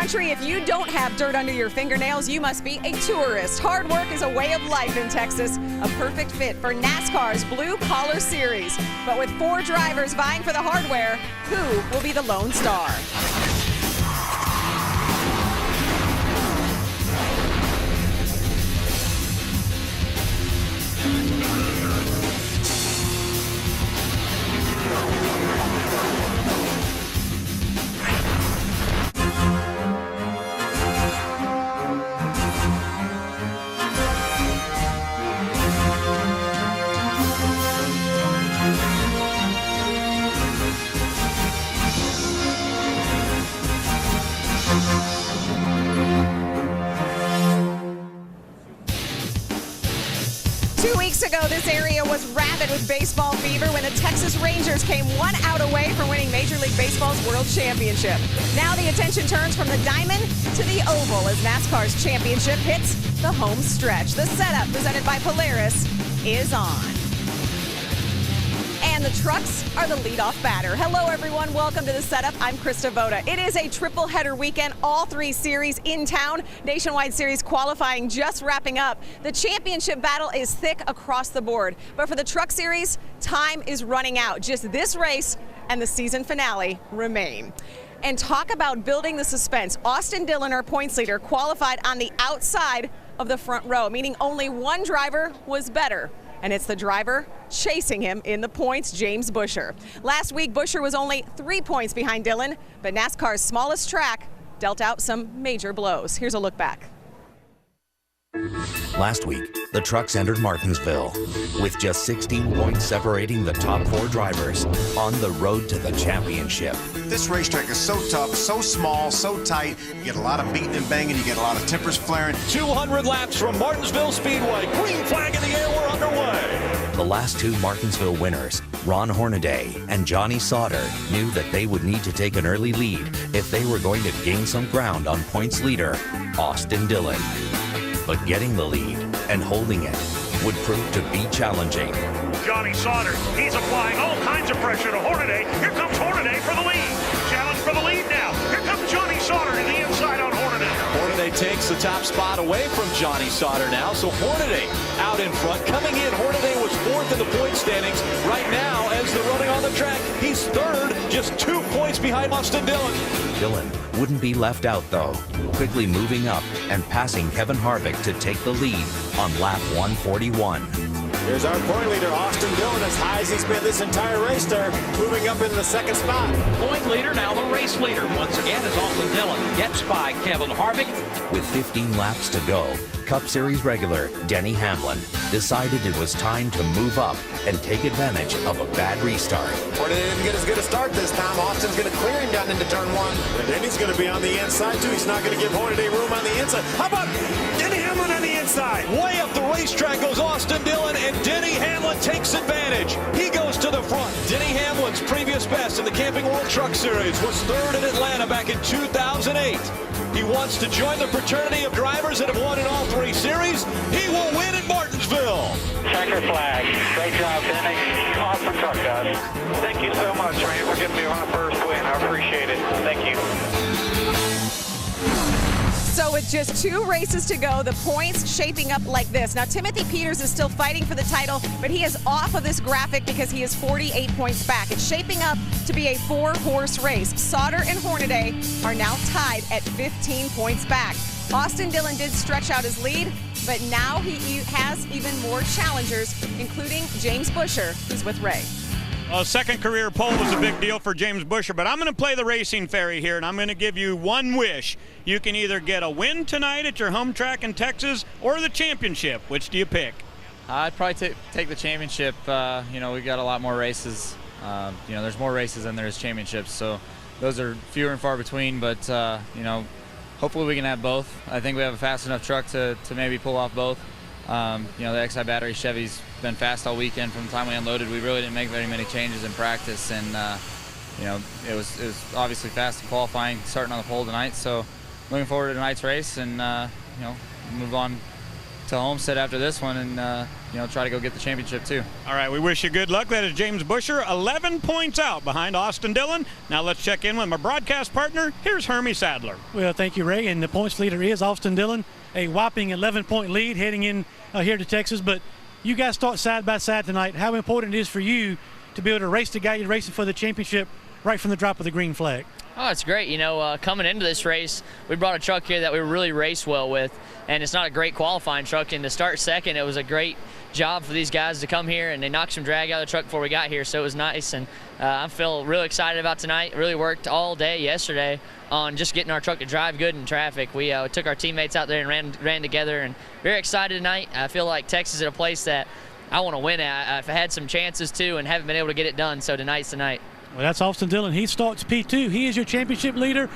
country, if you don't have dirt under your fingernails, you must be a tourist. Hard work is a way of life in Texas, a perfect fit for NASCAR's Blue Collar Series. But with 4 drivers vying for the hardware, who will be the lone star? 2 weeks ago, this area was rabid with baseball fever when the Texas Rangers came 1 out away from winning Major League Baseball's World Championship. Now the attention turns from the diamond to the oval as NASCAR's championship hits the home stretch. The setup, presented by Polaris, is on. And the trucks are the leadoff batter. Hello, everyone. Welcome to the setup. I'm Krista Voda. It is a triple header weekend. All 3 series in town. Nationwide Series qualifying just wrapping up. The championship battle is thick across the board. But for the Truck Series, time is running out. Just this race and the season finale remain. And talk about building the suspense. Austin Dillon, our points leader, qualified on the outside of the front row, meaning only one driver was better. And it's the driver chasing him in the points, James Buescher. Last week, Buescher was only 3 points behind Dillon, but NASCAR's smallest track dealt out some major blows. Here's a look back. Last week, the trucks entered Martinsville with just 16 points separating the top 4 drivers on the road to the championship. This racetrack is so tough, so small, so tight. You get a lot of beating and banging, you get a lot of tempers flaring. 200 laps from Martinsville Speedway. Green flag in the air, we're underway. The last 2 Martinsville winners, Ron Hornaday and Johnny Sauter, knew that they would need to take an early lead if they were going to gain some ground on points leader, Austin Dillon. But getting the lead and holding it would prove to be challenging. Johnny Sauter, he's applying all kinds of pressure to Hornaday. Here comes Hornaday for the lead. Challenge for the lead now. Here comes Johnny Sauter to the inside on Hornaday. Hornaday takes the top spot away from Johnny Sauter now, so Hornaday out in front. Coming in, Hornaday was 4th in the point standings. Right now, as they're running on the track, he's 3rd, just 2 points behind Austin Dillon. Dillon wouldn't be left out, though, quickly moving up and passing Kevin Harvick to take the lead on lap 141. Here's our point leader, Austin Dillon, as high as he's been this entire race there, moving up into the 2nd spot. Point leader, now the race leader. Once again, is Austin Dillon. Gets by Kevin Harvick. With 15 laps to go, Cup Series regular Denny Hamlin decided it was time to move up and take advantage of a bad restart. Hornaday didn't get as good a start this time. Austin's going to clear him down into turn 1. And Denny's going to be on the inside, too. He's not going to give Hornaday room on the inside. How about Denny Hamlin on the inside? Way up the racetrack goes Austin Dillon, and Denny Hamlin takes advantage. He goes to the front. Denny Hamlin's previous best in the Camping World Truck Series was 3rd in Atlanta back in 2008. He wants to join the fraternity of drivers that have won in all 3 series. He will win in Martinsville. Checker flag. Great job, Denny. Awesome truck, guys. Thank you so much, Ryan, for giving me my first win. I appreciate it. Thank you. So with just 2 races to go, the points shaping up like this. Now, Timothy Peters is still fighting for the title, but he is off of this graphic because he is 48 points back. It's shaping up to be a 4-horse race. Sauter and Hornaday are now tied at 15 points back. Austin Dillon did stretch out his lead, but now he has even more challengers, including James Buescher, who's with Ray. A second career pole was a big deal for James Buescher, but I'm going to play the racing fairy here, and I'm going to give you one wish. You can either get a win tonight at your home track in Texas or the championship. Which do you pick? I'd probably take the championship. You know, we got a lot more races. You know, there's more races than there is championships, so those are fewer and far between, but, you know, hopefully we can have both. I think we have a fast enough truck to maybe pull off both. You know, the XI battery Chevy's been fast all weekend. From the time we unloaded, we really didn't make very many changes in practice, and you know, it was obviously fast in qualifying, starting on the pole tonight. So looking forward to tonight's race, and you know, move on Homestead after this one and, you know, try to go get the championship too. All right, we wish you good luck. That is James Busher, 11 points out behind Austin Dillon. Now let's check in with my broadcast partner. Here's Hermie Sadler. Well, thank you, Ray. And the points leader is Austin Dillon, a whopping 11-point lead heading in here to Texas. But you guys start side by side tonight. How important it is for you to be able to race the guy you're racing for the championship right from the drop of the green flag? Oh, it's great. You know, coming into this race, we brought a truck here that we really race well with, and it's not a great qualifying truck. And to start second, it was a great job for these guys to come here, and they knocked some drag out of the truck before we got here, so it was nice. And I feel really excited about tonight. Really worked all day yesterday on just getting our truck to drive good in traffic. We took our teammates out there and ran together, and very excited tonight. I feel like Texas is a place that I want to win at. I've had some chances too and haven't been able to get it done, so tonight's the night. Well, that's Austin Dillon. He starts P2. He is your championship leader.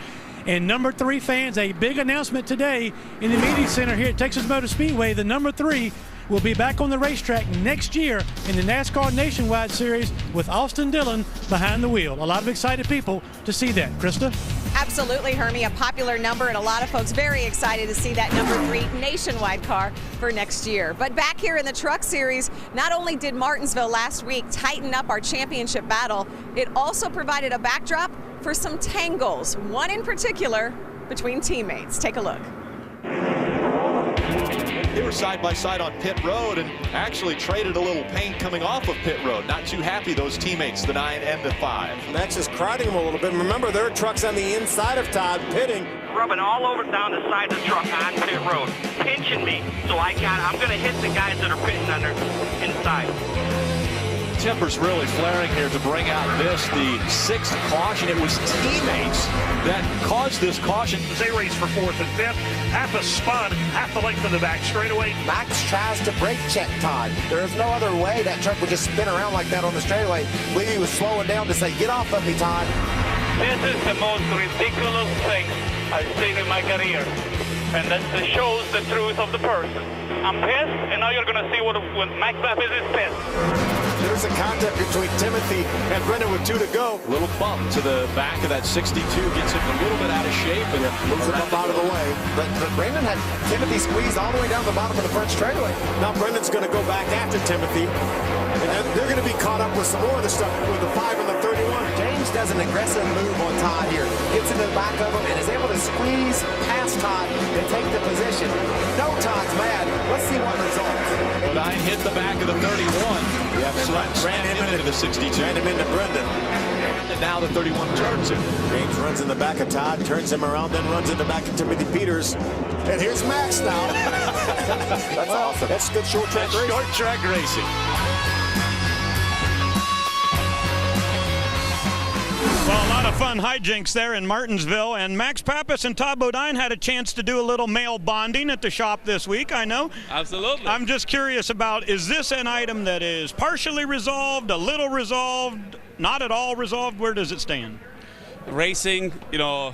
And number 3 fans, a big announcement today in the media center here at Texas Motor Speedway. The number 3 will be back on the racetrack next year in the NASCAR Nationwide Series with Austin Dillon behind the wheel. A lot of excited people to see that. Krista? Absolutely, Hermie, a popular number, and a lot of folks very excited to see that number 3 nationwide car for next year. But back here in the Truck Series, not only did Martinsville last week tighten up our championship battle, it also provided a backdrop for some tangles, one in particular between teammates. Take a look. They were side by side on pit road and actually traded a little paint coming off of pit road. Not too happy, those teammates, the 9 and the 5. Max is crowding him a little bit. Remember, there are trucks on the inside of Todd pitting. Rubbing all over down the side of the truck on pit road, pinching me. So I'm going to hit the guys that are pitting under inside. Tempers really flaring here to bring out this, the 6th caution. It was teammates that caused this caution. They race for 4th and 5th, half a spun, half the length of the back straightaway. Max tries to brake check Todd. There is no other way that truck would just spin around like that on the straightaway. Levy was slowing down to say, get off of me, Todd. This is the most ridiculous thing I've seen in my career. And that shows the truth of the person. I'm pissed, and now you're going to see what Max Pappas is pissed. There's a contact between Timothy and Brendan with 2 to go. A little bump to the back of that 62, gets him a little bit out of shape. And moves him up out of the way. But Brendan had Timothy squeezed all the way down the bottom of the front straightaway. Now Brendan's going to go back after Timothy. And they're going to be caught up with some more of the stuff with the 5 and the 31. James does an aggressive move on Todd here. Gets into the back of him and is able to squeeze past Todd and take the position. No, Todd's mad. Let's see what results. Bodine hit the back of the 31. Yeah, ran him into the 62. Ran him into Brendan. And now the 31 turns him. James runs in the back of Todd, turns him around, then runs in the back of Timothy Peters. And here's Max now. That's awesome. That's good short track racing. Short track racing. Well, a lot of fun hijinks there in Martinsville, and Max Pappas and Todd Bodine had a chance to do a little male bonding at the shop this week, I know. Absolutely. I'm just curious about, is this an item that is partially resolved, a little resolved, not at all resolved? Where does it stand? Racing, you know,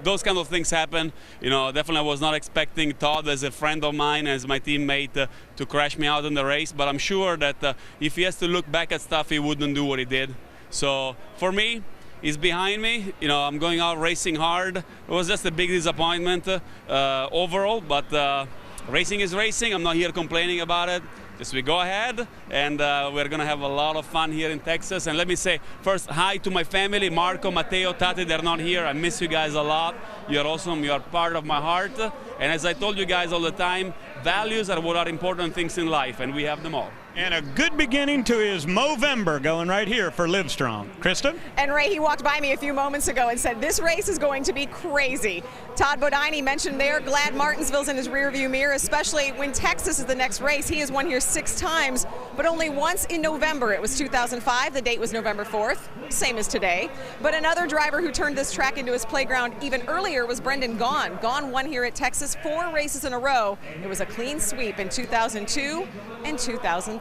those kind of things happen. You know, definitely I was not expecting Todd as a friend of mine, as my teammate, to crash me out in the race, but I'm sure that if he has to look back at stuff, he wouldn't do what he did. So for me, he's behind me. You know, I'm going out racing hard. It was just a big disappointment overall, but racing is racing. I'm not here complaining about it. Just we go ahead, and we're going to have a lot of fun here in Texas. And let me say first, hi to my family, Marco, Matteo, Tati. They're not here. I miss you guys a lot. You're awesome. You are part of my heart. And as I told you guys all the time, values are what are important things in life, and we have them all. And a good beginning to his Movember going right here for Livestrong. Krista? And Ray, he walked by me a few moments ago and said, this race is going to be crazy. Todd Bodine mentioned they're glad Martinsville's in his rearview mirror, especially when Texas is the next race. He has won here 6 times, but only once in November. It was 2005. The date was November 4th, same as today. But another driver who turned this track into his playground even earlier was Brendan Gaughan. Gaughan won here at Texas 4 races in a row. It was a clean sweep in 2002 and 2003.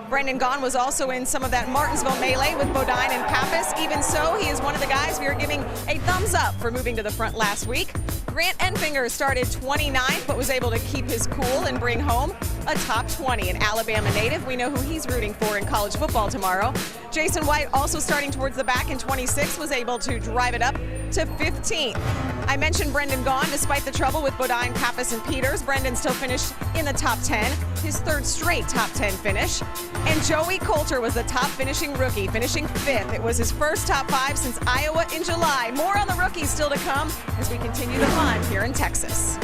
Brendan Gaughan was also in some of that Martinsville melee with Bodine and Pappas. Even so, he is one of the guys we are giving a thumbs up for moving to the front last week. Grant Enfinger started 29th, but was able to keep his cool and bring home a top 20. An Alabama native, we know who he's rooting for in college football tomorrow. Jason White, also starting towards the back in 26th, was able to drive it up to 15th. I mentioned Brendan Gaughan. Despite the trouble with Bodine, Pappas, and Peters, Brendan still finished in the top 10, his third straight top 10 finish. And Joey Coulter was the top finishing rookie, finishing 5th. It was his first top 5 since Iowa in July. More on the rookies still to come as we continue the climb here in Texas.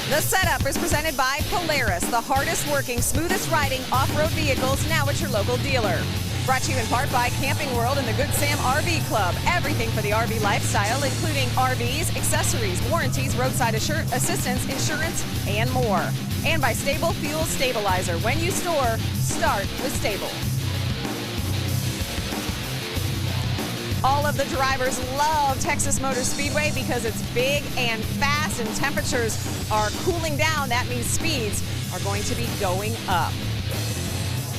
The setup is presented by Polaris, the hardest working, smoothest riding off-road vehicles, now at your local dealer. Brought to you in part by Camping World and the Good Sam RV Club. Everything for the RV lifestyle, including RVs, accessories, warranties, roadside assistance, insurance, and more. And by Stable Fuel Stabilizer. When you store, start with Stable. All of the drivers love Texas Motor Speedway because it's big and fast and temperatures are cooling down. That means speeds are going to be going up.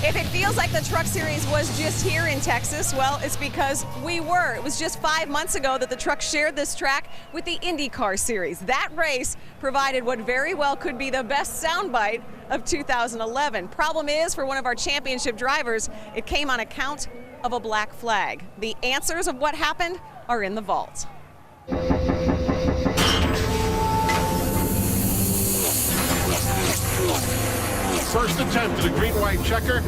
If it feels like the Truck Series was just here in Texas, well, it's because we were. It was just 5 months ago that the Truck shared this track with the IndyCar Series. That race provided what very well could be the best soundbite of 2011. Problem is, for one of our championship drivers, it came on account of a black flag. The answers of what happened are in the vault. First attempt at a green-white checker.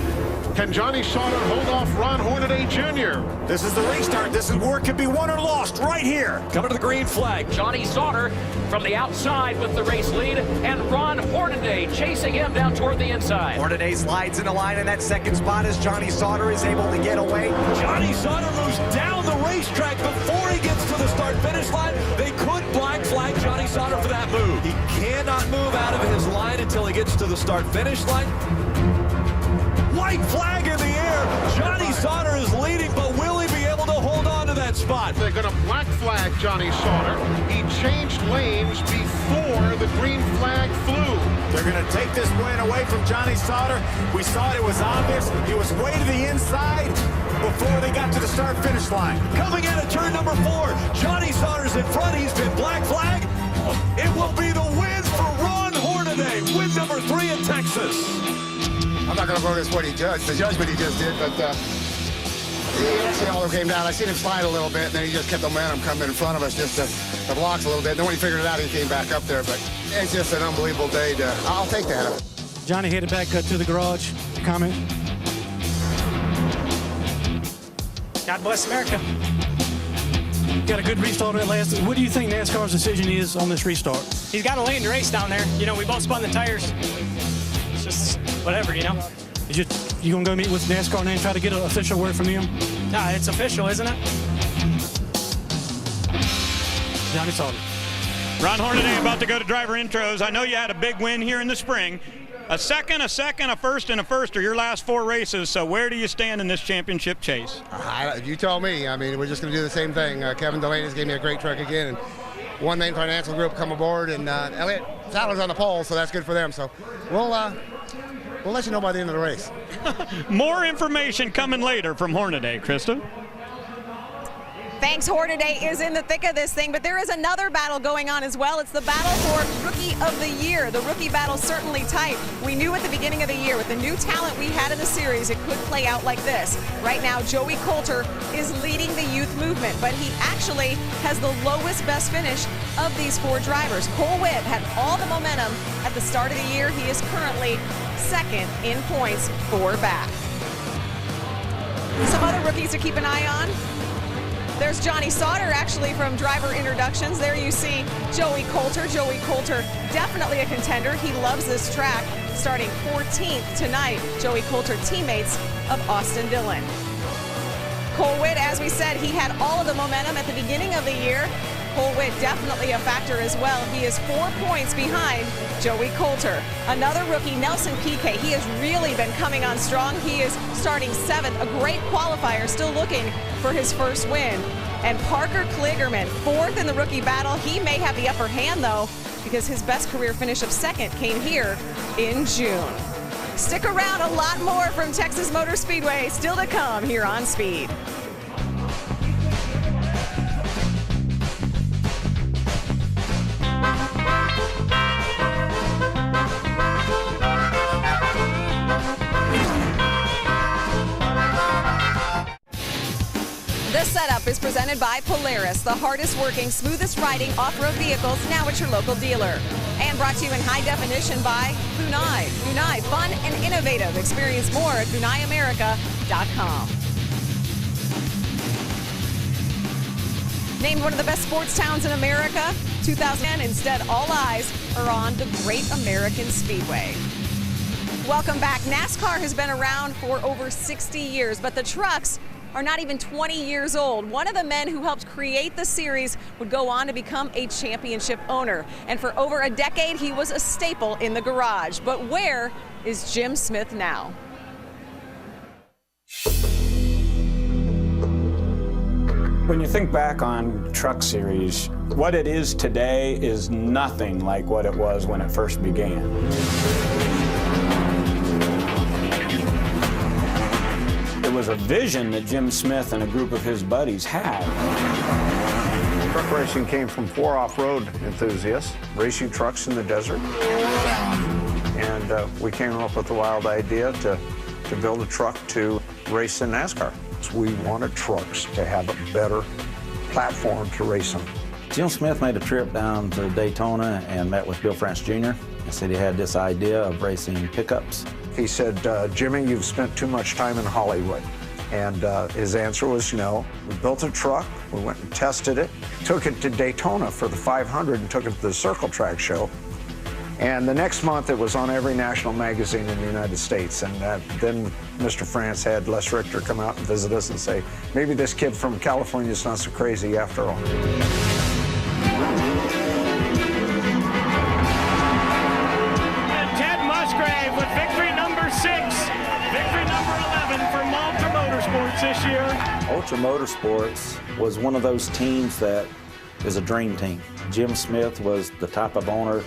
Can Johnny Sauter hold off Ron Hornaday Jr.? This is the restart. This is where it could be won or lost right here. Coming to the green flag. Johnny Sauter from the outside with the race lead, and Ron Hornaday chasing him down toward the inside. Hornaday slides in the line in that second spot as Johnny Sauter is able to get away. Johnny Sauter moves down the racetrack before he gets to the start-finish line. They could black flag Johnny Sauter for that move. He cannot move out of his line until he gets to the start-finish line. White flag in the air. Johnny Sauter is leading, but will he be able to hold on to that spot? They're going to black flag Johnny Sauter. He changed lanes before the green flag flew. They're going to take this win away from Johnny Sauter. We saw it was obvious. He was way to the inside before they got to the start-finish line. Coming in at turn number 4, Johnny Sauter's in front. He's been black flag. It will be the win for Ron Hornaday. Win number 3 in Texas. I'm not going to focus what he judged, the judgment he just did, but actually all came down. I seen him slide a little bit, and then he just kept the momentum coming in front of us just to blocks a little bit. And then when he figured it out, he came back up there. But it's just an unbelievable day. I'll take that. Johnny headed back to the garage. Comment? God bless America. Got a good restart at last. What do you think NASCAR's decision is on this restart? He's got a lane to race down there. You know, we both spun the tires. It's just whatever, you know. You gonna go meet with NASCAR and try to get an official word from them? Nah, it's official, isn't it? Johnny Sauter. Ron Hornaday about to go to driver intros. I know you had a big win here in the spring. A second, a first, and a first are your last 4 races. So where do you stand in this championship chase? You tell me. I mean, we're just going to do the same thing. Kevin Delaney's gave me a great truck again. And One Lane Financial Group come aboard, and Elliott Sadler's on the pole, so that's good for them. So we'll let you know by the end of the race. More information coming later from Hornaday, Krista. Thanks. Hornaday is in the thick of this thing, but there is another battle going on as well. It's the battle for Rookie of the Year. The rookie battle certainly tight. We knew at the beginning of the year with the new talent we had in the series, it could play out like this. Right now, Joey Coulter is leading the youth movement, but he actually has the lowest best finish of these 4 drivers. Cole Witt had all the momentum at the start of the year. He is currently second in points, 4 back. Some other rookies to keep an eye on. There's Johnny Sauter, actually, from driver introductions. There you see Joey Coulter. Joey Coulter, definitely a contender. He loves this track. Starting 14th tonight, Joey Coulter, teammates of Austin Dillon. Cole Witt, as we said, he had all of the momentum at the beginning of the year. Cole Witt definitely a factor as well. He is 4 points behind Joey Coulter. Another rookie, Nelson Piquet. He has really been coming on strong. He is starting 7th, a great qualifier, still looking for his first win. And Parker Kligerman, 4th in the rookie battle. He may have the upper hand, though, because his best career finish of 2nd came here in June. Stick around, a lot more from Texas Motor Speedway still to come here on Speed. This setup is presented by Polaris, the hardest working, smoothest riding off-road vehicles, now at your local dealer. And brought to you in high definition by Funai. Funai, fun and innovative. Experience more at FunaiAmerica.com. Named one of the best sports towns in America, 2010, instead all eyes are on the Great American Speedway. Welcome back. NASCAR has been around for over 60 years, but the trucks are not even 20 years old. One of the men who helped create the series would go on to become a championship owner. And for over a decade, he was a staple in the garage. But where is Jim Smith now? When you think back on Truck Series, what it is today is nothing like what it was when it first began. It was a vision that Jim Smith and a group of his buddies had. Truck racing came from 4 off-road enthusiasts, racing trucks in the desert. And we came up with the wild idea to build a truck to race in NASCAR. We wanted trucks to have a better platform to race on. Jim Smith made a trip down to Daytona and met with Bill France Jr. He said he had this idea of racing pickups. He said, Jimmy, you've spent too much time in Hollywood. And his answer was no. We built a truck, we went and tested it, took it to Daytona for the 500 and took it to the Circle Track show. And the next month, it was on every national magazine in the United States. And then Mr. France had Les Richter come out and visit us and say, maybe this kid from California is not so crazy after all. And Ted Musgrave with victory number 6, victory number 11 for Ultra Motorsports this year. Ultra Motorsports was one of those teams that is a dream team. Jim Smith was the type of owner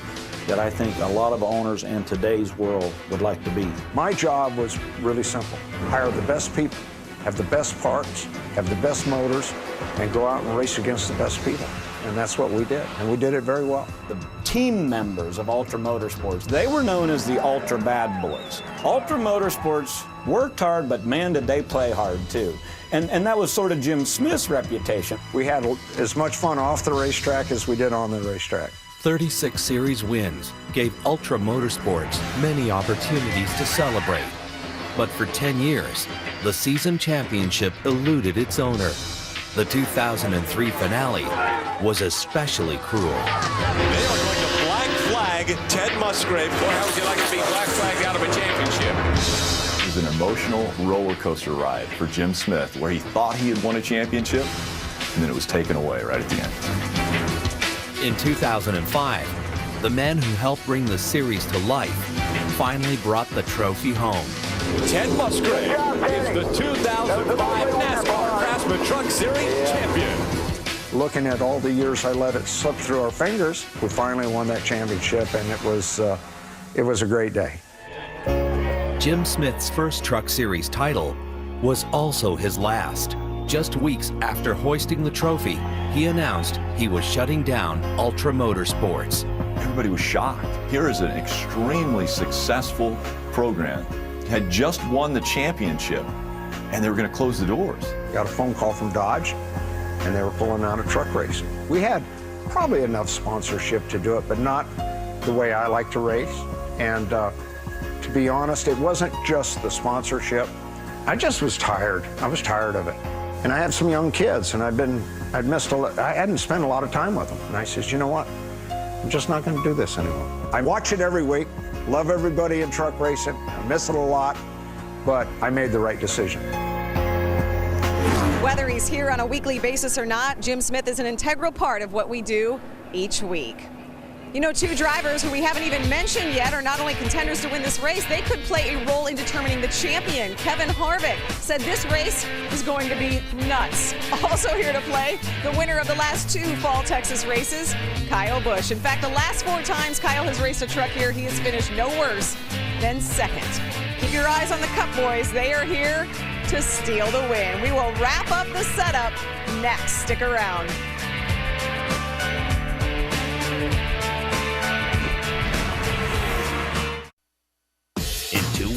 that I think a lot of owners in today's world would like to be. My job was really simple. Hire the best people, have the best parts, have the best motors, and go out and race against the best people. And that's what we did, and we did it very well. The team members of Ultra Motorsports, they were known as the Ultra Bad Boys. Ultra Motorsports worked hard, but man, did they play hard too. And that was sort of Jim Smith's reputation. We had as much fun off the racetrack as we did on the racetrack. 36 series wins gave Ultra Motorsports many opportunities to celebrate. But for 10 years, the season championship eluded its owner. The 2003 finale was especially cruel. They are going to black flag Ted Musgrave. Boy, how would you like to be black flagged out of a championship? It was an emotional roller coaster ride for Jim Smith, where he thought he had won a championship, and then it was taken away right at the end. In 2005, the men who helped bring the series to life finally brought the trophy home. Ted Musgrave is the 2005 NASCAR Craftsman Truck Series champion. Looking at all the years I let it slip through our fingers, we finally won that championship, and it was a great day. Jim Smith's first Truck Series title was also his last. Just weeks after hoisting the trophy, he announced he was shutting down Ultra Motorsports. Everybody was shocked. Here is an extremely successful program. Had just won the championship, and they were going to close the doors. Got a phone call from Dodge, and they were pulling out of truck racing. We had probably enough sponsorship to do it, but not the way I like to race. And to be honest, it wasn't just the sponsorship. I just was tired. I was tired of it. And I had some young kids, and I hadn't spent a lot of time with them. And I said, you know what? I'm just not going to do this anymore. I watch it every week, love everybody in truck racing. I miss it a lot, but I made the right decision. Whether he's here on a weekly basis or not, Jim Smith is an integral part of what we do each week. You know, 2 drivers who we haven't even mentioned yet are not only contenders to win this race, they could play a role in determining the champion. Kevin Harvick said this race is going to be nuts. Also here to play, the winner of the last 2 Fall Texas races, Kyle Busch. In fact, the last 4 times Kyle has raced a truck here, he has finished no worse than second. Keep your eyes on the Cup boys. They are here to steal the win. We will wrap up the setup next. Stick around.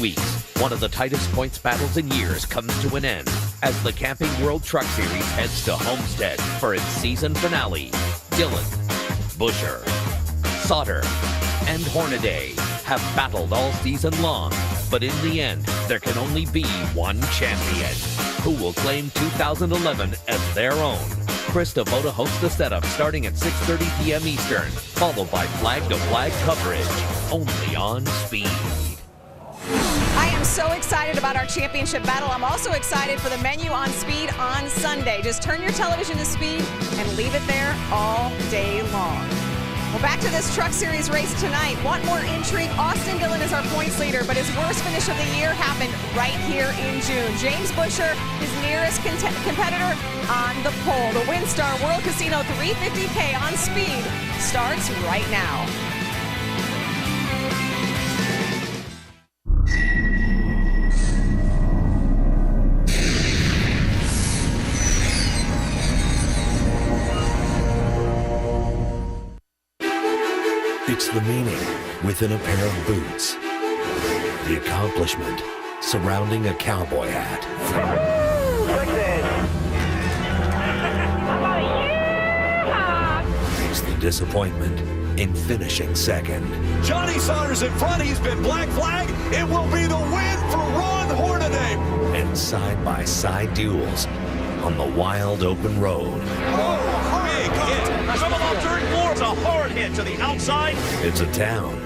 weeks, one of the tightest points battles in years comes to an end as the Camping World Truck Series heads to Homestead for its season finale. Dillon, Buscher, Sauter, and Hornaday have battled all season long, but in the end, there can only be one champion, who will claim 2011 as their own. Chris Devoda hosts the setup starting at 6:30 p.m. Eastern, followed by flag-to-flag coverage, only on Speed. I am so excited about our championship battle. I'm also excited for the menu on Speed on Sunday. Just turn your television to Speed and leave it there all day long. Well, back to this Truck Series race tonight. Want more intrigue? Austin Dillon is our points leader, but his worst finish of the year happened right here in June. James Buscher, his nearest competitor, on the pole. The WinStar World Casino 350K on Speed starts right now. It's the meaning within a pair of boots. The accomplishment surrounding a cowboy hat. It's the disappointment in finishing second. Johnny Sauter's in front. He's been black flag. It will be the win for Ron Hornaday. And side-by-side duels on the wild open road. Big hit. Coming off turn 4. It's a hard hit to the outside. It's a town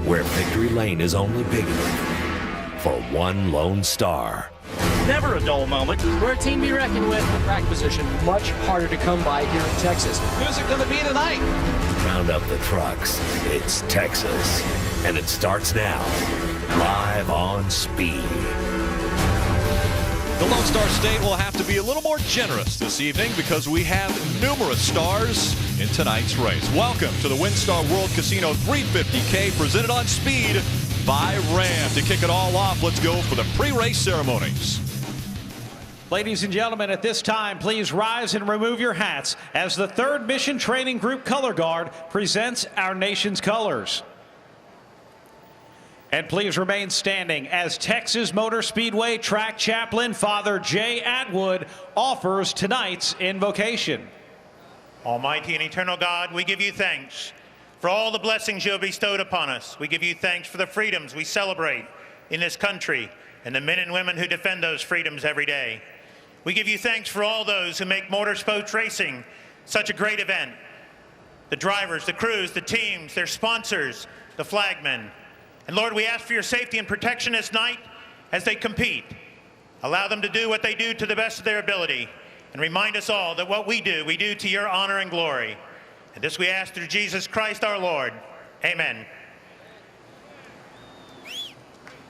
where victory lane is only big enough for one lone star. Never a dull moment. We're a team to be reckoned with. Track position much harder to come by here in Texas. Who's it going to be tonight? Round up the trucks. It's Texas. And it starts now. Live on Speed. The Lone Star State will have to be a little more generous this evening because we have numerous stars in tonight's race. Welcome to the WinStar World Casino 350K presented on Speed by Ram. To kick it all off, let's go for the pre-race ceremonies. Ladies and gentlemen, at this time, please rise and remove your hats as the 3rd Mission Training Group Color Guard presents our nation's colors. And please remain standing as Texas Motor Speedway track chaplain Father Jay Atwood offers tonight's invocation. Almighty and eternal God, we give you thanks for all the blessings you have bestowed upon us. We give you thanks for the freedoms we celebrate in this country and the men and women who defend those freedoms every day. We give you thanks for all those who make motorsports racing such a great event. The drivers, the crews, the teams, their sponsors, the flagmen. And Lord, we ask for your safety and protection this night as they compete. Allow them to do what they do to the best of their ability. And remind us all that what we do to your honor and glory. And this we ask through Jesus Christ our Lord. Amen.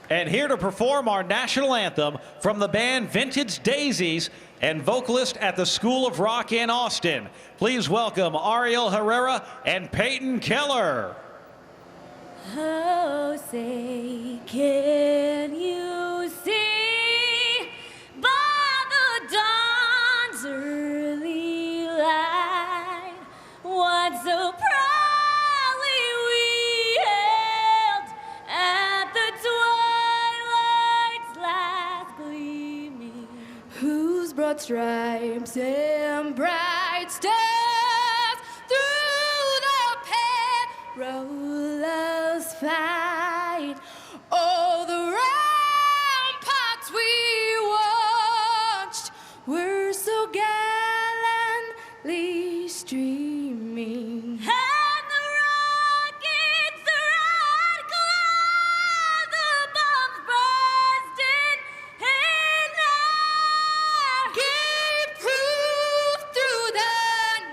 And here to perform our national anthem from the band Vintage Daisies and vocalist at the School of Rock in Austin. Please welcome Ariel Herrera and Peyton Keller. Oh, say, can you see by the dawn's early light what so proudly we hailed at the twilight's last gleaming, whose broad stripes and bright stars through the perilous fight, oh, the ramparts we watched were so gallantly streaming. And the rockets, the red cloud, the bombs bursting in air, gave proof through the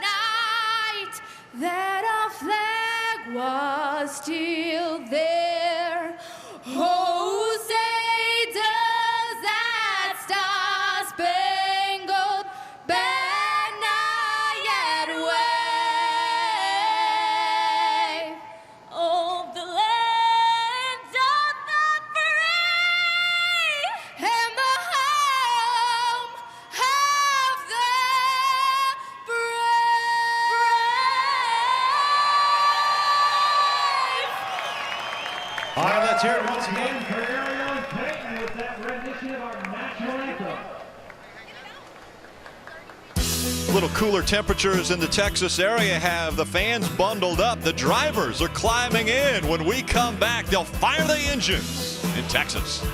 night that our flag was still there. Oh, say does that star-spangled banner yet wave? Oh, the land of the free and the home of the brave. All right, let's hear it once again for Ariel Payton with that rendition of our national anthem. Little cooler temperatures in the Texas area have the fans bundled up. The drivers are climbing in. When we come back, they'll fire the engines in Texas.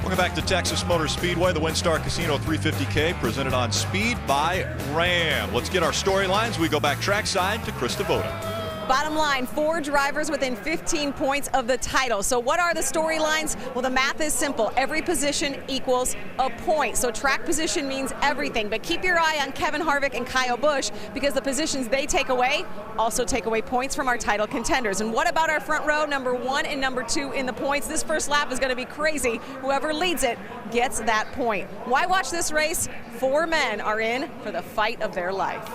Welcome back to Texas Motor Speedway, the WinStar Casino 350K, presented on Speed by Ram. Let's get our storylines. We go back trackside to Chris Devoda. Bottom line, 4 drivers within 15 points of the title. So what are the storylines? Well, the math is simple. Every position equals a point. So track position means everything. But keep your eye on Kevin Harvick and Kyle Busch, because the positions they take away also take away points from our title contenders. And what about our front row, number 1 and number 2 in the points? This first lap is going to be crazy. Whoever leads it gets that point. Why watch this race? 4 men are in for the fight of their life.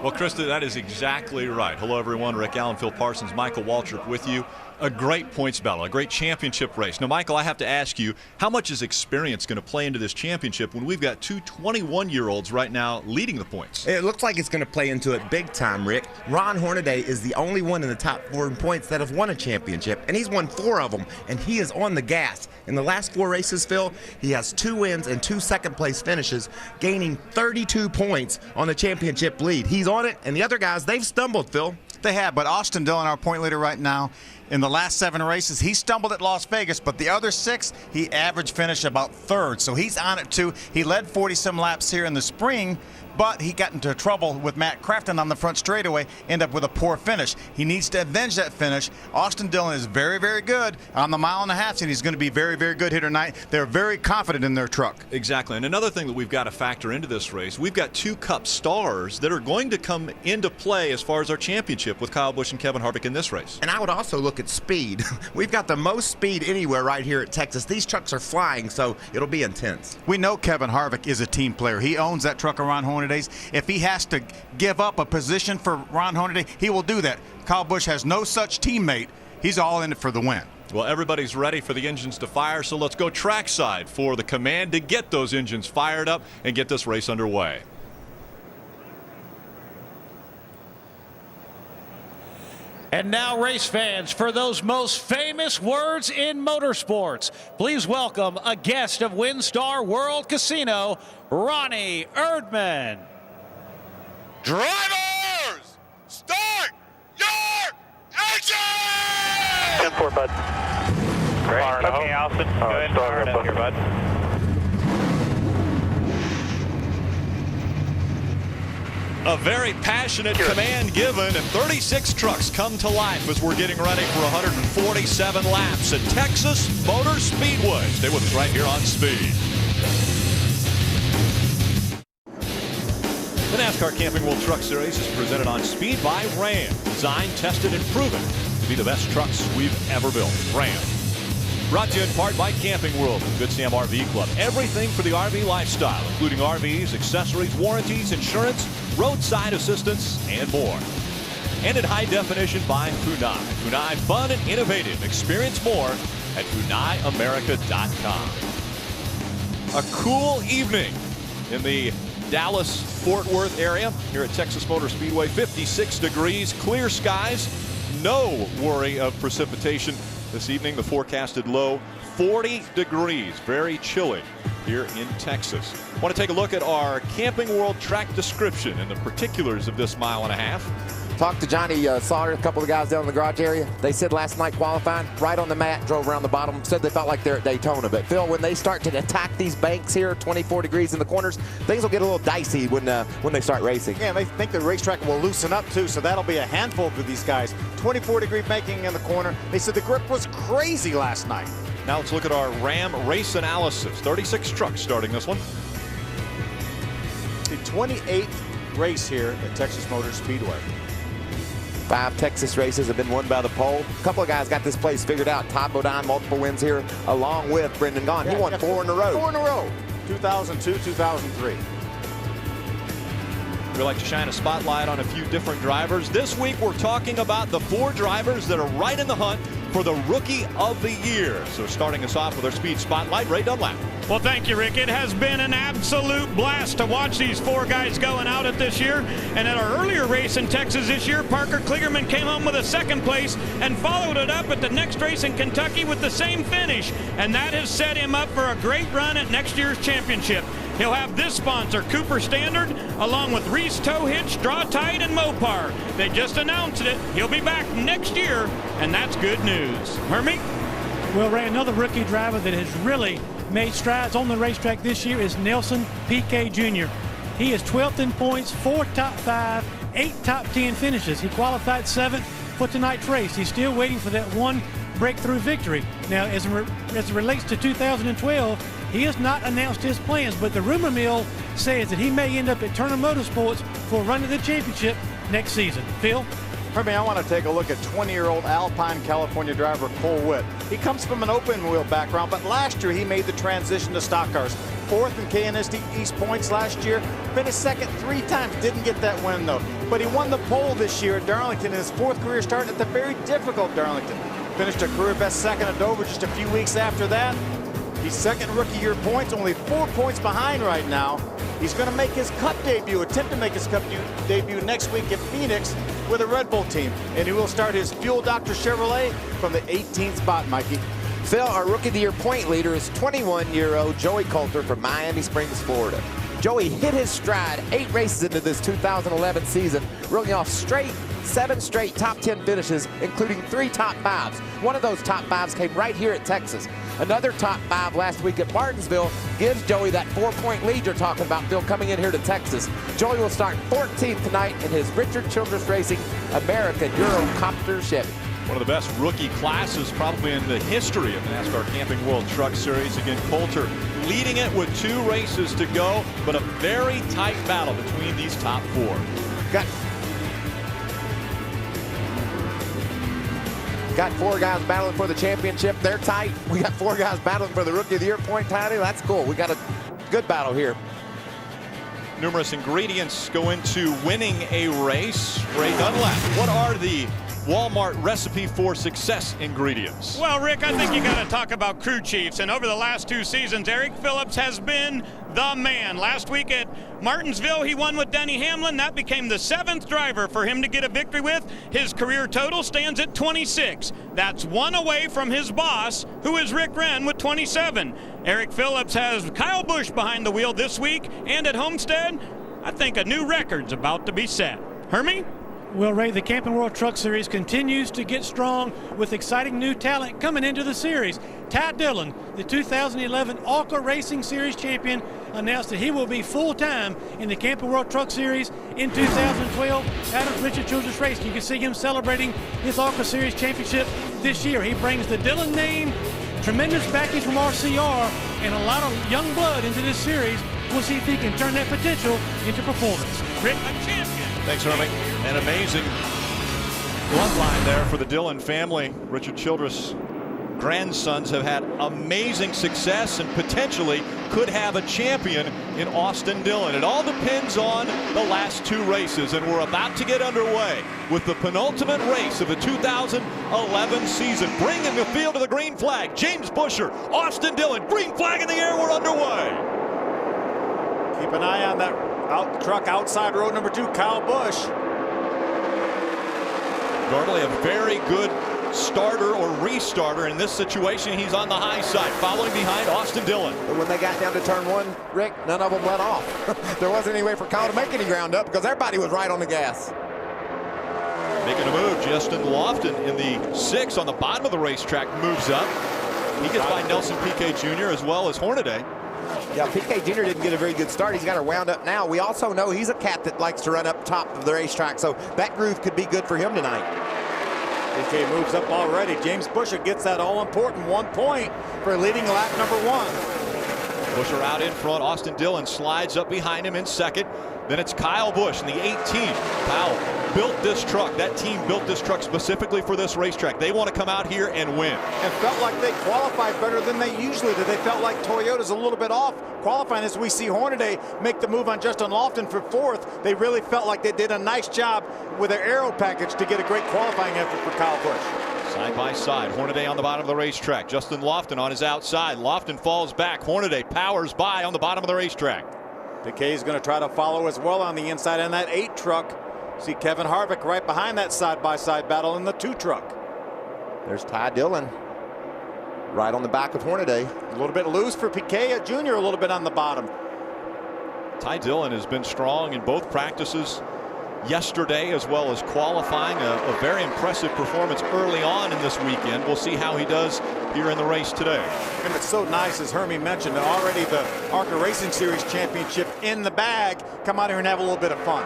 Well, Krista, that is exactly right. Hello, everyone. Rick Allen, Phil Parsons, Michael Waltrip with you. A great points battle, a great championship race. Now, Michael, I have to ask you, how much is experience going to play into this championship when we've got 2 21-year-olds right now leading the points? It looks like it's going to play into it big time, Rick. Ron Hornaday is the only one in the top 4 in points that have won a championship, and he's won 4 of them, and he is on the gas. In the last 4 races, Phil, he has 2 wins and 2 second-place finishes, gaining 32 points on the championship lead. He's on it, and the other guys, they've stumbled, Phil. They have, but Austin Dillon, our point leader right now, in the last 7 races, he stumbled at Las Vegas, but the other 6, he averaged finish about 3rd. So he's on it too. He led 40-some laps here in the spring, but he got into trouble with Matt Crafton on the front straightaway, ended up with a poor finish. He needs to avenge that finish. Austin Dillon is very, very good on the 1.5 miles, and he's going to be very, very good here tonight. They're very confident in their truck. Exactly. And another thing that we've got to factor into this race, we've got 2 Cup stars that are going to come into play as far as our championship with Kyle Busch and Kevin Harvick in this race. And I would also look at speed. We've got the most speed anywhere right here at Texas. These trucks are flying, so it'll be intense. We know Kevin Harvick is a team player. He owns that truck around Hornaday's. If he has to give up a position for Ron Hornaday, he will do that. Kyle Busch has no such teammate. He's all in it for the win. Well, everybody's ready for the engines to fire, so let's go trackside for the command to get those engines fired up and get this race underway. And now, race fans, for those most famous words in motorsports, please welcome a guest of WinStar World Casino, Ronnie Erdman. Drivers, start your engine! 10-4, bud. Great. Okay, Austin. Go ahead and fire it up here, bud. A very passionate command given, and 36 trucks come to life as we're getting ready for 147 laps at Texas Motor Speedway. Stay with us right here on Speed. The NASCAR Camping World Truck Series is presented on Speed by Ram. Designed, tested, and proven to be the best trucks we've ever built. Ram. Brought to you in part by Camping World and Good Sam RV Club. Everything for the RV lifestyle, including RVs, accessories, warranties, insurance, roadside assistance, and more. And in high definition by Funai. Funai, fun and innovative. Experience more at FunaiAmerica.com. A cool evening in the Dallas-Fort Worth area here at Texas Motor Speedway. 56 degrees, clear skies, no worry of precipitation. This evening, the forecasted low, 40 degrees. Very chilly here in Texas. Want to take a look at our Camping World track description and the particulars of this 1.5 miles. Talked to Johnny Sauter, a couple of guys down in the garage area. They said last night qualifying, right on the mat, drove around the bottom, said they felt like they're at Daytona. But Phil, when they start to attack these banks here, 24 degrees in the corners, things will get a little dicey when they start racing. Yeah, they think the racetrack will loosen up too, so that'll be a handful for these guys. 24-degree banking in the corner. They said the grip was crazy last night. Now let's look at our Ram race analysis. 36 trucks starting this one. The 28th race here at Texas Motor Speedway. 5 Texas races have been won by the pole. A couple of guys got this place figured out. Todd Bodine, multiple wins here, along with Brendan Gaughan. Yeah, he won 4 in a row. 4 in a row. 2002, 2003. We like to shine a spotlight on a few different drivers. This week we're talking about the 4 drivers that are right in the hunt for the Rookie of the Year. So starting us off with our Speed Spotlight, Ray Dunlap. Well, thank you, Rick. It has been an absolute blast to watch these four guys going out at this year. And at our earlier race in Texas this year, Parker Kligerman came home with a second place and followed it up at the next race in Kentucky with the same finish. And that has set him up for a great run at next year's championship. He'll have this sponsor, Cooper Standard, along with Reese Tow Hitch, Draw Tide, and Mopar. They just announced it. He'll be back next year, and that's good news. Hermie? Well, Ray, another rookie driver that has really made strides on the racetrack this year is Nelson Piquet Jr. He is 12th in points, 4 top 5, 8 top 10 finishes. He qualified 7th for tonight's race. He's still waiting for that one breakthrough victory. Now, as it relates to 2012, he has not announced his plans, but the rumor mill says that he may end up at Turner Motorsports for a run to the championship next season. Phil? For me, I want to take a look at 20-year-old Alpine, California driver Cole Witt. He comes from an open-wheel background, but last year he made the transition to stock cars. 4th in KNSD East points last year, finished second 3 times, didn't get that win though. But he won the pole this year at Darlington in his 4th career start at the very difficult Darlington. Finished a career best second at Dover just a few weeks after that. He's second rookie year points, only 4 points behind right now. He's going to make his Cup debut, attempt to make his Cup debut next week in Phoenix with a Red Bull team. And he will start his Fuel Doctor Chevrolet from the 18th spot, Mikey. Phil, our Rookie of the Year point leader is 21-year-old Joey Coulter from Miami Springs, Florida. Joey hit his stride 8 races into this 2011 season, reeling off 7 straight top 10 finishes, including 3 top 5s. One of those top 5s came right here at Texas. Another top 5 last week at Martinsville gives Joey that 4-point lead you're talking about, Phil, coming in here to Texas. Joey will start 14th tonight in his Richard Childress Racing American Eurocopter Chevy. One of the best rookie classes probably in the history of the NASCAR Camping World Truck Series. Again, Coulter leading it with 2 races to go, but a very tight battle between these top 4. Got 4 guys battling for the championship. They're tight. We got 4 guys battling for the Rookie of the Year point title. That's cool. We got a good battle here. Numerous ingredients go into winning a race. Ray Dunlap, what are the Walmart recipe for success ingredients? Well, Rick, I think you got to talk about crew chiefs. And over the last 2 seasons, Eric Phillips has been the man. Last week at Martinsville, he won with Denny Hamlin. That became the 7th driver for him to get a victory with. His career total stands at 26. That's 1 away from his boss, who is Rick Wren with 27. Eric Phillips has Kyle Busch behind the wheel this week. And at Homestead, I think a new record's about to be set. Hermie? Well, Ray, the Camping World Truck Series continues to get strong with exciting new talent coming into the series. Ty Dillon, the 2011 ARCA Racing Series champion, announced that he will be full-time in the Camping World Truck Series in 2012 out of Richard Childress Racing. You can see him celebrating his ARCA Series championship this year. He brings the Dillon name, tremendous backing from RCR, and a lot of young blood into this series. We'll see if he can turn that potential into performance. Rick, a champion. Thanks, Hermie. An amazing bloodline there for the Dillon family. Richard Childress' grandsons have had amazing success and potentially could have a champion in Austin Dillon. It all depends on the last 2 races, and we're about to get underway with the penultimate race of the 2011 season. Bringing the field to the green flag, James Busher, Austin Dillon, green flag in the air, we're underway. Keep an eye on that truck outside row number 2, Kyle Busch. Normally a very good starter or restarter. In this situation, he's on the high side, following behind Austin Dillon. But when they got down to turn 1, Rick, none of them let off. There wasn't any way for Kyle to make any ground up because everybody was right on the gas. Making a move, Justin Lofton in the 6 on the bottom of the racetrack moves up. He gets by Nelson Piquet Jr. as well as Hornaday. Yeah, Piquet Jr. didn't get a very good start. He's got her wound up now. We also know he's a cat that likes to run up top of the racetrack, so that groove could be good for him tonight. Piquet moves up already. James Busher gets that all-important 1 point for leading lap number 1. Busher out in front. Austin Dillon slides up behind him in second. Then it's Kyle Busch in the 18. Kyle built this truck. That team built this truck specifically for this racetrack. They want to come out here and win. And felt like they qualified better than they usually do. They felt like Toyota's a little bit off qualifying as we see Hornaday make the move on Justin Lofton for 4th. They really felt like they did a nice job with their aero package to get a great qualifying effort for Kyle Busch. Side by side, Hornaday on the bottom of the racetrack. Justin Lofton on his outside. Lofton falls back. Hornaday powers by on the bottom of the racetrack. Piquet is going to try to follow as well on the inside in that 8 truck. See Kevin Harvick right behind that side-by-side battle in the 2 truck. There's Ty Dillon right on the back of Hornaday. A little bit loose for Piquet Jr., a little bit on the bottom. Ty Dillon has been strong in both practices yesterday as well as qualifying. A very impressive performance early on in this weekend. We'll see how he does here in the race today. And it's so nice, as Hermie mentioned, already the ARCA Racing Series championship in the bag. Come out here and have a little bit of fun.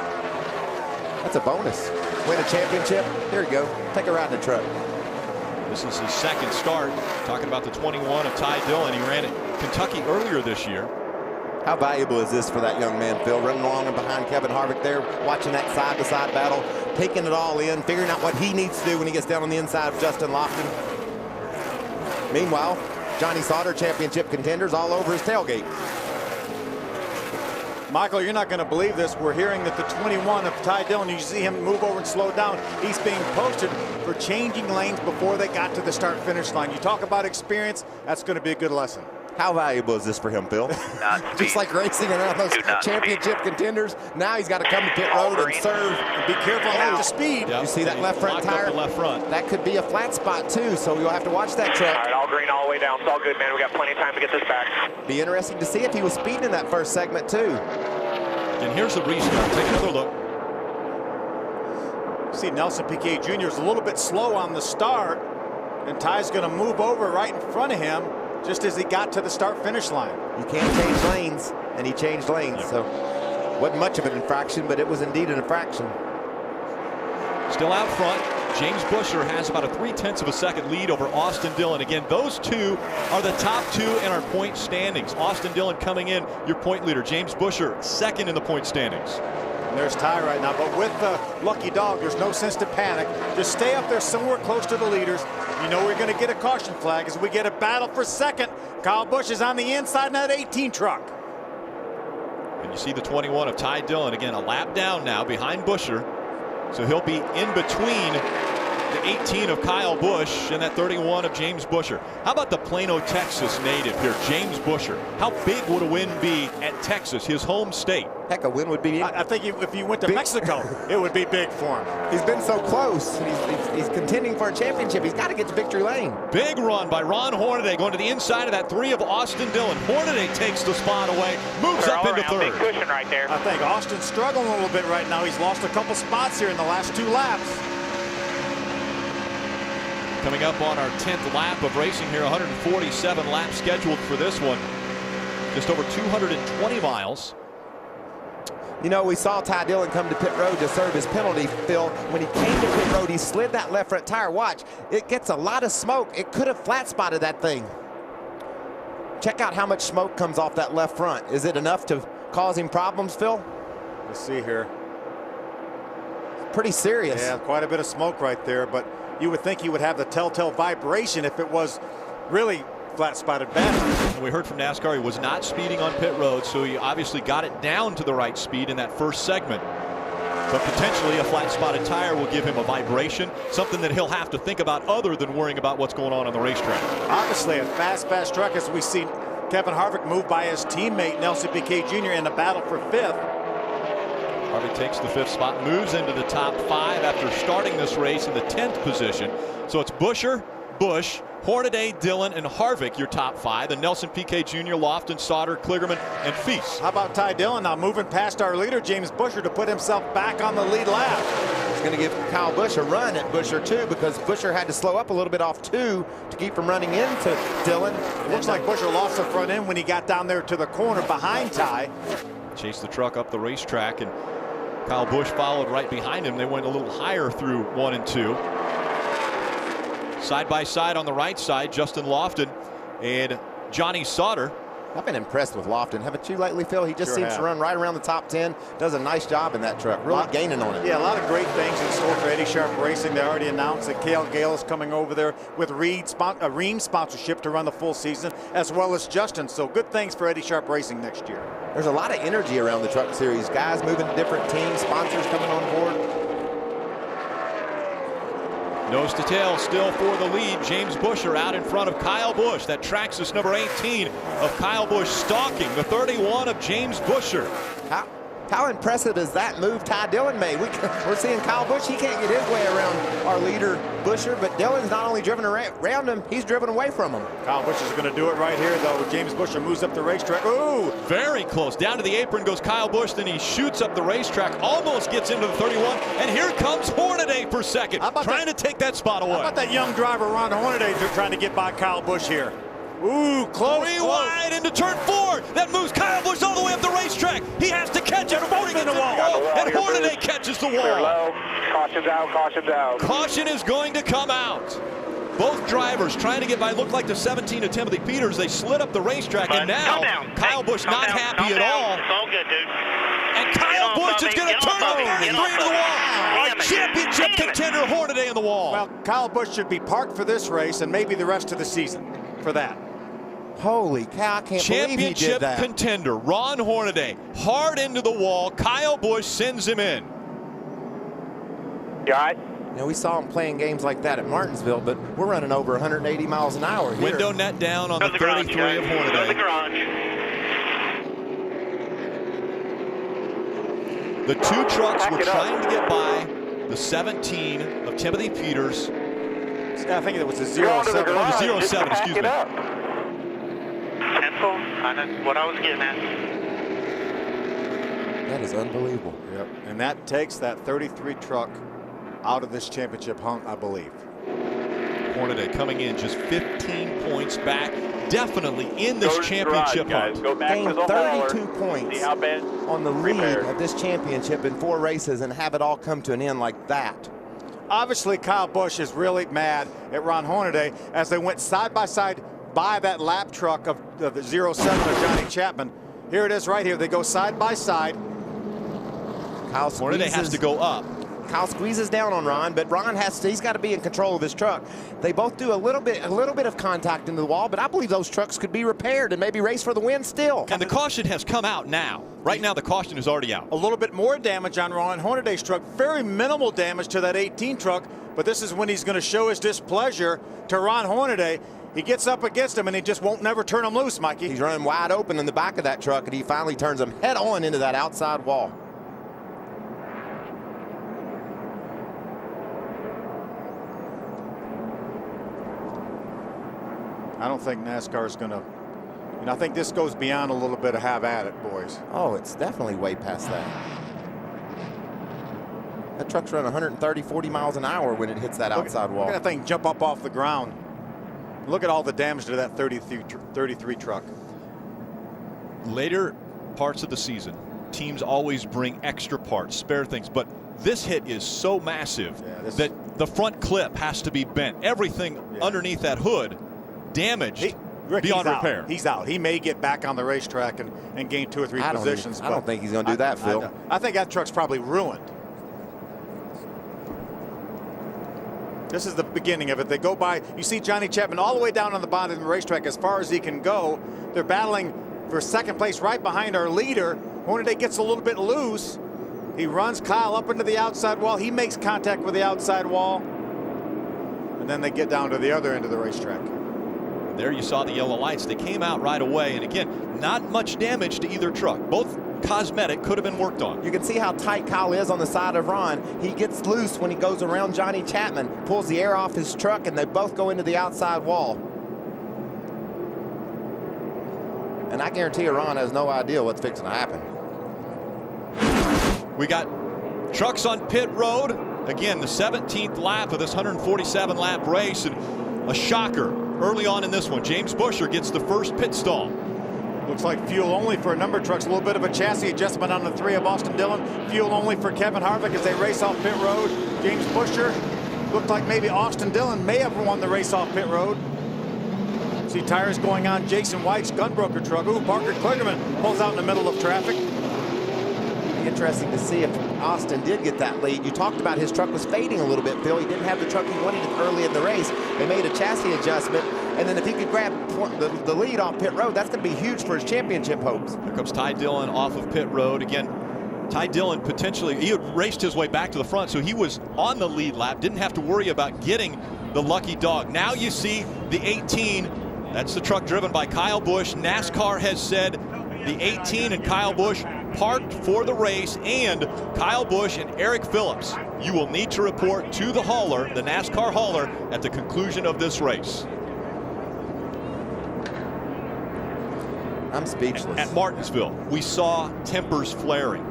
That's a bonus. Win a championship. Here you go. Take a ride in the truck. This is his second start. Talking about the 21 of Ty Dillon. He ran at Kentucky earlier this year. How valuable is this for that young man, Phil? Running along and behind Kevin Harvick there, watching that side-to-side battle, taking it all in, figuring out what he needs to do when he gets down on the inside of Justin Lofton. Meanwhile, Johnny Sauter, championship contenders all over his tailgate. Michael, you're not going to believe this. We're hearing that the 21 of Ty Dillon, you see him move over and slow down. He's being posted for changing lanes before they got to the start-finish line. You talk about experience, that's going to be a good lesson. How valuable is this for him, Phil? Just like racing around those championship contenders, now he's got to come to pit road and serve. And be careful not to speed. Yep. You see that left front tire? The left front. That could be a flat spot too, so you'll have to watch that truck. All right, all green all the way down. It's all good, man. We got plenty of time to get this back. Be interesting to see if he was speeding in that first segment too. And here's the restart. Take another look. See, Nelson Piquet Jr. is a little bit slow on the start, and Ty's going to move over right in front of him just as he got to the start-finish line. You can't change lanes, and he changed lanes, so wasn't much of an infraction, but it was indeed an infraction. Still out front, James Buescher has about a 0.3 of a second lead over Austin Dillon. Again, those two are the top 2 in our point standings. Austin Dillon coming in, your point leader. James Buescher second in the point standings. And there's Ty right now, but with the lucky dog, there's no sense to panic. Just stay up there somewhere close to the leaders. You know we're going to get a caution flag as we get a battle for second. Kyle Busch is on the inside in that 18 truck. And you see the 21 of Ty Dillon, again, a lap down now behind Buescher. So he'll be in between the 18 of Kyle Busch and that 31 of James Buescher. How about the Plano, Texas native here, James Buescher? How big would a win be at Texas, his home state? Heck, a win would be. I think if you went to Mexico, it would be big for him. He's been so close. He's contending for a championship. He's got to get to victory lane. Big run by Ron Hornaday going to the inside of that 3 of Austin Dillon. Hornaday takes the spot away, moves up into third. Big cushion right there. I think Austin's struggling a little bit right now. He's lost a couple spots here in the last 2 laps. Coming up on our 10th lap of racing here, 147 laps scheduled for this one. Just over 220 miles. You know, we saw Ty Dillon come to pit road to serve his penalty, Phil. When he came to pit road, he slid that left front tire. Watch, it gets a lot of smoke. It could have flat spotted that thing. Check out how much smoke comes off that left front. Is it enough to cause him problems, Phil? Let's see here. Pretty serious. Yeah, quite a bit of smoke right there, but you would think he would have the telltale vibration if it was really flat spotted bad. We heard from NASCAR he was not speeding on pit road, so he obviously got it down to the right speed in that first segment. But potentially a flat spotted tire will give him a vibration, something that he'll have to think about other than worrying about what's going on the racetrack. Obviously a fast truck, as we see Kevin Harvick move by his teammate Nelson Piquet Jr. in the battle for 5th. Harvick takes the 5th spot, moves into the top 5 after starting this race in the 10th position. So it's Buescher, Busch, Hornaday, Dillon, and Harvick, your top 5. Then Nelson Piquet Jr., Lofton, Sauter, Kligerman, and Feast. How about Ty Dillon now moving past our leader, James Buescher, to put himself back on the lead lap? He's going to give Kyle Busch a run at Buescher, too, because Buescher had to slow up a little bit off 2 to keep from running into Dillon. It looks like Buescher lost the front end when he got down there to the corner behind Ty. Chased the truck up the racetrack, and Kyle Busch followed right behind him. They went a little higher through 1 and 2. Side by side on the right side, Justin Lofton and Johnny Sauter. I've been impressed with Lofton, haven't you lately, Phil? He just seems to run right around the top 10. Does a nice job in that truck, really gaining on it. Yeah, a lot of great things in store for Eddie Sharp Racing. They already announced that Cale Gale is coming over there with Ream sponsorship to run the full season, as well as Justin. So good things for Eddie Sharp Racing next year. There's a lot of energy around the truck series. Guys moving to different teams, sponsors coming on board. Nose to tail still for the lead. James Busher out in front of Kyle Busch. That Traxxas number 18 of Kyle Busch stalking the 31 of James Busher. How impressive is that move Ty Dillon made? We're seeing Kyle Busch. He can't get his way around our leader, Busher, but Dillon's not only driven around him, he's driven away from him. Kyle Busch is going to do it right here, though. James Busher moves up the racetrack. Ooh! Very close. Down to the apron goes Kyle Busch. Then he shoots up the racetrack, almost gets into the 31. And here comes Hornaday for second, trying to take that spot away. How about that young driver, Ron Hornaday, trying to get by Kyle Busch here? Ooh, close. Wide into turn 4. That moves Kyle Busch all the way up the racetrack. He has to catch it before he gets in the wall. And Hornaday catches the wall. Caution's out, caution's out. Caution is going to come out. Both drivers trying to get by. Looked like the 17 of Timothy Peters. They slid up the racetrack, and now Kyle Busch not happy at all. It's all good, dude. And Kyle Busch is going to turn the 33 into the wall. Our championship contender Hornaday in the wall. Well, Kyle Busch should be parked for this race and maybe the rest of the season for that. Holy cow, I can't believe he did that. Championship contender Ron Hornaday hard into the wall. Kyle Busch sends him in. You all right? You know, we saw him playing games like that at Martinsville, but we're running over 180 miles an hour here. Window net down on the 33 of Hornaday. The garage. The two trucks were trying to get by the 17 of Timothy Peters. I think it was a 07. Oh, the 07, excuse me. Pencil, that's what I was getting at. That is unbelievable. Yep, and that takes that 33 truck out of this championship hunt, I believe. Hornaday coming in just 15 points back, definitely in this championship hunt. Go back Gained to the 32 points See how bad on the lead of this championship in 4 races and have it all come to an end like that. Obviously, Kyle Busch is really mad at Ron Hornaday as they went side by side by that lap truck of the 07 of Johnny Chapman. Here it is right here. They go side by side. Hornaday has to go up. Kyle squeezes down on Ron, but Ron he's got to be in control of his truck. They both do a little bit of contact into the wall, but I believe those trucks could be repaired and maybe race for the win still. And the caution has come out now. Right now, the caution is already out. A little bit more damage on Ron Hornaday's truck. Very minimal damage to that 18 truck, but this is when he's going to show his displeasure to Ron Hornaday. He gets up against him, and he just won't never turn him loose, Mikey. He's running wide open in the back of that truck, and he finally turns him head on into that outside wall. I don't think NASCAR is going to, I think this goes beyond a little bit of have at it, boys. Oh, it's definitely way past that. That truck's running 130, 40 miles an hour when it hits that outside wall. Look at that thing jump up off the ground. Look at all the damage to that 33 truck. Later parts of the season, teams always bring extra parts, spare things, but this hit is so massive that the front clip has to be bent. Everything underneath that hood damaged beyond repair. He's out. He may get back on the racetrack and gain 2 or 3 positions. I don't think he's going to do that, Phil. I think that truck's probably ruined. This is the beginning of it. They go by. You see Johnny Chapman all the way down on the bottom of the racetrack as far as he can go. They're battling for second place right behind our leader. Hornaday gets a little bit loose. He runs Kyle up into the outside wall. He makes contact with the outside wall. And then they get down to the other end of the racetrack. There you saw the yellow lights. They came out right away. And again, not much damage to either truck. Both cosmetic, could have been worked on. You can see how tight Kyle is on the side of Ron. He gets loose when he goes around Johnny Chapman, pulls the air off his truck, and they both go into the outside wall. And I guarantee you Ron has no idea what's fixing to happen. We got trucks on pit road. Again, the 17th lap of this 147 lap race, and a shocker early on in this one. James Busher gets the first pit stall. Looks like fuel only for a number of trucks. A little bit of a chassis adjustment on the 3 of Austin Dillon. Fuel only for Kevin Harvick as they race off pit road. James Busher looked like maybe Austin Dillon may have won the race off pit road. See tires going on Jason White's gunbroker truck. Ooh, Parker Kligerman pulls out in the middle of traffic. Interesting to see if Austin did get that lead. You talked about his truck was fading a little bit, Phil. He didn't have the truck he wanted early in the race. They made a chassis adjustment, and then if he could grab the lead off pit road, that's going to be huge for his championship hopes. Here comes Ty Dillon off of pit road. Again, Ty Dillon potentially, he had raced his way back to the front, so he was on the lead lap, didn't have to worry about getting the lucky dog. Now you see the 18, that's the truck driven by Kyle Busch. NASCAR has said the 18 and Kyle Busch parked for the race, and Kyle Busch and Eric Phillips, you will need to report to the hauler, the NASCAR hauler, at the conclusion of this race. I'm speechless. At Martinsville, we saw tempers flaring.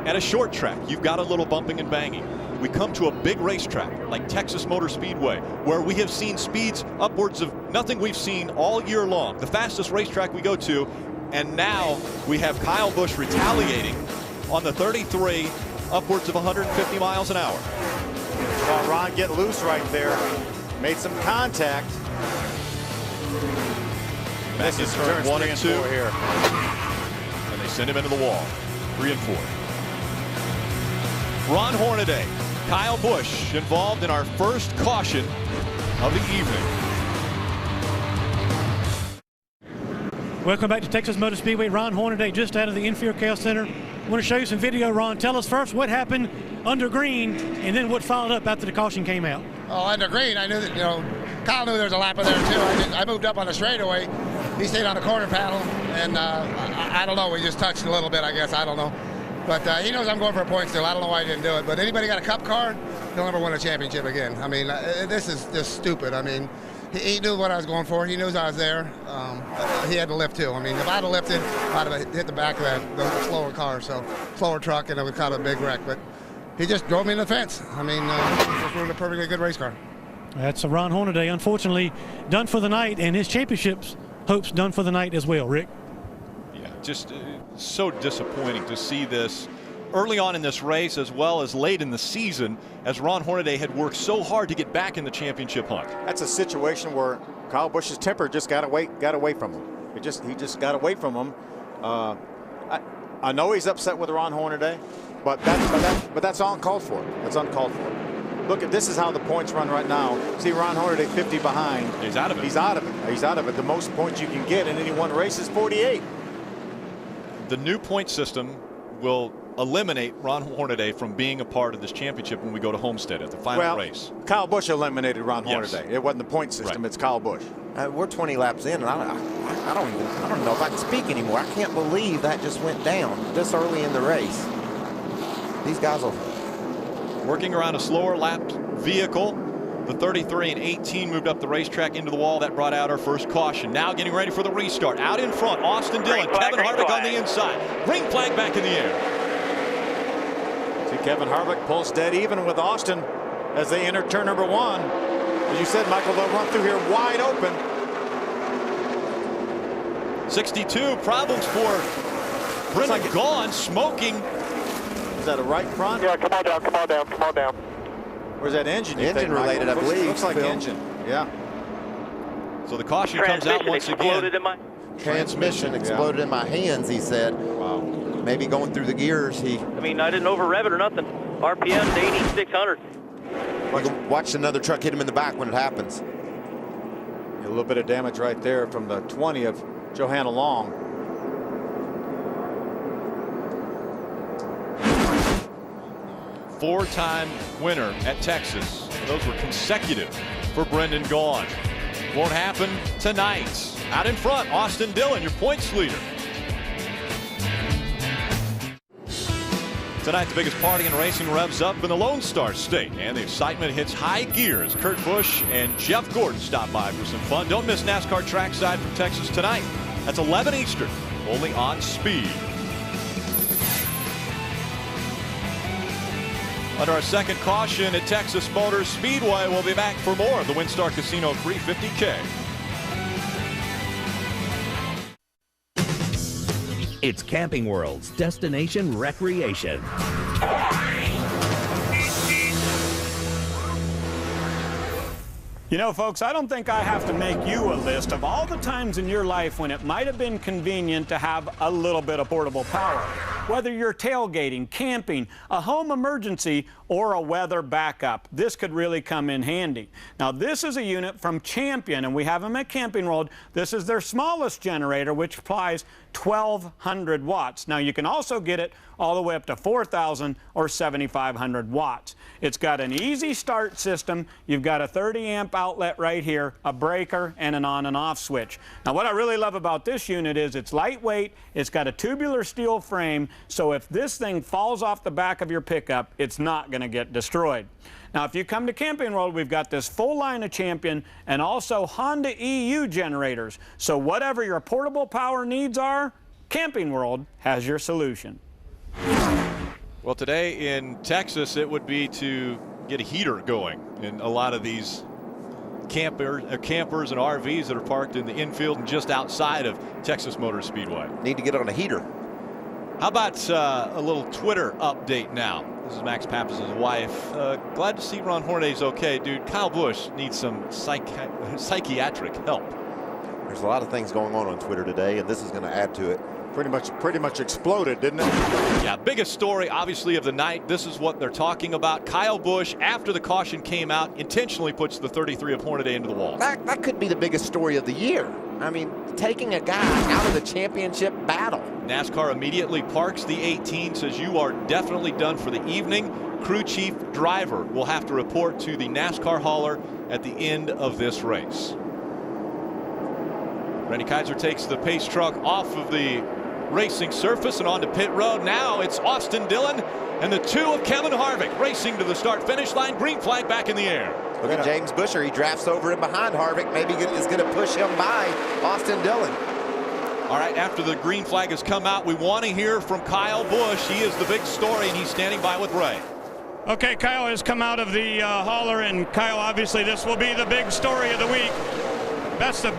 At a short track, you've got a little bumping and banging. We come to a big racetrack like Texas Motor Speedway, where we have seen speeds upwards of nothing we've seen all year long. The fastest racetrack we go to, and now we have Kyle Busch retaliating on the 33, upwards of 150 miles an hour. Saw Ron get loose right there. Made some contact. This is turn 1 and 2 here. And they send him into the wall. 3 and 4. Ron Hornaday, Kyle Busch involved in our first caution of the evening. Welcome back to Texas Motor Speedway. Ron Hornaday just out of the Infield Chaos Center. I want to show you some video, Ron. Tell us first what happened under green and then what followed up after the caution came out. Oh, under green, I knew that, Kyle knew there was a lap in there too. I moved up on the straightaway. He stayed on the corner panel, and I don't know. We just touched a little bit, I guess. I don't know. But he knows I'm going for a point still. I don't know why he didn't do it. But anybody got a cup car, he'll never win a championship again. I mean, this is just stupid. I mean, he knew what I was going for. He knew I was there. He had to lift too. I mean, if I'd have lifted, I'd have hit the back of the slower car, slower truck, and it would cause a big wreck. But he just drove me in the fence. I mean, he just ruined a perfectly good race car. That's a Ron Hornaday, unfortunately, done for the night, and his championships hopes done for the night as well, Rick. Yeah, just so disappointing to see this early on in this race as well as late in the season, as Ron Hornaday had worked so hard to get back in the championship hunt. That's a situation where Kyle Busch's temper just got away from him. He just got away from him. I know he's upset with Ron Hornaday, but that's uncalled for. That's uncalled for. Look, this is how the points run right now. See Ron Hornaday 50 behind. He's out of it. He's out of it. He's out of it. The most points you can get in any one race is 48. The new point system will eliminate Ron Hornaday from being a part of this championship when we go to Homestead at the final race. Kyle Busch eliminated Ron Hornaday. It wasn't the point system. Right. It's Kyle Busch. We're 20 laps in, and I don't know if I can speak anymore. I can't believe that just went down this early in the race. These guys will. Working around a slower lapped vehicle. The 33 and 18 moved up the racetrack into the wall. That brought out our first caution. Now getting ready for the restart. Out in front, Austin Dillon, Kevin Harvick on the inside. Green flag back in the air. See Kevin Harvick pulls dead even with Austin as they enter turn number 1. As you said, Michael, they'll run through here wide open. 62 problems for Brendan Gaughan, smoking. Is that a right front? Yeah, come on down. Where's that engine? Engine related, I believe. Looks like Phil. engine. Yeah. So the caution comes out once again. Transmission exploded in my hands, he said. Wow. Maybe going through the gears, I mean, I didn't over rev it or nothing. RPM 8,600. Watch another truck hit him in the back when it happens. A little bit of damage right there from the 20 of Johanna Long. Four-time winner at Texas. Those were consecutive for Brendan Gaughan. Won't happen tonight. Out in front, Austin Dillon, your points leader. Tonight, the biggest party in racing revs up in the Lone Star State, and the excitement hits high gear as Kurt Busch and Jeff Gordon stop by for some fun. Don't miss NASCAR Trackside from Texas tonight. That's 11 Eastern, only on Speed. Under our second caution at Texas Motor Speedway, we'll be back for more of the WinStar Casino 350K. It's Camping World's destination recreation. You know, folks, I don't think I have to make you a list of all the times in your life when it might have been convenient to have a little bit of portable power. Whether you're tailgating, camping, a home emergency, or a weather backup. This could really come in handy. Now, this is a unit from Champion, and we have them at Camping World. This is their smallest generator, which applies 1,200 watts. Now, you can also get it all the way up to 4,000 or 7,500 watts. It's got an easy start system. You've got a 30 amp outlet right here, a breaker, and an on and off switch. Now, what I really love about this unit is it's lightweight. It's got a tubular steel frame, so if this thing falls off the back of your pickup, it's not going to get destroyed. Now, if you come to Camping World, we've got this full line of Champion and also Honda EU generators. So whatever your portable power needs are, Camping World has your solution. Well, today in Texas, it would be to get a heater going in a lot of these campers and RVs that are parked in the infield and just outside of Texas Motor Speedway. Need to get on a heater. How about a little Twitter update now? This is Max Pappas' wife. Glad to see Ron Hornaday's okay, dude. Kyle Busch needs some psychiatric help. There's a lot of things going on Twitter today, and this is going to add to it. Pretty much exploded, didn't it? Yeah, biggest story, obviously, of the night. This is what they're talking about. Kyle Busch, after the caution came out, intentionally puts the 33 of Hornaday into the wall. That could be the biggest story of the year. I mean, taking a guy out of the championship battle. NASCAR immediately parks the 18, says you are definitely done for the evening. Crew chief driver will have to report to the NASCAR hauler at the end of this race. Randy Kaiser takes the pace truck off of the racing surface and onto pit road. Now it's Austin Dillon and the two of Kevin Harvick racing to the start-finish line. Green flag back in the air. Look at James Busher. He drafts over in behind Harvick. Maybe is going to push him by Austin Dillon. All right, after the green flag has come out, we want to hear from Kyle Busch. He is the big story, and he's standing by with Ray. Okay, Kyle has come out of the hauler, and Kyle, obviously this will be the big story of the week. That's the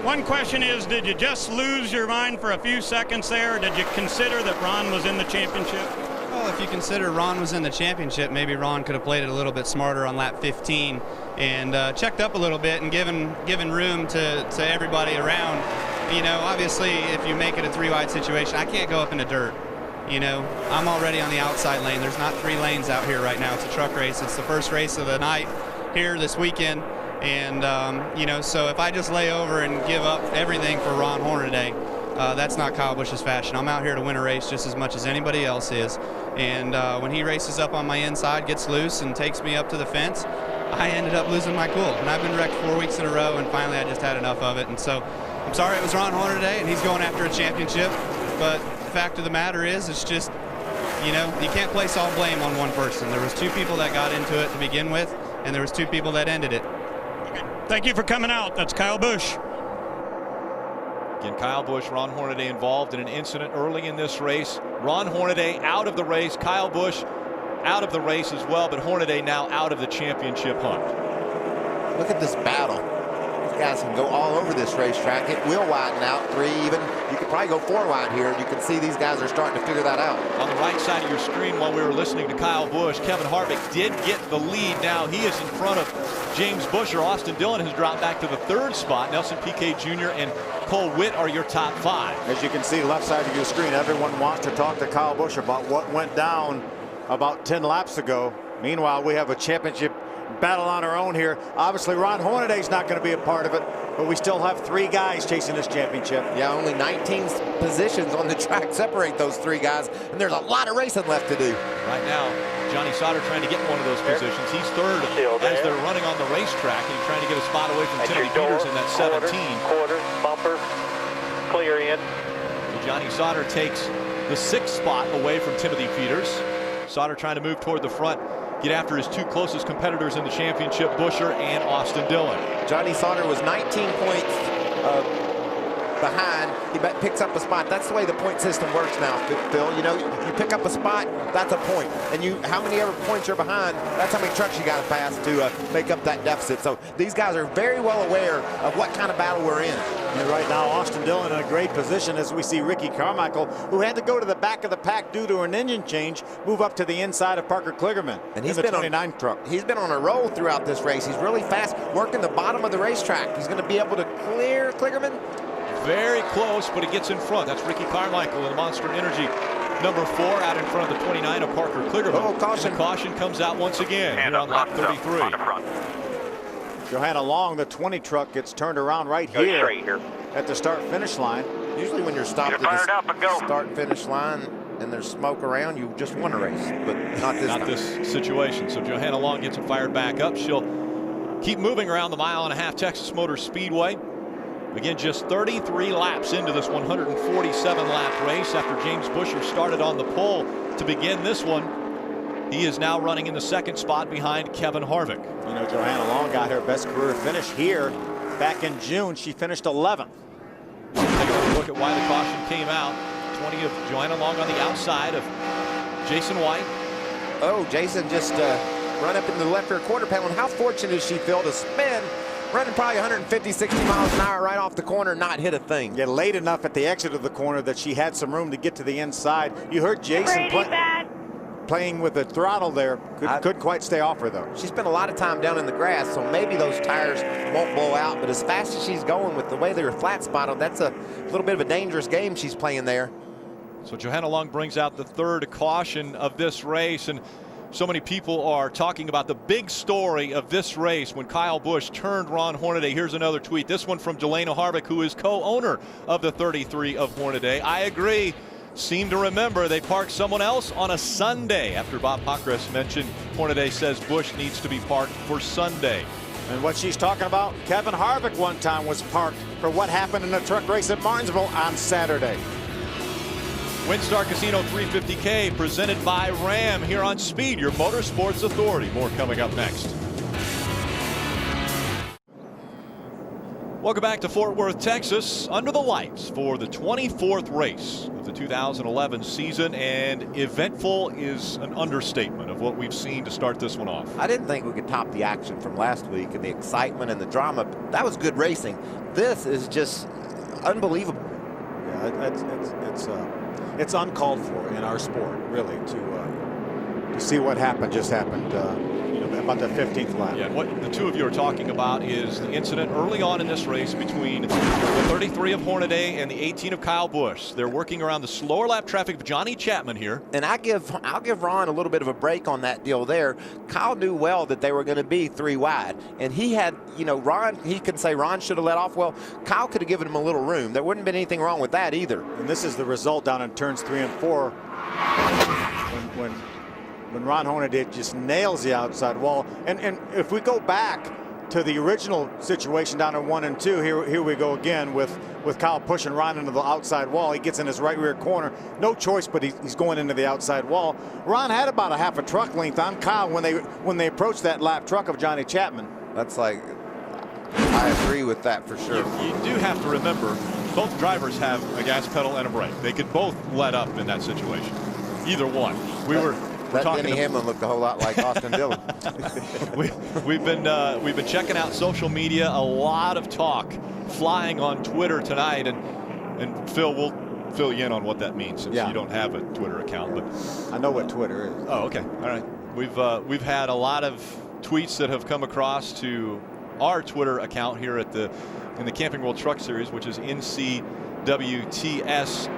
one question is, did you just lose your mind for a few seconds there, or did you consider that Ron was in the championship? Well, if you consider Ron was in the championship, maybe Ron could have played it a little bit smarter on lap 15 and checked up a little bit and given room to everybody around. You know, obviously, if you make it a three-wide situation, I can't go up in the dirt. You know, I'm already on the outside lane. There's not three lanes out here right now. It's a truck race. It's the first race of the night here this weekend. And, you know, so if I just lay over and give up everything for Ron Hornaday, that's not Kyle Busch's fashion. I'm out here to win a race just as much as anybody else is. And when he races up on my inside, gets loose, and takes me up to the fence, I ended up losing my cool. And I've been wrecked 4 weeks in a row, and finally I just had enough of it. And so I'm sorry it was Ron Hornaday, and he's going after a championship. But the fact of the matter is, it's just, you know, you can't place all blame on one person. There was two people that got into it to begin with, and there was two people that ended it. Thank you for coming out. That's Kyle Busch. Again, Kyle Busch, Ron Hornaday involved in an incident early in this race. Ron Hornaday out of the race. Kyle Busch out of the race as well, but Hornaday now out of the championship hunt. Look at this battle. These guys can go all over this racetrack. It will widen out 3 even. You could probably go 4 wide here. You can see these guys are starting to figure that out. On the right side of your screen while we were listening to Kyle Busch, Kevin Harvick did get the lead. Now he is in front of James Busher. Austin Dillon has dropped back to the 3rd spot. Nelson Piquet Jr. and Cole Witt are your top 5. As you can see, left side of your screen, everyone wants to talk to Kyle Busch about what went down about 10 laps ago. Meanwhile, we have a championship battle on our own here. Obviously, Ron Hornaday's not going to be a part of it, but we still have 3 guys chasing this championship. Yeah, only 19 positions on the track separate those 3 guys, and there's a lot of racing left to do. Right now, Johnny Sauter trying to get one of those positions. He's 3rd as they're running on the racetrack, and he's trying to get a spot away from Timothy Peters in that 17. Quarter, bumper, clear in. Johnny Sauter takes the 6th spot away from Timothy Peters. Sauter trying to move toward the front, get after his 2 closest competitors in the championship, Busher and Austin Dillon. Johnny Sauter was 19 points behind. He picks up a spot. That's the way the point system works now, Phil. You know, you pick up a spot, that's a point. And how many other points you're behind, that's how many trucks you got to pass to make up that deficit. So these guys are very well aware of what kind of battle we're in. And right now, Austin Dillon in a great position as we see Ricky Carmichael, who had to go to the back of the pack due to an engine change, move up to the inside of Parker Kligerman. And he's in the been 29 truck. He's been on a roll throughout this race. He's really fast, working the bottom of the racetrack. He's going to be able to clear Kligerman. Very close, but he gets in front. That's Ricky Carmichael in the Monster Energy number 4 out in front of the 29 of Parker Kligerman. Oh, caution. And the caution comes out once again here on lap 33. Johanna Long, the 20 truck, gets turned around right here at the start-finish line. Usually when you're stopped at the start-finish line and there's smoke around, you just want to race, but not this time. This situation. So Johanna Long gets it fired back up. She'll keep moving around the 1.5 mile Texas Motor Speedway. Again, just 33 laps into this 147-lap race after James Busher started on the pole to begin this one. He is now running in the 2nd spot behind Kevin Harvick. You know, Johanna Long got her best career finish here back in June. She finished 11th. Take a look at why the caution came out. 20 of Johanna Long on the outside of Jason White. Oh, Jason just run up into the left rear quarter panel. And how fortunate is she, Phil, to spin, running probably 150, 60 miles an hour right off the corner, not hit a thing. Yeah, late enough at the exit of the corner that she had some room to get to the inside. You heard Jason playing with the throttle there. Couldn't quite stay off her, though. She spent a lot of time down in the grass, so maybe those tires won't blow out. But as fast as she's going with the way they're flat spotted, that's a little bit of a dangerous game she's playing there. So Johanna Long brings out the 3rd caution of this race, and so many people are talking about the big story of this race when Kyle Busch turned Ron Hornaday. Here's another tweet. This one from Jelena Harvick, who is co-owner of the 33 of Hornaday. I agree. Seem to remember they parked someone else on a Sunday after Bob Pockrass mentioned Hornaday says Busch needs to be parked for Sunday. And what she's talking about, Kevin Harvick one time was parked for what happened in a truck race at Martinsville on Saturday. WinStar Casino 350K presented by Ram here on Speed, your motorsports authority. More coming up next. Welcome back to Fort Worth, Texas, under the lights for the 24th race of the 2011 season, and eventful is an understatement of what we've seen to start this one off. I didn't think we could top the action from last week and the excitement and the drama. That was good racing. This is just unbelievable. Yeah, it's uncalled for in our sport, really, to see what happened just happened. About the 15th lap. Yeah, what the two of you are talking about is the incident early on in this race between the 33 of Hornaday and the 18 of Kyle Busch. They're working around the slower lap traffic of Johnny Chapman here. And I'll give Ron a little bit of a break on that deal there. Kyle knew well that they were going to be 3 wide. And he had, Ron, he can say Ron should have let off. Well, Kyle could have given him a little room. There wouldn't have been anything wrong with that either. And this is the result down in turns 3 and 4 when Ron Hornaday just nails the outside wall. And if we go back to the original situation down in 1 and 2, here we go again with Kyle pushing Ron into the outside wall. He gets in his right rear corner. No choice, but he's going into the outside wall. Ron had about a half a truck length on Kyle when they approached that lap truck of Johnny Chapman. That's like, I agree with that for sure. You do have to remember, both drivers have a gas pedal and a brake. They could both let up in that situation. Either one. That Denny Hamlin looked a whole lot like Austin Dillon. We've been checking out social media. A lot of talk flying on Twitter tonight, and Phil will fill you in on what that means since you don't have a Twitter account. But I know what Twitter is. Oh, okay, all right. We've had a lot of tweets that have come across to our Twitter account here in the Camping World Truck Series, which is NCWTS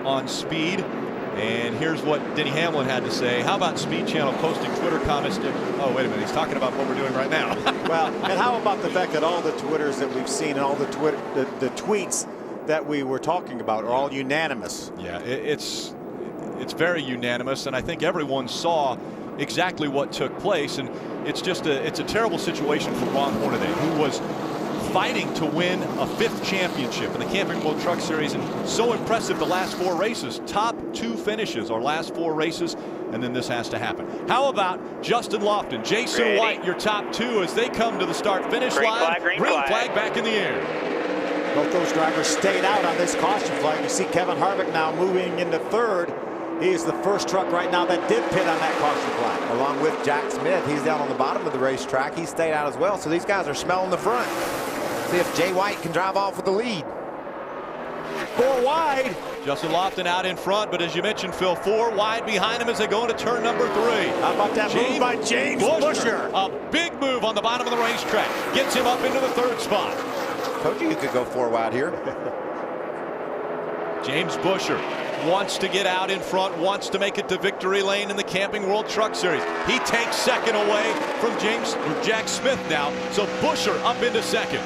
on Speed. And here's what Denny Hamlin had to say. How about Speed Channel posting Twitter comments? Oh, wait a minute. He's talking about what we're doing right now. Well, and how about the fact that all the Twitters that we've seen and all the tweets that we were talking about are all unanimous? Yeah, it's very unanimous, and I think everyone saw exactly what took place. And it's a terrible situation for Ron Hornaday, who was fighting to win a 5th championship in the Camping World Truck Series, and so impressive the last 4 races. Top 2 finishes our last 4 races, and then this has to happen. How about Justin Lofton, Jason White, your top 2 as they come to the start-finish line. Green flag back in the air. Both those drivers stayed out on this caution flag. You see Kevin Harvick now moving into 3rd. He is the first truck right now that did pit on that caution flag. Along with Jack Smith, he's down on the bottom of the racetrack. He stayed out as well, so these guys are smelling the front. See if Jay White can drive off with the lead. 4 wide. Justin Lofton out in front, but as you mentioned, Phil, 4 wide behind him as they go into turn number 3. How about that move by James Busher? A big move on the bottom of the racetrack. Gets him up into the 3rd spot. Told you could go 4 wide here. James Busher wants to get out in front, wants to make it to victory lane in the Camping World Truck Series. He takes second away from Jack Smith now. So Buescher up into second.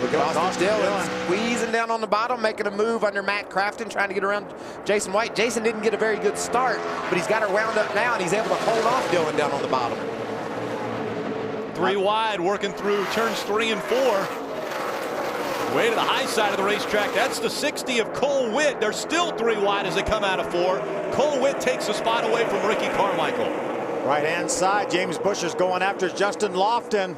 Look at Austin Dillon squeezing down on the bottom, making a move under Matt Crafton, trying to get around Jason White. Jason didn't get a very good start, but he's got her wound up now, and he's able to hold off Dillon down on the bottom. 3 wide, working through turns 3 and 4. Way to the high side of the racetrack. That's the 60 of Cole Witt. They're still 3 wide as they come out of 4. Cole Witt takes a spot away from Ricky Carmichael. Right-hand side, James Buescher's going after Justin Lofton,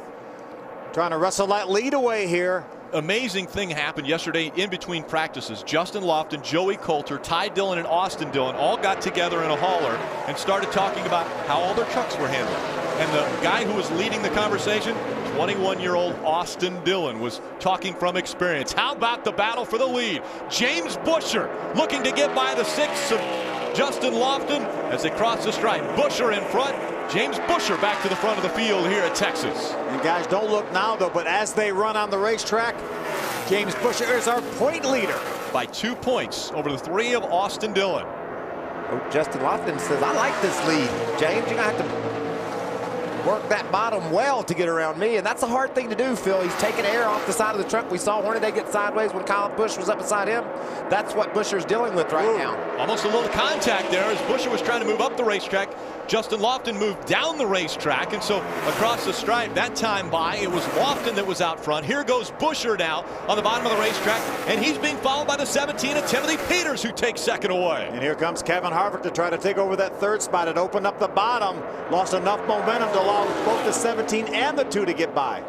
trying to wrestle that lead away here. Amazing thing happened yesterday in between practices. Justin Lofton, Joey Coulter, Ty Dillon, and Austin Dillon all got together in a hauler and started talking about how all their trucks were handled. And the guy who was leading the conversation, 21-year-old Austin Dillon, was talking from experience. How about the battle for the lead? James Buescher looking to get by the 6 of Justin Lofton as they cross the stripe. Buescher in front. James Buescher back to the front of the field here at Texas. And guys, don't look now though, but as they run on the racetrack, James Buescher is our point leader. By 2 points over the 3 of Austin Dillon. Oh, Justin Lofton says, I like this lead. James, you're going to have to work that bottom well to get around me, and that's a hard thing to do, Phil. He's taking air off the side of the truck. We saw Hornaday get sideways when Kyle Busch was up beside him. That's what Buescher's dealing with right now. Almost a little contact there as Buescher was trying to move up the racetrack. Justin Lofton moved down the racetrack, and so across the stripe that time by, it was Lofton that was out front. Here goes Buescher now on the bottom of the racetrack, and he's being followed by the 17 of Timothy Peters, who takes second away. And here comes Kevin Harvick to try to take over that 3rd spot. It opened up the bottom, lost enough momentum to allow both the 17 and the 2 to get by.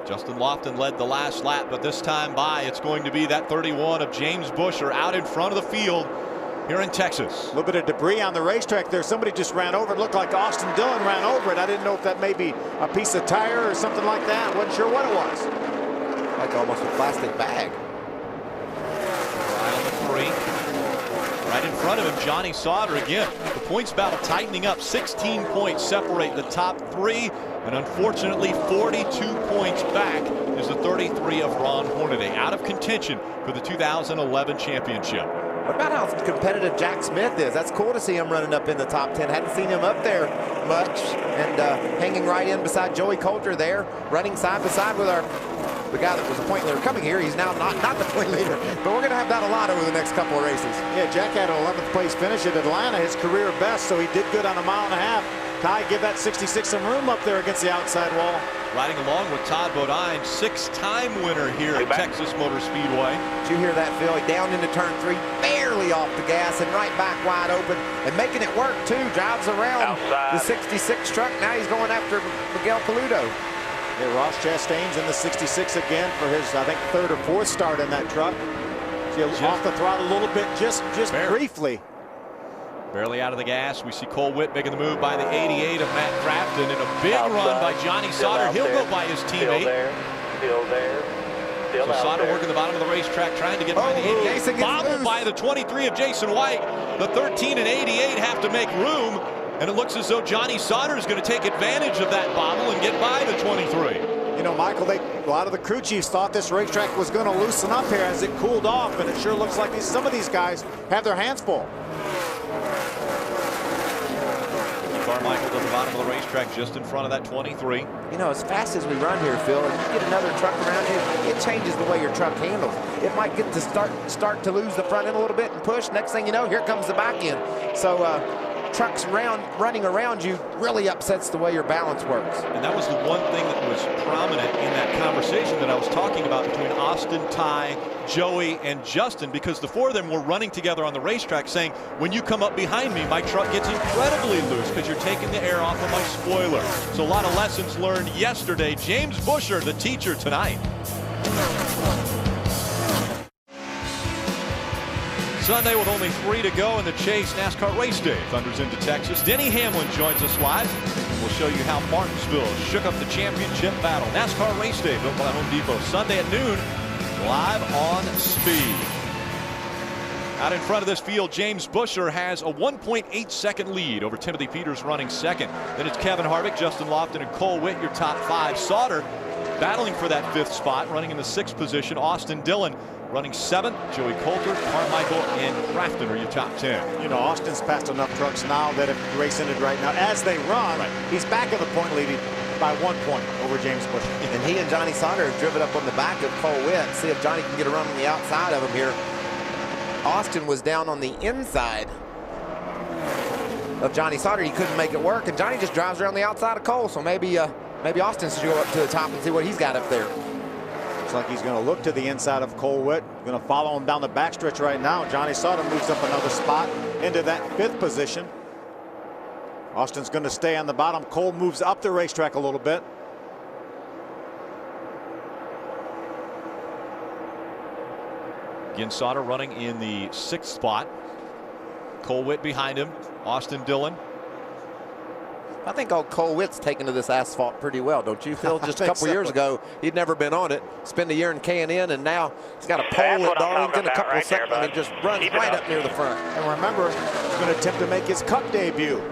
Justin Lofton led the last lap, but this time by, it's going to be that 31 of James Buescher out in front of the field here in Texas. A little bit of debris on the racetrack there. Somebody just ran over it. Looked like Austin Dillon ran over it. I didn't know if that may be a piece of tire or something like that. Wasn't sure what it was. Like almost a plastic bag. Right on the 3. Right in front of him, Johnny Sauter again. The points battle tightening up. 16 points separate the top 3. And unfortunately, 42 points back is the 33 of Ron Hornaday, out of contention for the 2011 championship. What about how competitive Jack Smith is? That's cool to see him running up in the top 10. Hadn't seen him up there much, and hanging right in beside Joey Coulter there, running side by side with the guy that was the point leader coming here. He's now not the point leader, but we're going to have that a lot over the next couple of races. Yeah, Jack had an 11th place finish at Atlanta, his career best, so he did good on a 1.5 miles. Ty, give that 66 some room up there against the outside wall. Riding along with Todd Bodine, 6-time winner here at Texas Motor Speedway. Did you hear that, Phil? Down into turn 3, barely off the gas and right back wide open and making it work too. Drives around the 66 truck. Now he's going after Miguel Paludo. Yeah, Ross Chastain's in the 66 again for his, I think, 3rd or 4th start in that truck. See, off the throttle a little bit, just briefly. Barely out of the gas. We see Cole Witt making the move by the 88 of Matt Crafton, and a big run by Johnny Sauter. He'll go by his teammate. Still there. So Sauter working the bottom of the racetrack, trying to get by the 88. Bobbled by the 23 of Jason White. The 13 and 88 have to make room, and it looks as though Johnny Sauter is going to take advantage of that bobble and get by the 23. You know, Michael, a lot of the crew chiefs thought this racetrack was going to loosen up here as it cooled off, and it sure looks like some of these guys have their hands full. Carmichael to the bottom of the racetrack, just in front of that 23. You know, as fast as we run here, Phil, and you get another truck around here, it changes the way your truck handles. It might get to start to lose the front end a little bit and push. Next thing you know, here comes the back end. So trucks running around you really upsets the way your balance works. And that was the one thing that was prominent in that conversation that I was talking about between Austin, Ty, Joey, and Justin, because the 4 of them were running together on the racetrack saying, when you come up behind me, my truck gets incredibly loose because you're taking the air off of my spoiler. So a lot of lessons learned yesterday. James Buescher, the teacher tonight. Sunday with only 3 to go in the Chase NASCAR race day thunders into Texas. Denny Hamlin joins us live. We'll show you how Martinsville shook up the championship battle. NASCAR race day built by Home Depot Sunday at noon, live on Speed. Out in front of this field, James Busher has a 1.8 second lead over Timothy Peters running second. Then it's Kevin Harvick, Justin Lofton, and Cole Witt, your top 5. Sauter battling for that 5th spot, running in the 6th position. Austin Dillon running 7th. Joey Coulter, Carmichael, and Crafton are your top 10. You know, Austin's passed enough trucks now that if the race ended right now, as they run, he's back at the point leading by 1 point over James Busher. And he and Johnny Sauter have driven up on the back of Cole Witt. See if Johnny can get a run on the outside of him here. Austin was down on the inside of Johnny Sauter. He couldn't make it work, and Johnny just drives around the outside of Cole. So maybe Austin should go up to the top and see what he's got up there. Looks like he's going to look to the inside of Cole Witt. Going to follow him down the backstretch right now. Johnny Sauter moves up another spot into that 5th position. Austin's going to stay on the bottom. Cole moves up the racetrack a little bit. Again, Sauter running in the 6th spot. Cole Witt behind him. Austin Dillon. I think old Cole Witt's taken to this asphalt pretty well, don't you, Phil? Just a couple years ago, he'd never been on it. Spent a year in K&N, and now he's got a pole at Darlington, a couple seconds, and just runs right up near the front. And remember, he's going to attempt to make his Cup debut.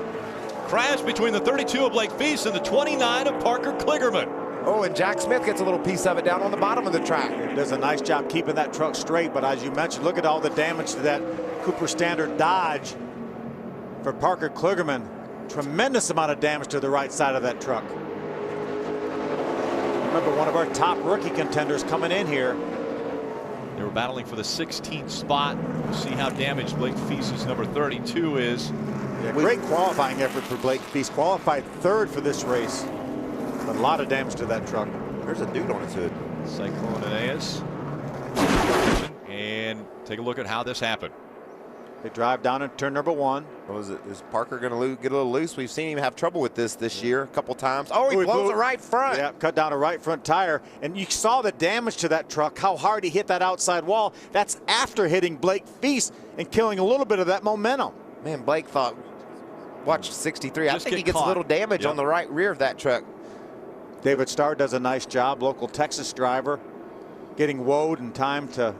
Crash between the 32 of Blake Feast and the 29 of Parker Kligerman. Oh, and Jack Smith gets a little piece of it down on the bottom of the track. Does a nice job keeping that truck straight, but as you mentioned, look at all the damage to that Cooper Standard Dodge for Parker Kligerman. Tremendous amount of damage to the right side of that truck. Remember, one of our top rookie contenders coming in here. They were battling for the 16th spot. We'll see how damaged Blake Feast's number 32 is. Yeah, great qualifying effort for Blake Feast. Qualified 3rd for this race. But a lot of damage to that truck. There's a dude on his hood. Cyclone Aeneas. And take a look at how this happened. They drive down in turn number 1. Is Parker going to get a little loose? We've seen him have trouble with this year a couple times. Oh, he blows the right front. Yeah, cut down a right front tire. And you saw the damage to that truck, how hard he hit that outside wall. That's after hitting Blake Feast and killing a little bit of that momentum. Man, Blake thought, watch 63. I think he gets a little damage on the right rear of that truck. David Starr does a nice job, local Texas driver, getting woed in time to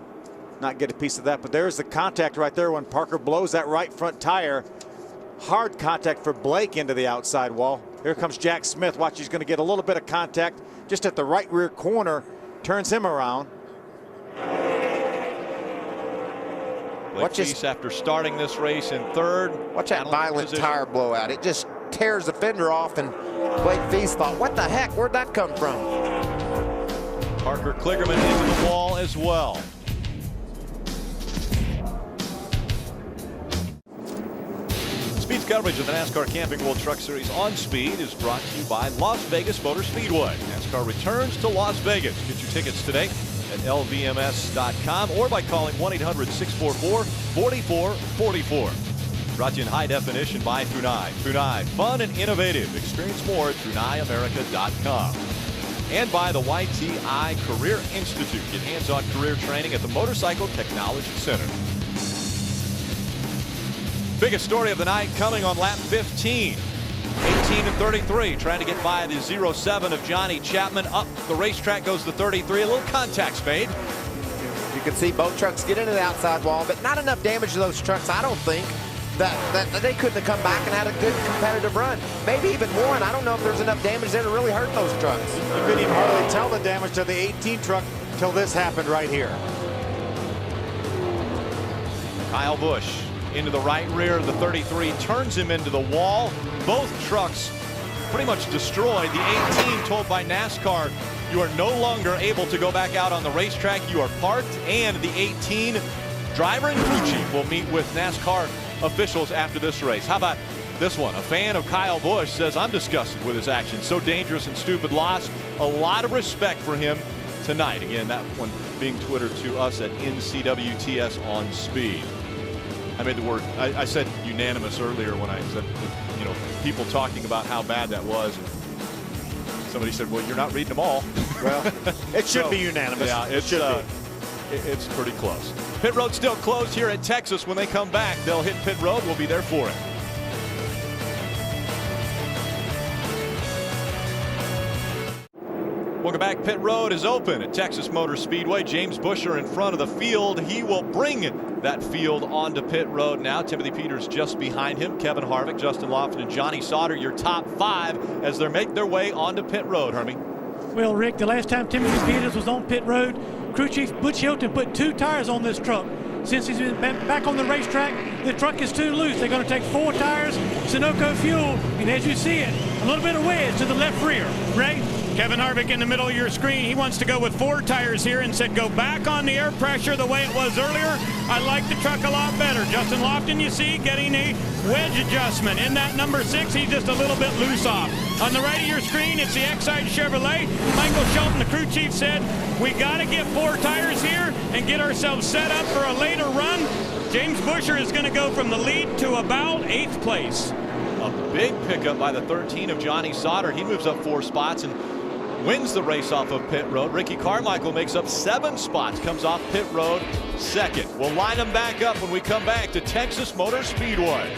not get a piece of that. But there's the contact right there when Parker blows that right front tire. Hard contact for Blake into the outside wall. Here comes Jack Smith. Watch, he's going to get a little bit of contact just at the right rear corner. Turns him around. Blake Feast, after starting this race in 3rd. Watch that violent tire blowout. It just tears the fender off, and Blake Feast thought, what the heck? Where'd that come from? Parker Kligerman into the wall as well. Speed's coverage of the NASCAR Camping World Truck Series on Speed is brought to you by Las Vegas Motor Speedway. NASCAR returns to Las Vegas. Get your tickets today at lvms.com or by calling 1-800-644-4444. Brought to you in high definition by Funai. Funai, fun and innovative. Experience more at FunaiAmerica.com. And by the YTI Career Institute. Get hands-on career training at the Motorcycle Technology Center. Biggest story of the night coming on lap 15. 18 and 33 trying to get by the 07 of Johnny Chapman. Up the racetrack goes the 33. A little contact's made. You can see both trucks get into the outside wall, but not enough damage to those trucks, I don't think, that they couldn't have come back and had a good competitive run. Maybe even more, and I don't know if there's enough damage there to really hurt those trucks. You couldn't even hardly tell the damage to the 18 truck until this happened right here. Kyle Busch into the right rear of the 33, turns him into the wall. Both trucks pretty much destroyed. The 18 told by NASCAR, you are no longer able to go back out on the racetrack. You are parked. And the 18 driver and crew chief will meet with NASCAR officials after this race. How about this one? A fan of Kyle Busch says, I'm disgusted with his actions. So dangerous and stupid loss. A lot of respect for him tonight. Again, that one being Twittered to us at NCWTS on Speed. I made the word, I said unanimous earlier when I said, you know, people talking about how bad that was. Somebody said, well, you're not reading them all. Well, it should be unanimous. Yeah, it's pretty close. Pit road still closed here at Texas. When they come back, they'll hit pit road. We'll be there for it. Welcome back. Pit road is open at Texas Motor Speedway. James Busher in front of the field. He will bring that field onto pit road now. Timothy Peters just behind him. Kevin Harvick, Justin Lofton, and Johnny Sauter, your top 5 as they make their way onto pit road, Hermie. Well, Rick, the last time Timothy Peters was on pit road, crew chief Butch Hilton put 2 tires on this truck. Since he's been back on the racetrack, the truck is too loose. They're going to take 4 tires, Sunoco fuel, and as you see it, a little bit of wedge to the left rear. Ray? Kevin Harvick in the middle of your screen. He wants to go with 4 tires here and said go back on the air pressure the way it was earlier. I like the truck a lot better. Justin Lofton, you see, getting a wedge adjustment. In that number 6, he's just a little bit loose off. On the right of your screen, it's the Exide Chevrolet. Michael Shelton, the crew chief, said we got to get 4 tires here and get ourselves set up for a later run. James Busher is going to go from the lead to about 8th place. A big pickup by the 13 of Johnny Sauter. He moves up 4 spots and wins the race off of pit road. Ricky Carmichael makes up 7 spots, comes off pit road 2nd. We'll line them back up when we come back to Texas Motor Speedway.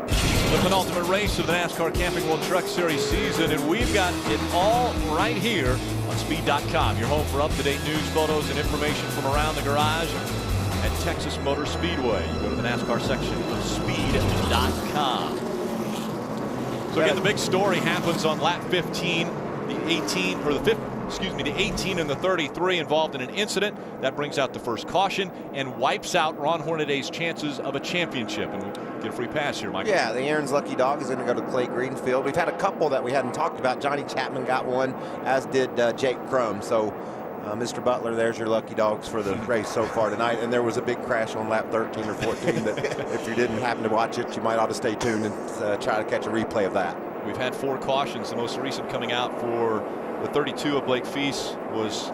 The penultimate race of the NASCAR Camping World Truck Series season, and we've got it all right here on Speed.com, your home for up-to-date news, photos, and information from around the garage at Texas Motor Speedway. You go to the NASCAR section of Speed.com. So again, the big story happens on lap 15. The 18 and the 33 involved in an incident that brings out the first caution and wipes out Ron Hornaday's chances of a championship. And we'll get a free pass here, Michael. Yeah, the Aaron's Lucky Dog is going to go to Clay Greenfield. We've had a couple that we hadn't talked about. Johnny Chapman got one, as did Jake Crum. So Mr. Butler, there's your lucky dogs for the race so far tonight. And there was a big crash on lap 13 or 14 that if you didn't happen to watch it, you might ought to stay tuned and try to catch a replay of that. We've had 4 cautions. The most recent coming out for the 32 of Blake Feast was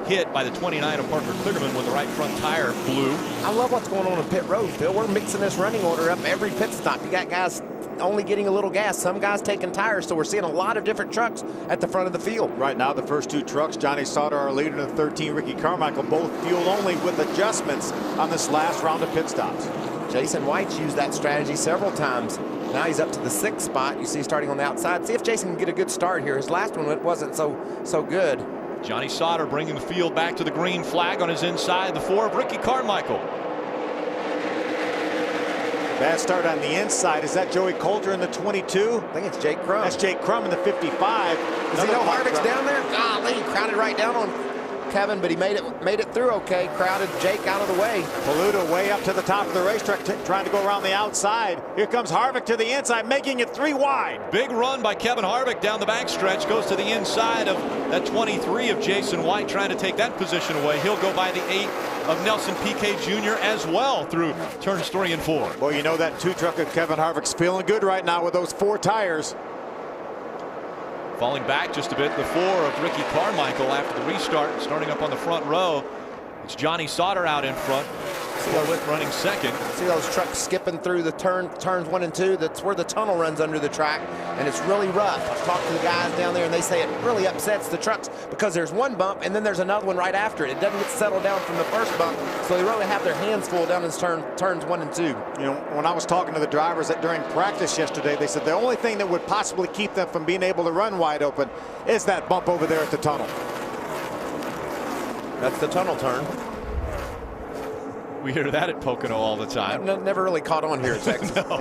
hit by the 29 of Parker Kligerman when the right front tire blew. I love what's going on in pit road, Phil. We're mixing this running order up every pit stop. You got guys only getting a little gas, some guys taking tires, so we're seeing a lot of different trucks at the front of the field. Right now, the first 2 trucks, Johnny Sauter, our leader, and the 13, Ricky Carmichael, both fuel only with adjustments on this last round of pit stops. Jason White's used that strategy several times. Now he's up to the 6th spot. You see starting on the outside. See if Jason can get a good start here. His last one wasn't so good. Johnny Sauter bringing the field back to the green flag on his inside. The 4 of Ricky Carmichael. Bad start on the inside. Is that Joey Coulter in the 22? I think it's Jake Crum. That's Jake Crum in the 55. Does he know Harvick's down there? Golly, crowded right down on Kevin, but he made it through okay. Crowded Jake out of the way. Paluda way up to the top of the racetrack, trying to go around the outside. Here comes Harvick to the inside, making it 3 wide. Big run by Kevin Harvick down the backstretch. Goes to the inside of that 23 of Jason White, trying to take that position away. He'll go by the 8 of Nelson Piquet Jr. as well through turns 3 and 4. Well, you know that 2 truck of Kevin Harvick's feeling good right now with those 4 tires. Falling back just a bit, the 4 of Ricky Carmichael after the restart, starting up on the front row. It's Johnny Sauter out in front. Corwin running 2nd. See those trucks skipping through the turns 1 and 2. That's where the tunnel runs under the track, and it's really rough. I've talked to the guys down there, and they say it really upsets the trucks because there's one bump, and then there's another one right after it. It doesn't get settled down from the first bump, so they really have their hands full down in turns 1 and 2. You know, when I was talking to the drivers during practice yesterday, they said the only thing that would possibly keep them from being able to run wide open is that bump over there at the tunnel. That's the tunnel turn. We hear that at Pocono all the time. Never really caught on here at Texas. No.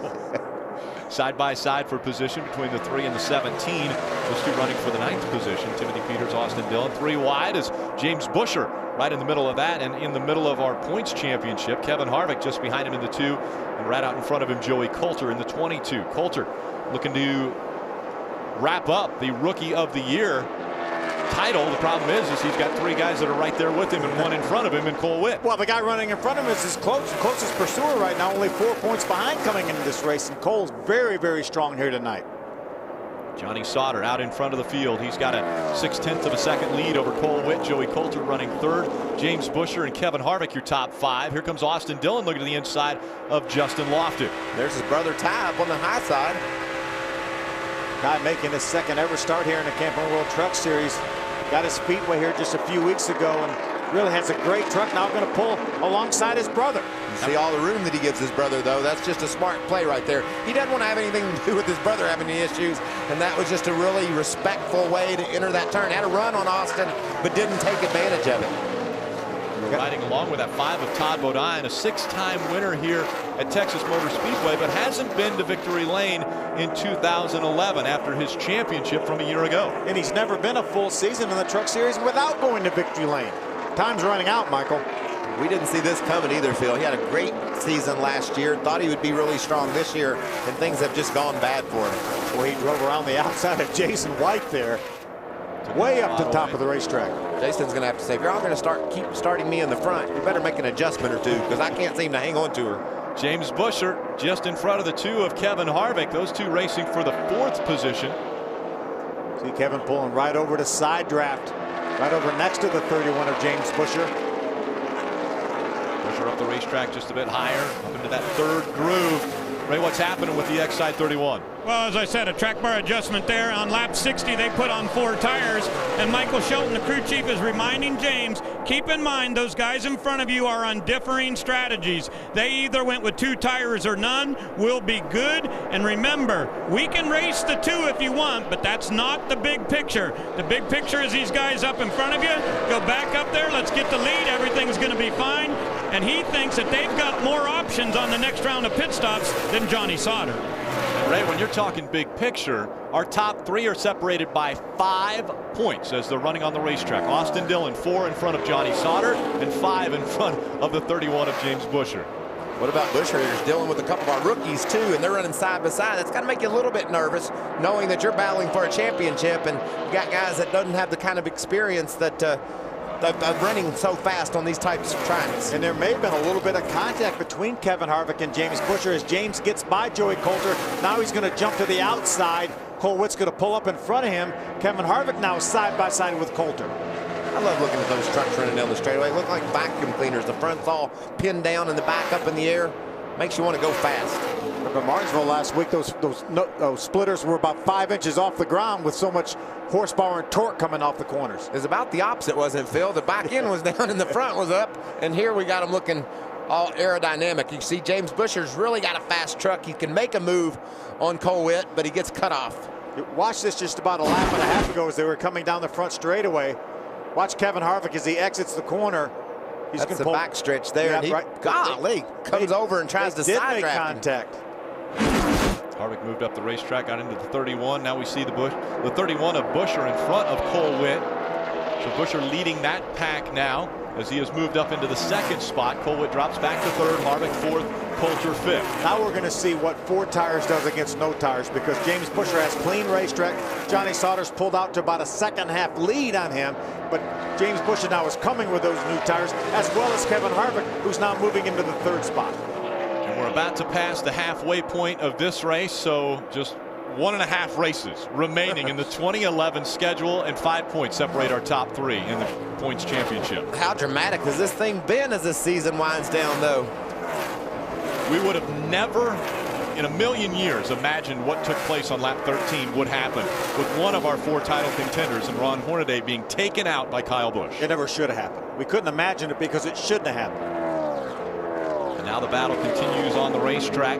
Side by side for position between the 3 and the 17. Those 2 running for the 9th position. Timothy Peters, Austin Dillon. 3 wide is James Busher right in the middle of that, and in the middle of our points championship. Kevin Harvick just behind him in the 2, and right out in front of him Joey Coulter in the 22. Coulter looking to wrap up the Rookie of the Year title. The problem is he's got 3 guys that are right there with him and 1 in front of him in Cole Witt. Well, the guy running in front of him is his closest pursuer right now, only 4 points behind coming into this race, and Cole's very, very strong here tonight. Johnny Sauter out in front of the field. He's got a 0.6 of a second lead over Cole Witt. Joey Coulter running 3rd. James Busher and Kevin Harvick, your top 5. Here comes Austin Dillon looking to the inside of Justin Lofton. There's his brother Ty up on the high side. Guy making his 2nd ever start here in the Camping World Truck Series. Got his Speedway here just a few weeks ago, and Really has a great truck, now going to pull alongside his brother. You see all the room that he gives his brother, though. That's just a smart play right there. He doesn't want to have anything to do with his brother having any issues, and that was just a really respectful way to enter that turn. Had a run on Austin, but didn't take advantage of it. Riding along with that 5 of Todd Bodine, a 6-time winner here at Texas Motor Speedway, but hasn't been to victory lane in 2011 after his championship from a year ago. And he's never been a full season in the Truck Series without going to victory lane. Time's running out, Michael. We didn't see this coming either, Phil. He had a great season last year. Thought he would be really strong this year, and things have just gone bad for him. Well, he drove around the outside of Jason White there, way up the top of the racetrack. Jason's going to have to say, if you're all going to keep starting me in the front, you better make an adjustment or two, because I can't seem to hang on to her. James Busher just in front of the 2 of Kevin Harvick. Those two racing for the 4th position. See Kevin pulling right over to side draft, right over next to the 31 of James Busher. Busher up the racetrack just a bit higher, up into that 3rd groove. Ray, what's happening with the X-Side 31? Well, as I said, a track bar adjustment there. On lap 60, they put on 4 tires, and Michael Shelton, the crew chief, is reminding James, keep in mind those guys in front of you are on differing strategies. They either went with 2 tires or none. We'll be good. And remember, we can race the 2 if you want, but that's not the big picture. The big picture is these guys up in front of you. Go back up there. Let's get the lead. Everything's going to be fine. And he thinks that they've got more options on the next round of pit stops than Johnny Sauter. Ray, when you're talking big picture, our top 3 are separated by 5 points as they're running on the racetrack. Austin Dillon 4 in front of Johnny Sauter and 5 in front of the 31 of James Busher. What about Busher? He's dealing with a couple of our rookies too, and they're running side by side. That's got to make you a little bit nervous, knowing that you're battling for a championship, and you got guys that doesn't have the kind of experience that of running so fast on these types of tracks. And there may have been a little bit of contact between Kevin Harvick and James Busher as James gets by Joey Coulter. Now he's going to jump to the outside. Cole Witt's going to pull up in front of him. Kevin Harvick now side by side with Coulter. I love looking at those trucks running down the straightaway. Look like vacuum cleaners. The front's all pinned down and the back up in the air. Makes you want to go fast. Remember Martinsville last week, those splitters were about 5 inches off the ground with so much horsepower and torque coming off the corners. It's about the opposite, wasn't it, Phil? The back end was down and the front was up, and here we got them looking all aerodynamic. You see James Busher's really got a fast truck. He can make a move on Cole Witt, but he gets cut off. Watch this just about a lap and a half ago as they were coming down the front straightaway. Watch Kevin Harvick as he exits the corner. He's That's the back stretch there. Yeah, and he, right. golly, comes over and tries to side make contact. Harvick moved up the racetrack, got into the 31. Now we see the 31 of Busher in front of Cole Witt. So Busher leading that pack now as he has moved up into the 2nd spot. Cole Witt drops back to 3rd, Harvick 4th, Coulter 5th. Now we're going to see what 4 tires does against no tires, because James Busher has clean racetrack. Johnny Sauter's pulled out to about a 2nd half lead on him, but James Busher now is coming with those new tires, as well as Kevin Harvick, who's now moving into the 3rd spot. And we're about to pass the halfway point of this race, so just 1.5 races remaining in the 2011 schedule, and 5 points separate our top 3 in the points championship. How dramatic has this thing been as this season winds down, though? We would have never in a million years imagined what took place on lap 13 would happen with one of our 4 title contenders and Ron Hornaday being taken out by Kyle Busch. It never should have happened. We couldn't imagine it because it shouldn't have happened. And now the battle continues on the racetrack.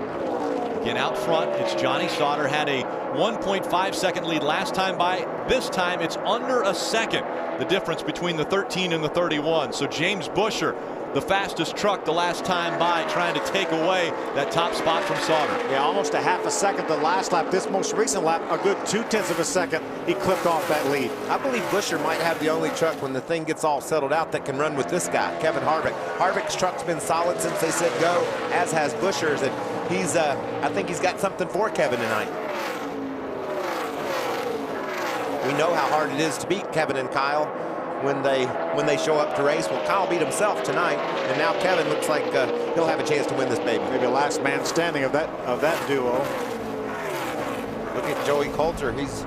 Again, out front, it's Johnny Sauter. Had a 1.5 second lead last time by. This time it's under a second, the difference between the 13 and the 31. So James Busher, the fastest truck the last time by, trying to take away that top spot from Sauter. Yeah, almost a half a second the last lap. This most recent lap, a good 0.2 of a second, he clipped off that lead. I believe Busher might have the only truck when the thing gets all settled out that can run with this guy, Kevin Harvick. Harvick's truck's been solid since they said go, as has Busher's, and he's, I think he's got something for Kevin tonight. We know how hard it is to beat Kevin and Kyle when they show up to race. Well, Kyle beat himself tonight, and now Kevin looks like he'll have a chance to win this baby. Maybe a last man standing of that duo. Look at Joey Coulter. He's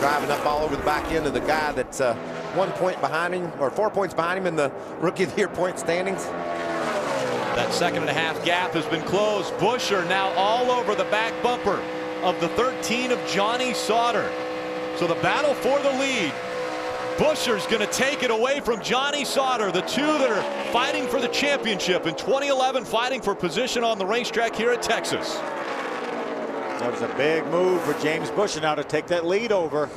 driving up all over the back end of the guy that's 1 point behind him, or 4 points behind him in the Rookie of the Year point standings. That 2.5 gap has been closed. Busher now all over the back bumper of the 13 of Johnny Sauter. So the battle for the lead Buscher's going to take it away from Johnny Sauter, the two that are fighting for the championship in 2011, fighting for position on the racetrack here at Texas. That was a big move for James Buscher now to take that lead over.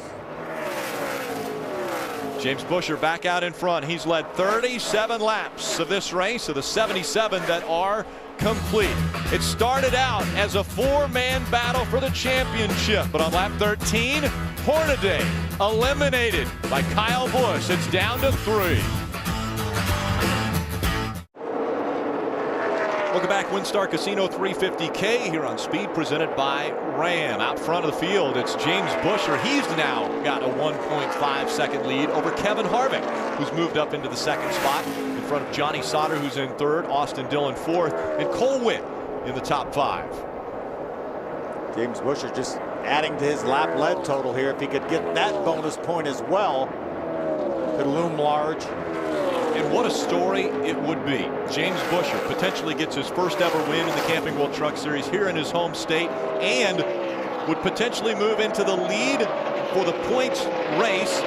James Buscher back out in front. He's led 37 laps of this race, of the 77 that are complete. It started out as a four-man battle for the championship, but on lap 13, Hornaday eliminated by Kyle Busch. It's down to 3. Welcome back, WinStar Casino 350K here on Speed, presented by Ram. Out front of the field, it's James Buscher. He's now got a 1.5 second lead over Kevin Harvick, who's moved up into the second spot in front of Johnny Sauter, who's in third, Austin Dillon fourth, and Cole Witt in the top 5. James Buscher just adding to his lap lead total here. If he could get that bonus point as well, could loom large. And what a story it would be. James Buscher potentially gets his first ever win in the Camping World Truck Series here in his home state, and would potentially move into the lead for the points race,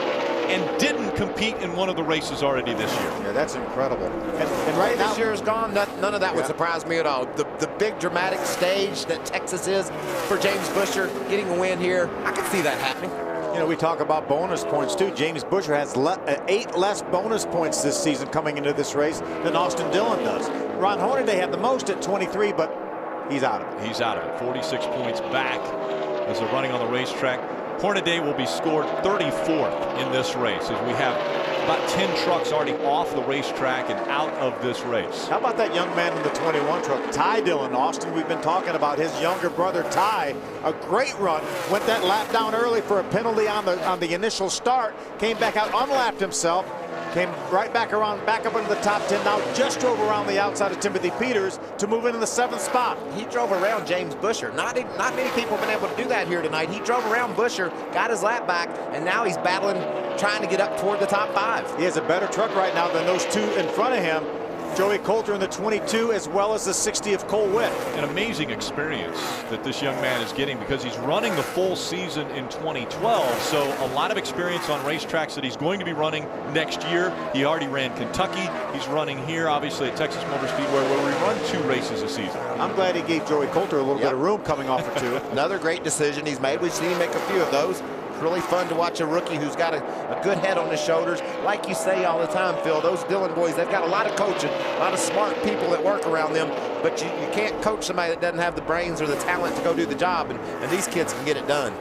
and didn't compete in one of the races already this year. Yeah, that's incredible. And right now, this year is gone. None of that would surprise me at all. The big dramatic stage that Texas is for James Buscher, getting a win here, I can see that happening. You know, we talk about bonus points too. James Buscher has 8 less bonus points this season coming into this race than Austin Dillon does. Ron Hornaday had the most at 23, but he's out of it. He's out of it. 46 points back as they're running on the racetrack. Hornaday will be scored 34th in this race, as we have about 10 trucks already off the racetrack and out of this race. How about that young man in the 21 truck, Ty Dillon? Austin, we've been talking about his younger brother Ty. A great run, went that lap down early for a penalty on the initial start, came back out, unlapped himself, came right back around, back up into the top 10, now just drove around the outside of Timothy Peters to move into the 7th spot. He drove around James Buscher. Not many people have been able to do that here tonight. He drove around Buscher, got his lap back, and now he's battling, trying to get up toward the top 5. He has a better truck right now than those two in front of him. Joey Coulter in the 22, as well as the 60 of Cole Witt. An amazing experience that this young man is getting, because he's running the full season in 2012. So a lot of experience on racetracks that he's going to be running next year. He already ran Kentucky. He's running here, obviously, at Texas Motor Speedway, where we run 2 races a season. I'm glad he gave Joey Coulter a little bit of room coming off of 2. Another great decision he's made. We've seen him make a few of those. Really fun to watch a rookie who's got a good head on his shoulders. Like you say all the time, Phil, those Dillon boys, they've got a lot of coaching, a lot of smart people that work around them, but you can't coach somebody that doesn't have the brains or the talent to go do the job, and these kids can get it done.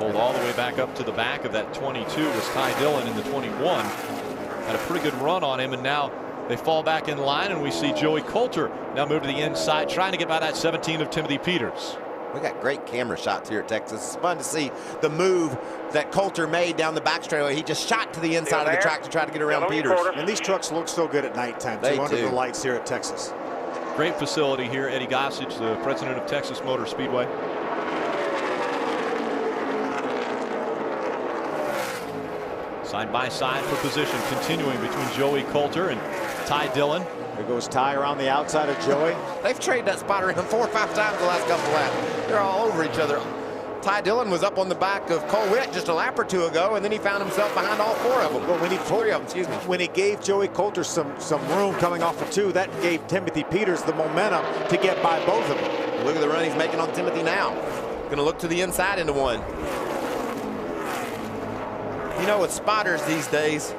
Pulled all the way back up to the back of that 22 was Ty Dillon in the 21. Had a pretty good run on him, and now they fall back in line, and we see Joey Coulter now move to the inside, trying to get by that 17 of Timothy Peters. We got great camera shots here at Texas. It's fun to see the move that Coulter made down the back straightaway. He just shot to the inside of the track to try to get around Peters. And these trucks look so good at nighttime, too, under the lights here at Texas. Great facility here. Eddie Gossage, the president of Texas Motor Speedway. Side by side for position, continuing between Joey Coulter and Ty Dillon. There goes Ty around the outside of Joey. They've traded that spot around 4 or 5 times the last couple of laps. They're all over each other. Ty Dillon was up on the back of Cole Witt just a lap or 2 ago, and then he found himself behind all 4 of them. Well, when he 3 of them, excuse me. When he gave Joey Coulter some room coming off of 2, that gave Timothy Peters the momentum to get by both of them. Look at the run he's making on Timothy now. Going to look to the inside into 1. You know, with spotters these days,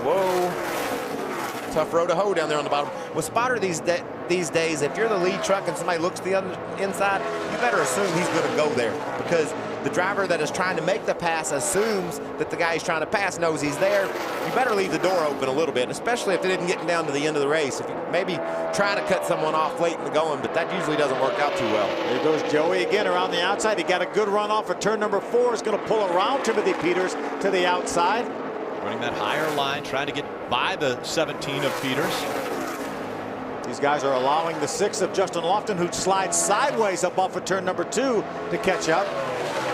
whoa, tough row to hoe down there on the bottom. With spotter these days, if you're the lead truck and somebody looks to the other inside, you better assume he's going to go there, because the driver that is trying to make the pass assumes that the guy he's trying to pass knows he's there. You better leave the door open a little bit, especially if it isn't getting down to the end of the race. If you maybe try to cut someone off late in the going, but that usually doesn't work out too well. There goes Joey again around the outside. He got a good run off of turn number 4. Is going to pull around Timothy Peters to the outside. Running that higher line, trying to get by the 17 of Peters. These guys are allowing the 6 of Justin Lofton, who slides sideways up off of turn number 2, to catch up.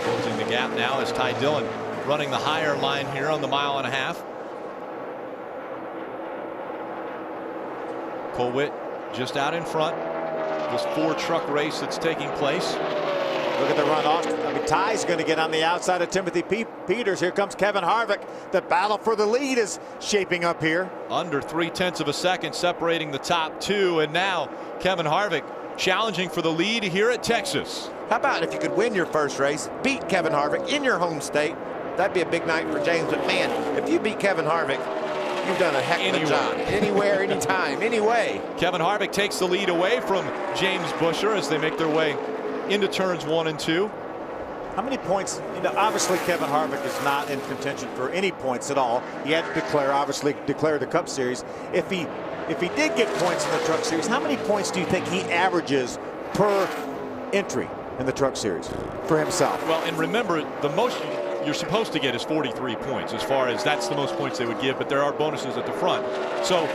Closing the gap now is Ty Dillon running the higher line here on the 1.5 miles. Cole Witt just out in front. This 4-truck race that's taking place. Look at the run. Ty's going to get on the outside of Timothy Peters. Here comes Kevin Harvick. The battle for the lead is shaping up here. Under 0.3 of a second separating the top two, and now Kevin Harvick challenging for the lead here at Texas. How about if you could win your first race, beat Kevin Harvick in your home state? That'd be a big night for James. But man, if you beat Kevin Harvick, you've done a heck of a job. Anywhere, anytime, anyway. Kevin Harvick takes the lead away from James Busher as they make their way into turns 1 and 2. How many points? You know, obviously Kevin Harvick is not in contention for any points at all. He had to obviously declare the Cup Series. If he did get points in the Truck Series, how many points do you think he averages per entry in the Truck Series for himself? Well, and remember, the most you're supposed to get is 43 points, as far as that's the most points they would give, but there are bonuses at the front. So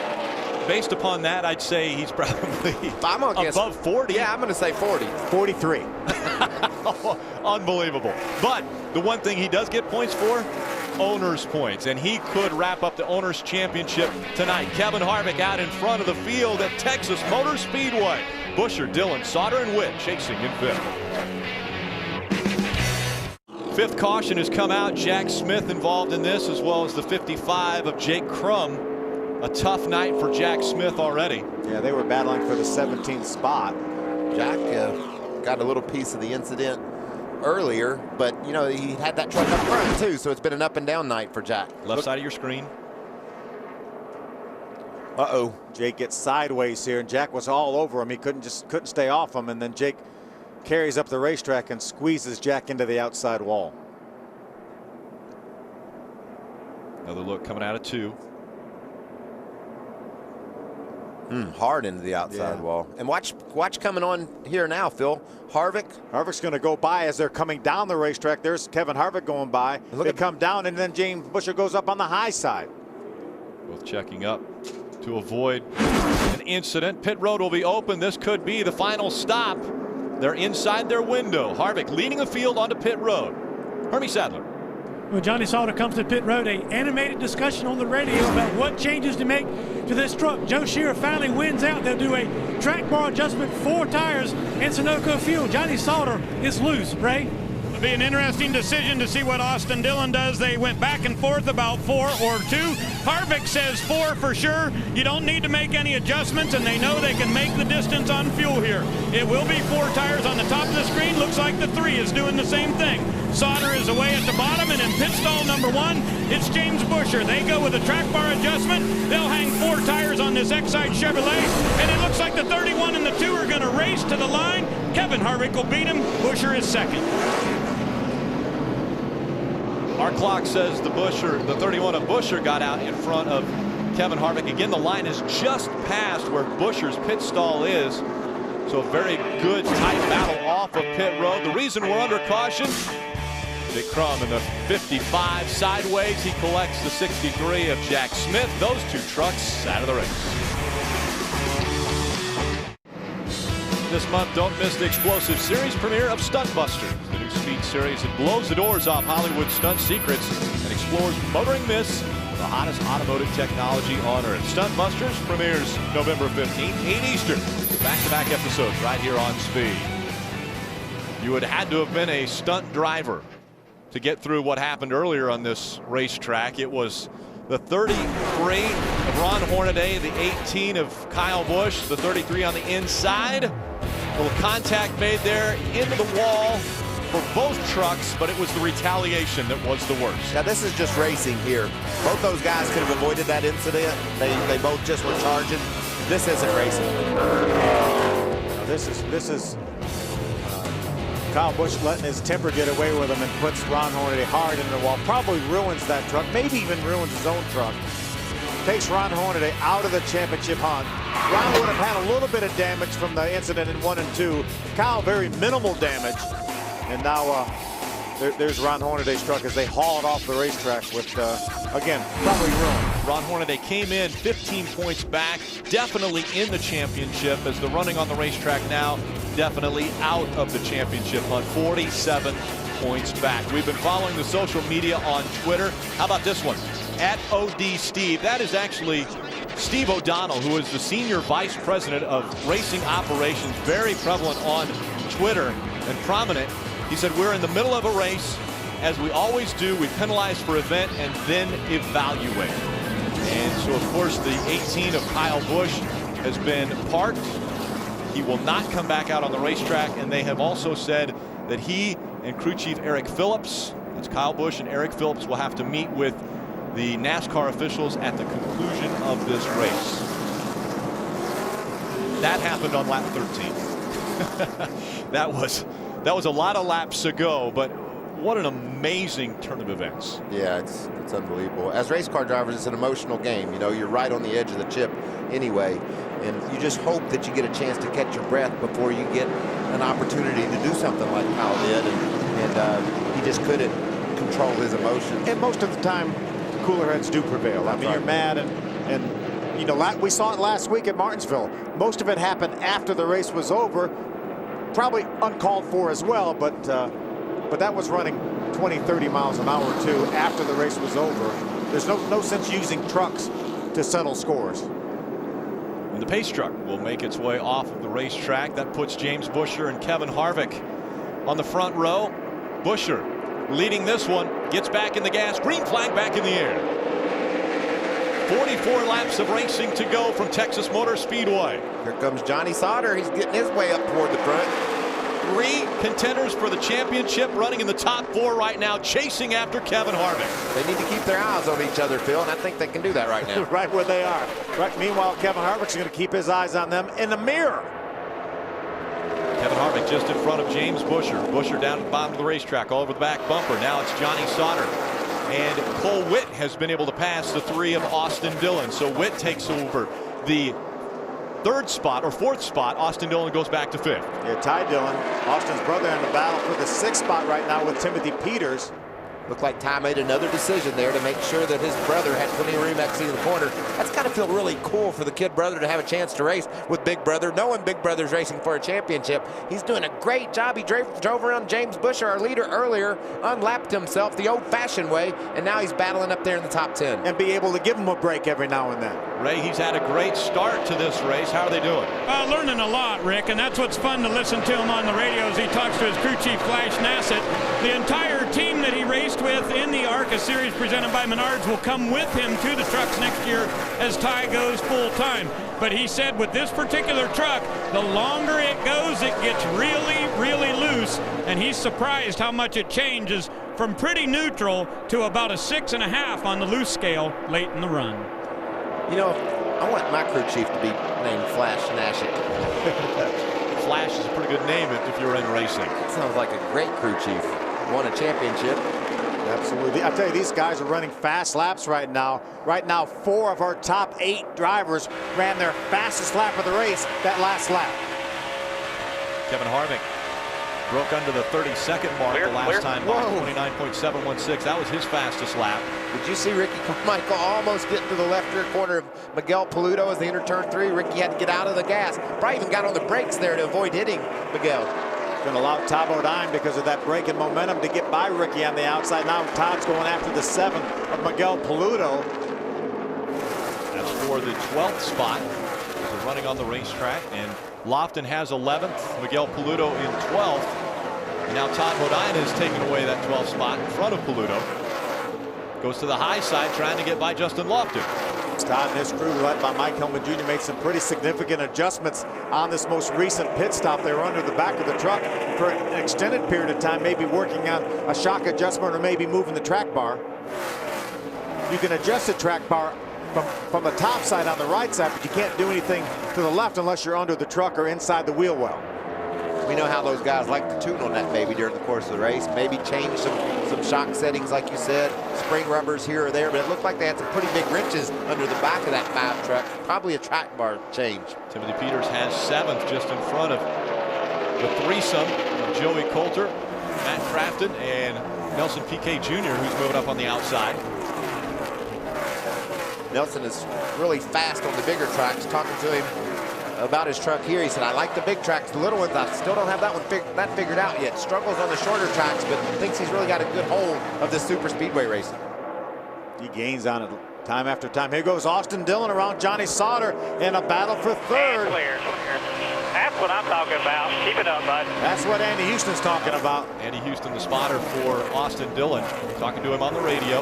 based upon that, I'd say he's probably above 40. Yeah, I'm going to say 40. 43. Unbelievable. But the one thing he does get points for, owner's points, and he could wrap up the owner's championship tonight. Kevin Harvick out in front of the field at Texas Motor Speedway. Busher, Dillon, Sauter, and Witt chasing in fifth. Fifth caution has come out. Jack Smith involved in this, as well as the 55 of Jake Crum. A tough night for Jack Smith already. Yeah, they were battling for the 17th spot. Jack got a little piece of the incident earlier, but you know, he had that truck up front too, so it's been an up and down night for Jack. Left side of your screen. Uh-oh. Jake gets sideways here, and Jack was all over him. He couldn't stay off him, and then Jake carries up the racetrack and squeezes Jack into the outside wall. Another look coming out of 2. Hard into the outside wall. And watch coming on here now, Phil. Harvick's going to go by as they're coming down the racetrack. There's Kevin Harvick going by. They come down, and then James Busher goes up on the high side. Both checking up to avoid an incident. Pit road will be open. This could be the final stop. They're inside their window. Harvick leading the field onto pit road. Hermie Sadler. When Johnny Sauter comes to pit road, an animated discussion on the radio about what changes to make to this truck. Joe Shearer finally wins out. They'll do a track bar adjustment, 4 tires in Sunoco fuel. Johnny Sauter is loose, Ray. It'll be an interesting decision to see what Austin Dillon does. They went back and forth about 4 or 2. Harvick says 4 for sure. You don't need to make any adjustments, and they know they can make the distance on fuel here. It will be 4 tires on the top of the screen. Looks like the 3 is doing the same thing. Sauter is away at the bottom, and in pit stall number 1, it's James Busher. They go with a track bar adjustment. They'll hang 4 tires on this Excite Chevrolet, and it looks like the 31 and the 2 are going to race to the line. Kevin Harvick will beat him. Busher is second. Our clock says the 31 of Busher got out in front of Kevin Harvick. Again, the line is just past where Busher's pit stall is. So a very good tight battle off of pit road. The reason we're under caution, Jake Crum in the 55 sideways. He collects the 63 of Jack Smith. Those 2 trucks out of the race. This month, don't miss the explosive series premiere of Stunt Busters, the new speed series that blows the doors off Hollywood stunt secrets and explores motoring myths, the hottest automotive technology on Earth. Stunt Busters premieres November 15th, 8 Eastern. Back-to-back episodes right here on Speed. You would have had to have been a stunt driver to get through what happened earlier on this racetrack. It was the 33 of Ron Hornaday, the 18 of Kyle Busch, the 33 on the inside. A little contact made there into the wall for both trucks, but it was the retaliation that was the worst. Now this is just racing here. Both those guys could have avoided that incident. They both just were charging. This isn't racing. This is Kyle Busch letting his temper get away with him and puts Ron Hornaday hard into the wall. Probably ruins that truck, maybe even ruins his own truck. Takes Ron Hornaday out of the championship hunt. Ron would have had a little bit of damage from the incident in 1 and 2. Kyle, very minimal damage. And now there's Ron Hornaday's truck as they haul it off the racetrack with, again, probably ruined. Ron Hornaday came in 15 points back, definitely in the championship, as the running on the racetrack now definitely out of the championship hunt, 47 points back. We've been following the social media on Twitter. How about this one? At OD Steve. That is actually Steve O'Donnell, who is the Senior Vice President of Racing Operations, very prevalent on Twitter and prominent He said, we're in the middle of a race. As we always do, we penalize for event and then evaluate. And so, of course, the 18 of Kyle Busch has been parked. He will not come back out on the racetrack, and they have also said that he and crew chief Eric Phillips, that's Kyle Busch and Eric Phillips, will have to meet with the NASCAR officials at the conclusion of this race. That happened on lap 13. That was a lot of laps ago, but what an amazing turn of events. Yeah, it's unbelievable. As race car drivers, it's an emotional game. You know, you're right on the edge of the chip anyway, and you just hope that you get a chance to catch your breath before you get an opportunity to do something like Kyle did, and he just couldn't control his emotions. And most of the time, cooler heads do prevail. I mean, you're mad, and you know, we saw it last week at Martinsville. Most of it happened after the race was over, probably uncalled for as well, but that was running 20, 30 miles an hour too after the race was over. There's no sense using trucks to settle scores. And the pace truck will make its way off of the racetrack. That puts James Buescher and Kevin Harvick on the front row. Buescher leading this one, gets back in the gas, green flag back in the air. 44 laps of racing to go from Texas Motor Speedway. Here comes Johnny Sauter. He's getting his way up toward the front. 3 contenders for the championship running in the top 4 right now, chasing after Kevin Harvick. They need to keep their eyes on each other, Phil, and I think they can do that right now. Right where they are. Right. Meanwhile, Kevin Harvick's going to keep his eyes on them in the mirror. Kevin Harvick just in front of James Buescher. Buescher down at the bottom of the racetrack, all over the back bumper. Now it's Johnny Sauter. And Cole Witt has been able to pass the 3 of Austin Dillon. So Witt takes over the 3rd spot or 4th spot. Austin Dillon goes back to 5th. Yeah, Ty Dillon, Austin's brother, in the battle for the 6th spot right now with Timothy Peters. Looked like Ty made another decision there to make sure that his brother had plenty of room back in the corner. That's got to feel really cool for the kid brother to have a chance to race with Big Brother, knowing Big Brother's racing for a championship. He's doing a great job. He drove around James Buescher, our leader, earlier, unlapped himself the old-fashioned way, and now he's battling up there in the top 10. And be able to give him a break every now and then. Ray, he's had a great start to this race. How are they doing? Learning a lot, Rick, and that's what's fun to listen to him on the radio as he talks to his crew chief, Flash Nassett. The entire team that he raced with in the ARCA series presented by Menards will come with him to the trucks next year as Ty goes full time. But he said with this particular truck, the longer it goes, it gets really, really loose, and he's surprised how much it changes from pretty neutral to about a 6.5 on the loose scale late in the run. You know, I want my crew chief to be named Flash Nassett. Flash is a pretty good name if you're in racing. Sounds like a great crew chief. Won a championship. Absolutely. I tell you, these guys are running fast laps right now. Right now, 4 of our top 8 drivers ran their fastest lap of the race that last lap. Kevin Harvick broke under the 30-second mark the last time by 29.716. That was his fastest lap. Did you see Ricky Carmichael almost getting to the left rear corner of Miguel Paludo as they entered turn 3? Ricky had to get out of the gas. Probably even got on the brakes there to avoid hitting Miguel. Going to allow Todd Bodine, because of that break in momentum, to get by Ricky on the outside. Now Todd's going after the 7 of Miguel Paludo. That's for the 12th spot. They're running on the racetrack, and Lofton has 11th, Miguel Paludo in 12th. And now Todd Bodine has taken away that 12th spot in front of Paludo. Goes to the high side, trying to get by Justin Lofton. Todd and his crew, led by Mike Hellman Jr., made some pretty significant adjustments on this most recent pit stop. They were under the back of the truck for an extended period of time, maybe working on a shock adjustment or maybe moving the track bar. You can adjust the track bar from the top side on the right side, but you can't do anything to the left unless you're under the truck or inside the wheel well. We know how those guys like to tune on that maybe during the course of the race. Maybe change some shock settings, like you said, spring rubbers here or there, but it looked like they had some pretty big wrenches under the back of that 5 truck. Probably a track bar change. Timothy Peters has 7th, just in front of the threesome of Joey Coulter, Matt Crafton, and Nelson Piquet Jr., who's moving up on the outside. Nelson is really fast on the bigger tracks. Talking to him about his truck here, he said, I like the big tracks. The little ones, I still don't have that figured out yet. Struggles on the shorter tracks, but thinks he's really got a good hold of this super speedway racing. He gains on it time after time. Here goes Austin Dillon around Johnny Sauter in a battle for 3rd. Clear. Half what I'm talking about. Keep it up, bud. That's what Andy Houston's talking about. Andy Houston, the spotter for Austin Dillon, talking to him on the radio.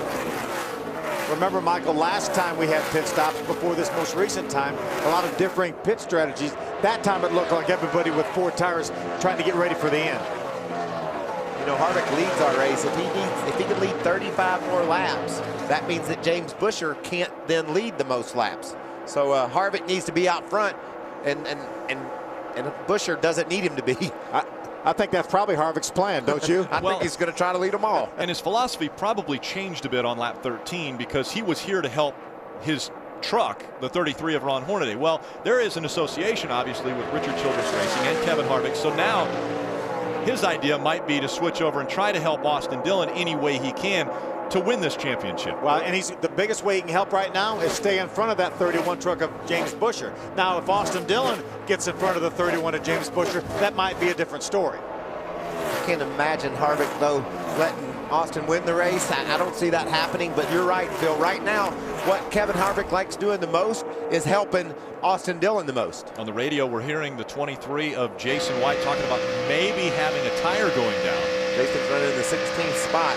Remember, Michael, last time we had pit stops before this most recent time, a lot of differing pit strategies. That time it looked like everybody with 4 tires trying to get ready for the end. You know, Harvick leads our race. If he can lead 35 more laps, that means that James Busher can't then lead the most laps. So Harvick needs to be out front, and Busher doesn't need him to be. I think that's probably Harvick's plan, don't you? I think he's going to try to lead them all. And his philosophy probably changed a bit on lap 13 because he was here to help his truck, the 33 of Ron Hornaday. Well, there is an association, obviously, with Richard Childress Racing and Kevin Harvick. So now his idea might be to switch over and try to help Austin Dillon any way he can to win this championship. Well, and the biggest way he can help right now is stay in front of that 31 truck of James Busher. Now, if Austin Dillon gets in front of the 31 of James Busher, that might be a different story. I can't imagine Harvick, though, letting Austin win the race. I don't see that happening, but you're right, Phil. Right now, what Kevin Harvick likes doing the most is helping Austin Dillon the most. On the radio, we're hearing the 23 of Jason White talking about maybe having a tire going down. Jason's running in the 16th spot.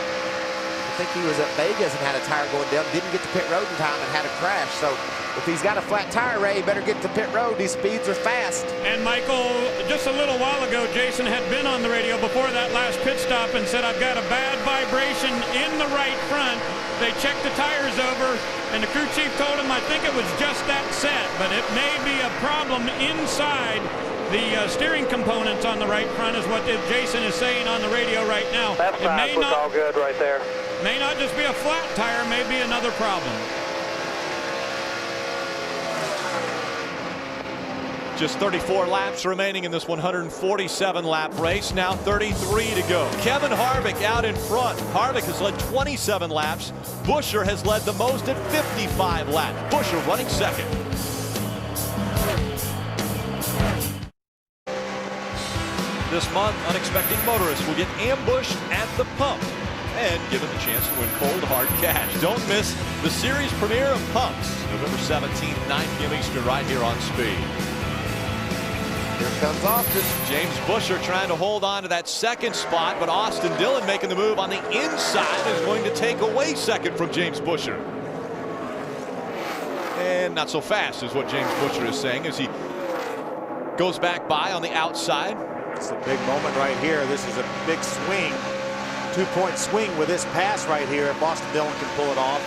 I think he was at Vegas and had a tire going down, didn't get to pit road in time and had a crash. So if he's got a flat tire, Ray, he better get to pit road. These speeds are fast. And Michael, just a little while ago, Jason had been on the radio before that last pit stop and said, I've got a bad vibration in the right front. They checked the tires over, and the crew chief told him, I think it was just that set, but it may be a problem inside the steering components on the right front is what Jason is saying on the radio right now. That side was all good right there. May not just be a flat tire, may be another problem. Just 34 laps remaining in this 147-lap race. Now 33 to go. Kevin Harvick out in front. Harvick has led 27 laps. Busher has led the most at 55 laps. Busher running second. This month, unexpected motorists will get ambushed at the pump and given the chance to win cold, hard cash. Don't miss the series premiere of Pumps, November 17th, 9 p.m. Eastern, right here on Speed. Here comes Austin. James Busher trying to hold on to that second spot, but Austin Dillon making the move on the inside is going to take away second from James Busher. And not so fast is what James Busher is saying as he goes back by on the outside. It's a big moment right here. This is a big swing. 2-point swing with this pass right here if Austin Dillon can pull it off.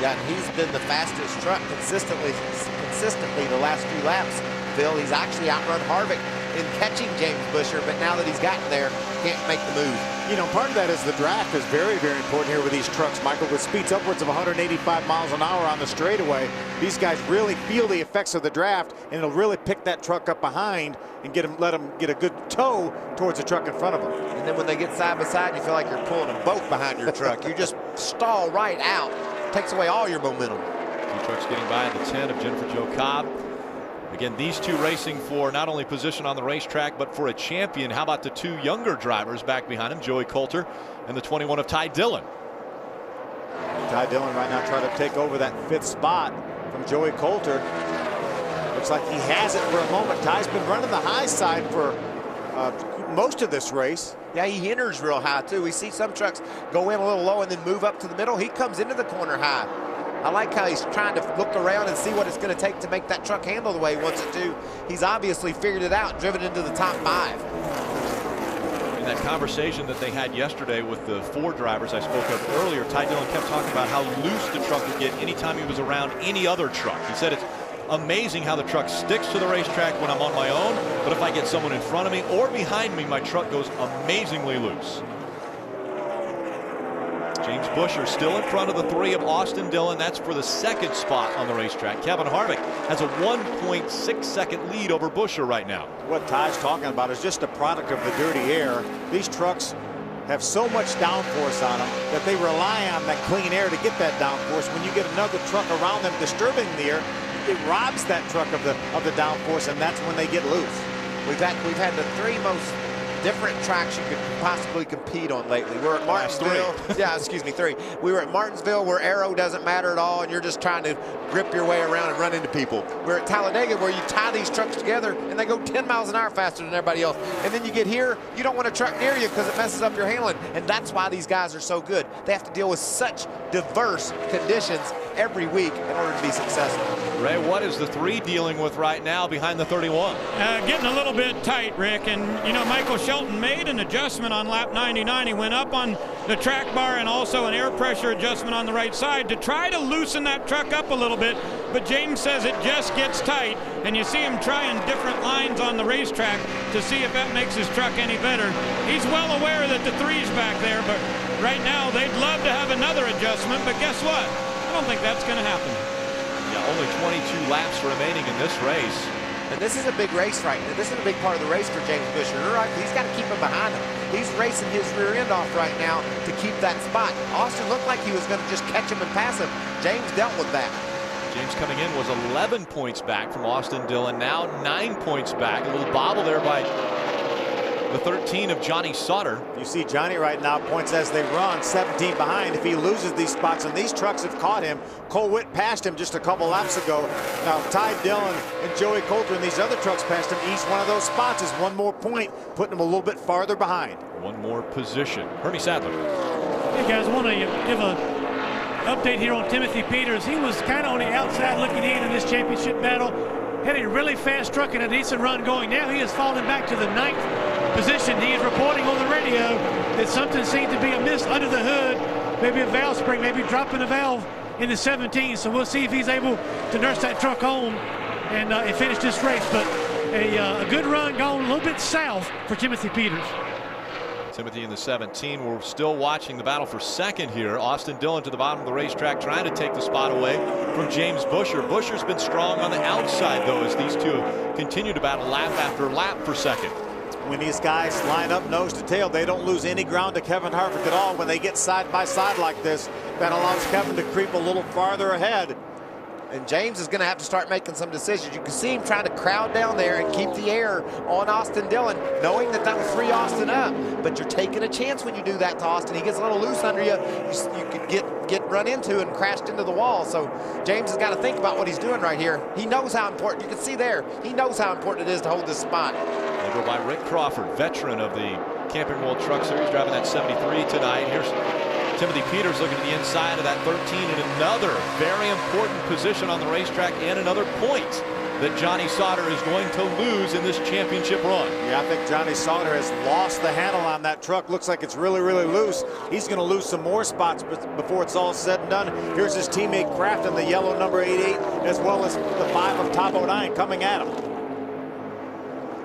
Yeah, and he's been the fastest truck consistently the last few laps. Phil, he's actually outrun Harvick in catching James Busher, but now that he's gotten there, can't make the move. You know, part of that is the draft is very, very important here with these trucks, Michael. With speeds upwards of 185 miles an hour on the straightaway, these guys really feel the effects of the draft, and it'll really pick that truck up behind and let them get a good tow towards the truck in front of them. And then when they get side by side, you feel like you're pulling a boat behind your truck. You just stall right out. Takes away all your momentum. Two trucks getting by at the 10 of Jennifer Jo Cobb. Again, these two racing for not only position on the racetrack, but for a champion. How about the two younger drivers back behind him, Joey Coulter and the 21 of Ty Dillon. Ty Dillon right now trying to take over that 5th spot from Joey Coulter. Looks like he has it for a moment. Ty's been running the high side for most of this race. Yeah, he enters real high too. We see some trucks go in a little low and then move up to the middle. He comes into the corner high. I like how he's trying to look around and see what it's going to take to make that truck handle the way he wants it to. He's obviously figured it out, driven into the top 5. In that conversation that they had yesterday with the 4 drivers I spoke of earlier, Ty Dillon kept talking about how loose the truck would get anytime he was around any other truck. He said it's amazing how the truck sticks to the racetrack when I'm on my own, but if I get someone in front of me or behind me, my truck goes amazingly loose. James Busher still in front of the 3 of Austin Dillon. That's for the 2nd spot on the racetrack. Kevin Harvick has a 1.6 second lead over Busher right now. What Ty's talking about is just a product of the dirty air. These trucks have so much downforce on them that they rely on that clean air to get that downforce. When you get another truck around them disturbing the air, it robs that truck of the downforce, and that's when they get loose. We've had the 3 most different tracks you could possibly compete on lately. We're at Martinsville. Yeah, excuse me, 3. We were at Martinsville where aero doesn't matter at all, and you're just trying to grip your way around and run into people. We're at Talladega where you tie these trucks together and they go 10 miles an hour faster than everybody else. And then you get here, you don't want a truck near you because it messes up your handling. And that's why these guys are so good. They have to deal with such diverse conditions every week in order to be successful. Ray, what is the 3 dealing with right now behind the 31? Getting a little bit tight, Rick. And, you know, Michael Shelton made an adjustment on lap 99. He went up on the track bar and also an air pressure adjustment on the right side to try to loosen that truck up a little bit. But James says it just gets tight. And you see him trying different lines on the racetrack to see if that makes his truck any better. He's well aware that the 3's back there, but right now they'd love to have another adjustment. But guess what? I don't think that's going to happen. Yeah, only 22 laps remaining in this race. And this is a big race right now. This is a big part of the race for James Busher. Right? He's got to keep him behind him. He's racing his rear end off right now to keep that spot. Austin looked like he was going to just catch him and pass him. James dealt with that. James coming in was 11 points back from Austin Dillon. Now 9 points back. A little bobble there by the 13 of Johnny Sauter. You see Johnny right now points as they run, 17 behind. If he loses these spots, and these trucks have caught him. Cole Witt passed him just a couple laps ago. Now Ty Dillon and Joey Coulter and these other trucks passed him. Each one of those spots is 1 more point, putting him a little bit farther behind. 1 more position. Hermie Sadler. Hey guys, I want to give a update here on Timothy Peters. He was kind of on the outside looking in this championship battle. Had a really fast truck and a decent run going. Now he is falling back to the 9th position. He is reporting on the radio that something seemed to be amiss under the hood. Maybe a valve spring, maybe dropping a valve in the 17. So we'll see if he's able to nurse that truck home and finish this race. But a good run going a little bit south for Timothy Peters. Timothy in the 17. We're still watching the battle for second here. Austin Dillon to the bottom of the racetrack trying to take the spot away from James Busher. Busher's been strong on the outside, though, as these two continue to battle lap after lap for second. When these guys line up nose to tail, they don't lose any ground to Kevin Harvick at all. When they get side by side like this, that allows Kevin to creep a little farther ahead. And James is going to have to start making some decisions. You can see him trying to crowd down there and keep the air on Austin Dillon, knowing that that will free Austin up. But you're taking a chance when you do that to Austin. He gets a little loose under you. You could get run into and crashed into the wall. So James has got to think about what he's doing right here. He knows how important, you can see there, he knows how important it is to hold this spot. They go by Rick Crawford, veteran of the Camping World Truck Series, driving that 73 tonight. Here's Timothy Peters looking at the inside of that 13 in another very important position on the racetrack and another point that Johnny Sauter is going to lose in this championship run. Yeah, I think Johnny Sauter has lost the handle on that truck. Looks like it's really, really loose. He's going to lose some more spots before it's all said and done. Here's his teammate Kraft in the yellow number 88, as well as the 5 of Top 09 coming at him.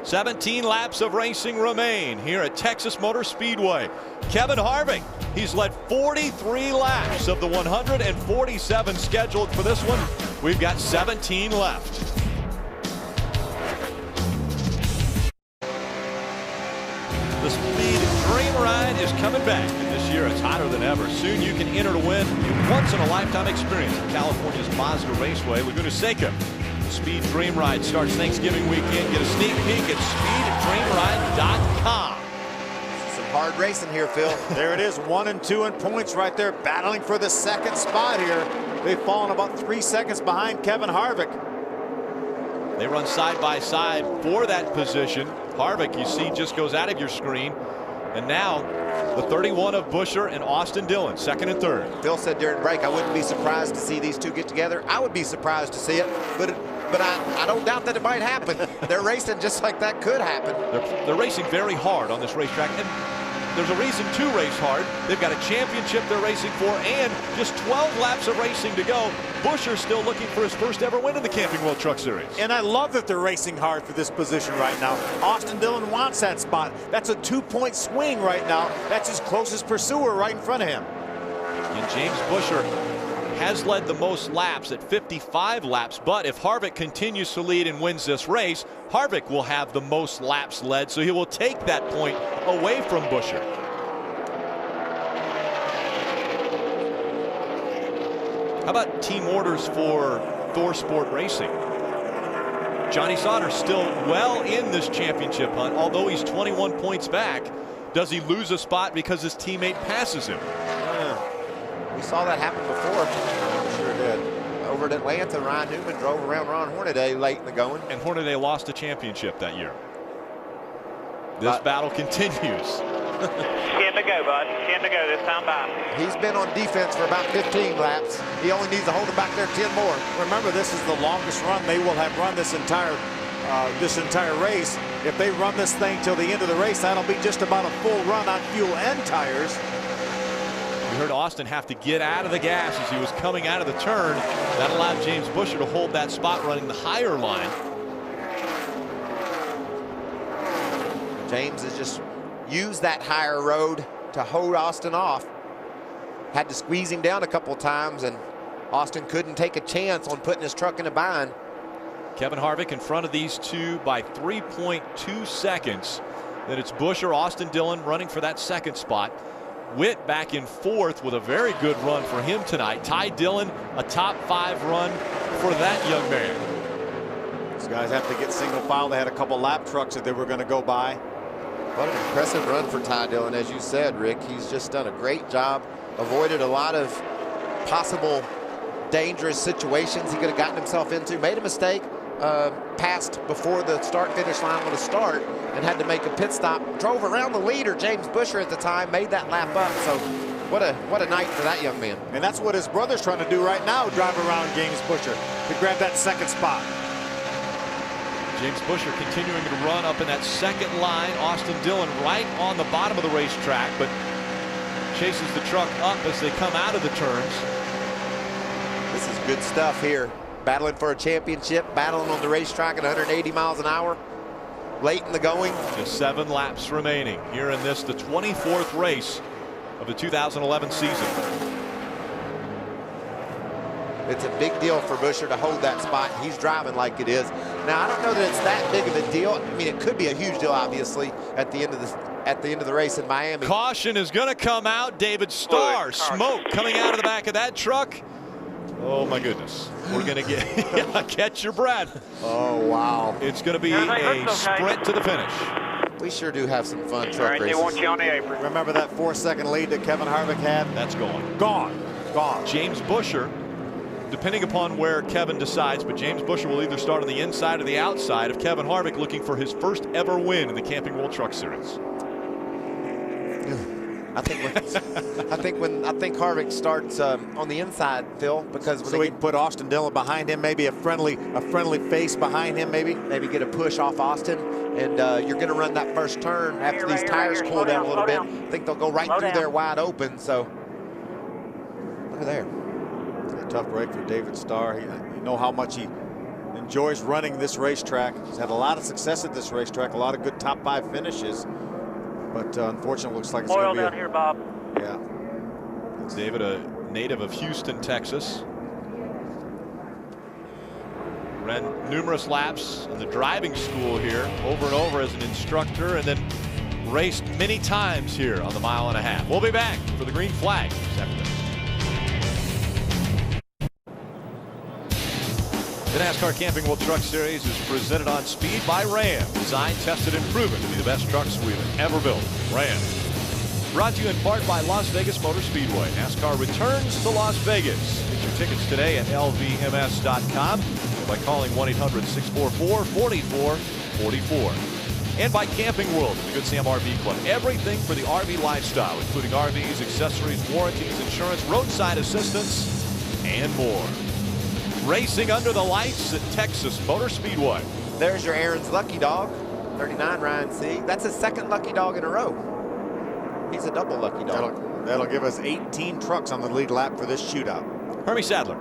17 laps of racing remain here at Texas Motor Speedway. Kevin Harvick, he's led 43 laps of the 147 scheduled for this one. We've got 17 left. The Speed Dream Ride is coming back, and this year it's hotter than ever. Soon you can enter to win a once-in-a-lifetime experience at California's Mazda Raceway, Laguna Seca. Speed Dream Ride starts Thanksgiving weekend. Get a sneak peek at speeddreamride.com. Some hard racing here, Phil. There it is, 1 and 2 in points right there, battling for the second spot here. They've fallen about 3 seconds behind Kevin Harvick. They run side by side for that position. Harvick, you see, just goes out of your screen. And now the 31 of Busher and Austin Dillon, second and third. Phil said during break, I wouldn't be surprised to see these two get together. I would be surprised to see it, but I don't doubt that it might happen. They're racing just like that could happen. They're racing very hard on this racetrack, and there's a reason to race hard. They've got a championship they're racing for, and just 12 laps of racing to go. Busher's still looking for his first ever win in the Camping World Truck Series. And I love that they're racing hard for this position right now. Austin Dillon wants that spot. That's a 2-point swing right now. That's his closest pursuer right in front of him. And James Busher has led the most laps at 55 laps, but if Harvick continues to lead and wins this race, Harvick will have the most laps led, so he will take that point away from Busher. How about team orders for Thor Sport Racing? Johnny Sauter still well in this championship hunt, although he's 21 points back. Does he lose a spot because his teammate passes him? We saw that happen before. Sure did. Over at Atlanta, Ryan Newman drove around Ron Hornaday late in the going. And Hornaday lost the championship that year. This battle continues. 10 to go, bud. 10 to go this time by. He's been on defense for about 15 laps. He only needs to hold him back there 10 more. Remember, this is the longest run they will have run this entire race. If they run this thing till the end of the race, that'll be just about a full run on fuel and tires. We heard Austin have to get out of the gas as he was coming out of the turn. That allowed James Busher to hold that spot running the higher line. James has just used that higher road to hold Austin off. Had to squeeze him down a couple times, and Austin couldn't take a chance on putting his truck in a bind. Kevin Harvick in front of these two by 3.2 seconds. Then it's Busher, Austin Dillon running for that second spot. Witt back in fourth with a very good run for him tonight. Ty Dillon, a top 5 run for that young man. These guys have to get single file. They had a couple lap trucks that they were going to go by. What an impressive run for Ty Dillon, as you said, Rick. He's just done a great job. Avoided a lot of possible dangerous situations he could have gotten himself into. Made a mistake, passed before the start-finish line on a start, and had to make a pit stop. Drove around the leader, James Busher, at the time, made that lap up. So what a night for that young man. And that's what his brother's trying to do right now, drive around James Busher to grab that second spot. James Busher continuing to run up in that second line. Austin Dillon right on the bottom of the racetrack, but chases the truck up as they come out of the turns. This is good stuff here. Battling for a championship, battling on the racetrack at 180 miles an hour. Late in the going. Just 7 laps remaining here in this, the 24th race of the 2011 season. It's a big deal for Busher to hold that spot. He's driving like it is. Now, I don't know that it's that big of a deal. I mean, it could be a huge deal, obviously, at the end of the race in Miami. Caution is going to come out. David Starr, smoke coming out of the back of that truck. Oh my goodness. We're going to get catch your breath. Oh, wow. It's going to be a sprint to the finish. We sure do have some fun truck races. They want you on the apron. Remember that 4-second lead that Kevin Harvick had? That's gone. Gone. James Busher, depending upon where Kevin decides, but James Busher will either start on the inside or the outside of Kevin Harvick, looking for his first ever win in the Camping World Truck Series. I think Harvick starts on the inside, Phil, because so we can put Austin Dillon behind him, maybe a friendly face behind him, maybe get a push off Austin, and you're going to run that first turn after these tires cool down a little bit. I think they'll go right through there wide open. So look at there. A tough break for David Starr. You know how much he enjoys running this racetrack. He's had a lot of success at this racetrack, a lot of good top 5 finishes. But unfortunately, looks like it's going to be down here, Bob. Yeah. David, a native of Houston, Texas. Ran numerous laps in the driving school here, over and over as an instructor, and then raced many times here on the 1.5 mile. We'll be back for the green flag this afternoon. The NASCAR Camping World Truck Series is presented on speed by Ram. Designed, tested, and proven to be the best trucks we've ever built. Ram. Brought to you in part by Las Vegas Motor Speedway. NASCAR returns to Las Vegas. Get your tickets today at lvms.com by calling 1-800-644-4444. And by Camping World, the Good Sam RV Club. Everything for the RV lifestyle, including RVs, accessories, warranties, insurance, roadside assistance, and more. Racing under the lights at Texas Motor Speedway. There's your Aaron's lucky dog, 39 Ryan Sieg. That's his second lucky dog in a row. He's a double lucky dog. That'll give us 18 trucks on the lead lap for this shootout. Hermie Sadler.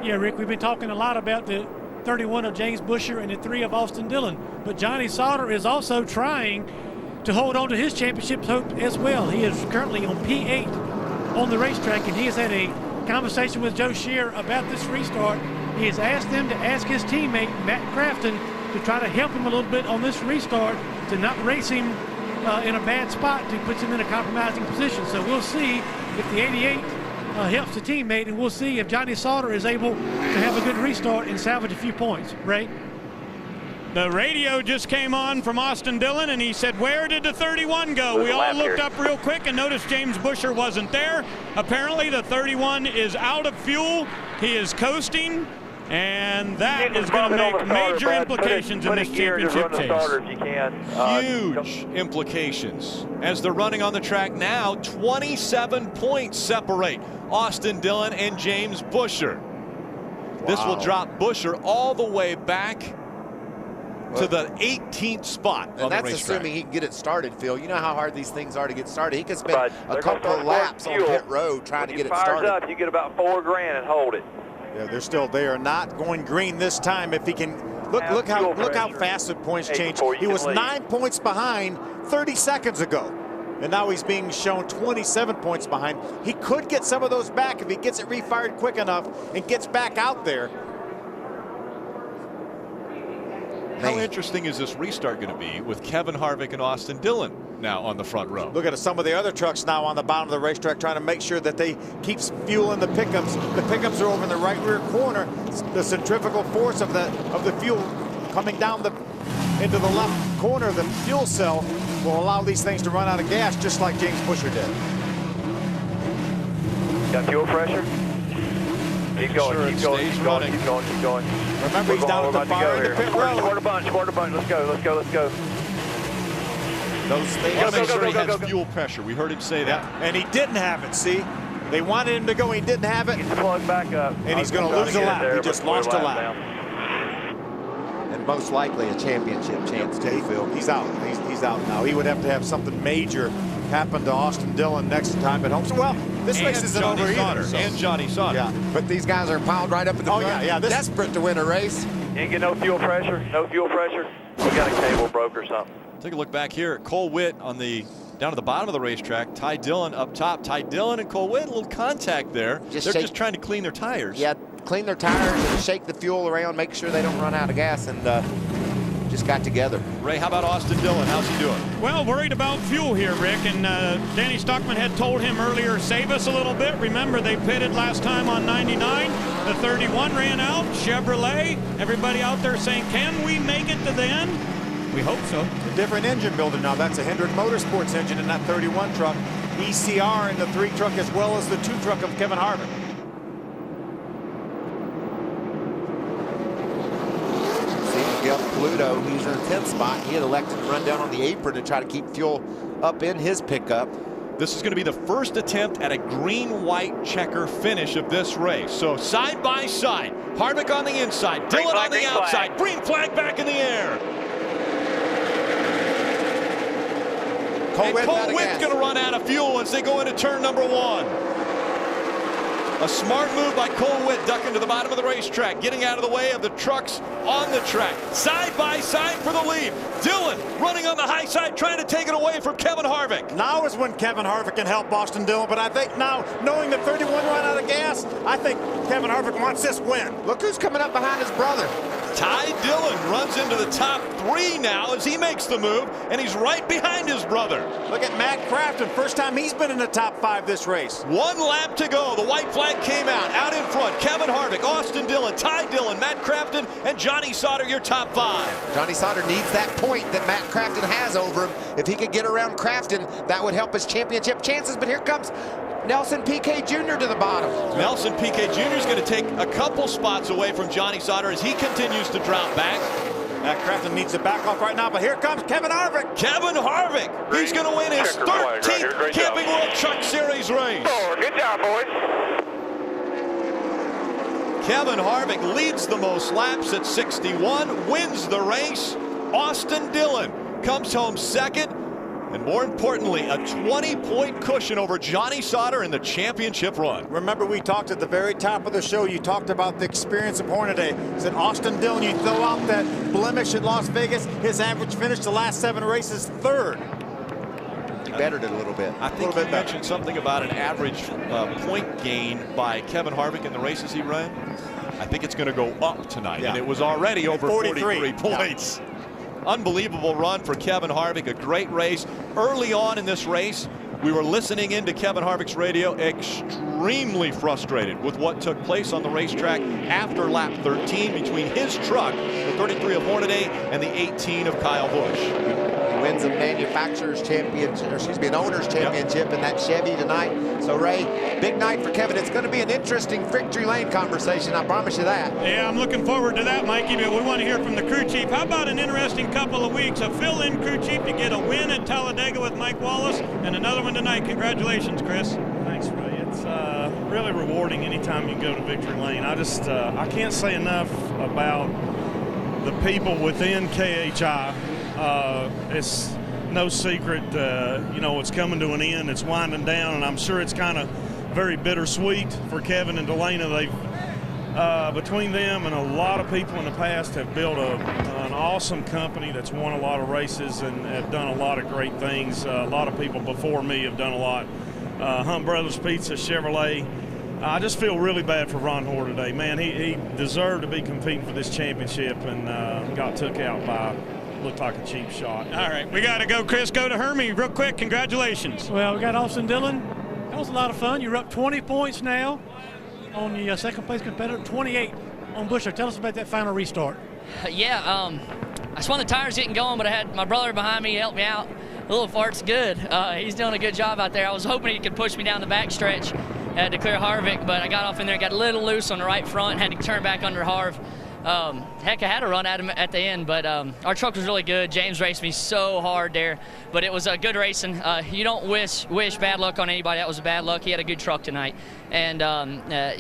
Yeah, Rick, we've been talking a lot about the 31 of James Busher and the 3 of Austin Dillon, but Johnny Sauter is also trying to hold on to his championship hope as well. He is currently on P8 on the racetrack, and he has had a conversation with Joe Scheer about this restart. He has asked them to ask his teammate Matt Crafton to try to help him a little bit on this restart, to not race him in a bad spot, to put him in a compromising position. So we'll see if the 88 helps the teammate, and we'll see if Johnny Sauter is able to have a good restart and salvage a few points. Ray? The radio just came on from Austin Dillon, and he said, where did the 31 go? We all looked up real quick and noticed James Busher wasn't there. Apparently, the 31 is out of fuel. He is coasting, and that is going to make major implications in this championship chase. Huge implications. As they're running on the track now, 27 points separate Austin Dillon and James Busher. This will drop Busher all the way back to the 18th spot on the that's racetrack. assuming he can get it started, Phil. You know how hard these things are to get started. He could spend a couple of laps on pit road trying to get it started. Up, you get about $4,000 and hold it. Yeah, they're still there. Not going green this time. If he can look how fast the points change. He was 9 points behind 30 seconds ago, and now he's being shown 27 points behind. He could get some of those back if he gets it refired quick enough and gets back out there. How interesting is this restart going to be with Kevin Harvick and Austin Dillon now on the front row? Look at some of the other trucks now on the bottom of the racetrack trying to make sure that they keep fuel in the pickups. The pickups are over in the right rear corner. The centrifugal force of the fuel coming down into the left corner of the fuel cell will allow these things to run out of gas, just like James Busher did. Got fuel pressure? Keep going, keep going, keep going, keep going, keep going. Remember, he's down at the far end of the pit road. Quarter bunch, let's go, let's go, let's go. Those things. Got to make sure he has fuel pressure. We heard him say that. And he didn't have it, see? They wanted him to go, he didn't have it. Get the plug back up. And he's going to lose a lap. He just lost a lap. And most likely a championship chance too, Phil. He's out. He's out now. He would have to have something major happen to Austin Dillon next time at home. So, well, this race isn't over either. So. And Johnny Sauter. Yeah, but these guys are piled right up in the front. Yeah. Desperate to win a race. You ain't get no fuel pressure. No fuel pressure. We got a cable broke or something. Take a look back here at Cole Witt on the down at the bottom of the racetrack. Ty Dillon up top. Ty Dillon and Cole Witt, a little contact there. They're just trying to clean their tires. Yeah, clean their tires and shake the fuel around, make sure they don't run out of gas, and just got together. Ray, how about Austin Dillon? How's he doing? Well, worried about fuel here, Rick, and Danny Stockman had told him earlier, save us a little bit. Remember, they pitted last time on 99. The 31 ran out. Chevrolet, everybody out there saying, can we make it to the end? We hope so. A different engine builder now. That's a Hendrick Motorsports engine in that 31 truck. ECR in the 3 truck as well as the 2 truck of Kevin Harvick. Miguel Pluto, he's in the 10th spot. He had elected to run down on the apron to try to keep fuel up in his pickup. This is going to be the first attempt at a green-white checker finish of this race. So side by side, Harvick on the inside, Dillon on the outside, green flag back in the air. Cole Witt's going to run out of fuel once they go into turn number 1. A smart move by Cole Witt, ducking to the bottom of the racetrack, getting out of the way of the trucks on the track. Side by side for the lead. Dillon running on the high side, trying to take it away from Kevin Harvick. Now is when Kevin Harvick can help Austin Dillon, but I think now, knowing that 31 ran out of gas, I think Kevin Harvick wants this win. Look who's coming up behind his brother. Ty Dillon runs into the top 3 now as he makes the move, and he's right behind his brother. Look at Matt Crafton, first time he's been in the top 5 this race. 1 lap to go. The white flag came out in front. Kevin Harvick, Austin Dillon, Ty Dillon, Matt Crafton, and Johnny Sauter, your top 5. Johnny Sauter needs that point that Matt Crafton has over him. If he could get around Crafton, that would help his championship chances, but here comes Nelson Piquet Jr. to the bottom. Nelson Piquet Jr. is going to take a couple spots away from Johnny Sauter as he continues to drop back. Matt Crafton needs to back off right now, but here comes Kevin Harvick. Kevin Harvick. He's going to win his 13th Camping World Truck Series race. Good job, boys. Kevin Harvick leads the most laps at 61, wins the race. Austin Dillon comes home second. And more importantly, a 20-point cushion over Johnny Sauter in the championship run. Remember, we talked at the very top of the show, you talked about the experience of Hornaday. Said Austin Dillon, you throw out that blemish at Las Vegas, his average finish the last 7 races, 3rd. He bettered it a little bit. I think you mentioned something about an average point gain by Kevin Harvick in the races he ran. I think it's going to go up tonight, and it was already over 43 points. Yeah. Unbelievable run for Kevin Harvick, a great race. Early on in this race, We were listening into Kevin Harvick's radio, extremely frustrated with what took place on the racetrack after lap 13 between his truck, the 33 of Hornaday, and the 18 of Kyle Busch. He wins a manufacturer's championship, or excuse me, an owner's championship in that Chevy tonight. So Ray, big night for Kevin. It's going to be an interesting victory lane conversation, I promise you that. Yeah, I'm looking forward to that, Mikey, but we want to hear from the crew chief. How about an interesting couple of weeks? A fill-in crew chief to get a win at Talladega with Mike Wallace, and another one tonight. Congratulations, Chris. Thanks, Ray. It's really rewarding anytime you go to victory lane. I can't say enough about the people within KHI. It's no secret, it's coming to an end. It's winding down, and I'm sure it's kind of very bittersweet for Kevin and Delana. They've, between them and a lot of people in the past, have built an awesome company that's won a lot of races and have done a lot of great things. A lot of people before me have done a lot. Hunt Brothers Pizza, Chevrolet. I just feel really bad for Ron Hornaday. Man, he deserved to be competing for this championship and got took out by, looked like a cheap shot. All right, we got to go, Chris. Go to Hermie real quick. Congratulations. Well, we got Austin Dillon. That was a lot of fun. You're up 20 points now on the second place competitor, 28 on Busher. Tell us about that final restart. I just wanted the tires getting going, but I had my brother behind me help me out. A little fart's good. He's doing a good job out there. I was hoping he could push me down the back stretch to clear Harvick, but I got off in there, got a little loose on the right front, had to turn back under Harv. Heck, I had a run at him at the end, but our truck was really good. James raced me so hard there, but it was a good racing. You don't wish bad luck on anybody. That was a bad luck. He had a good truck tonight, and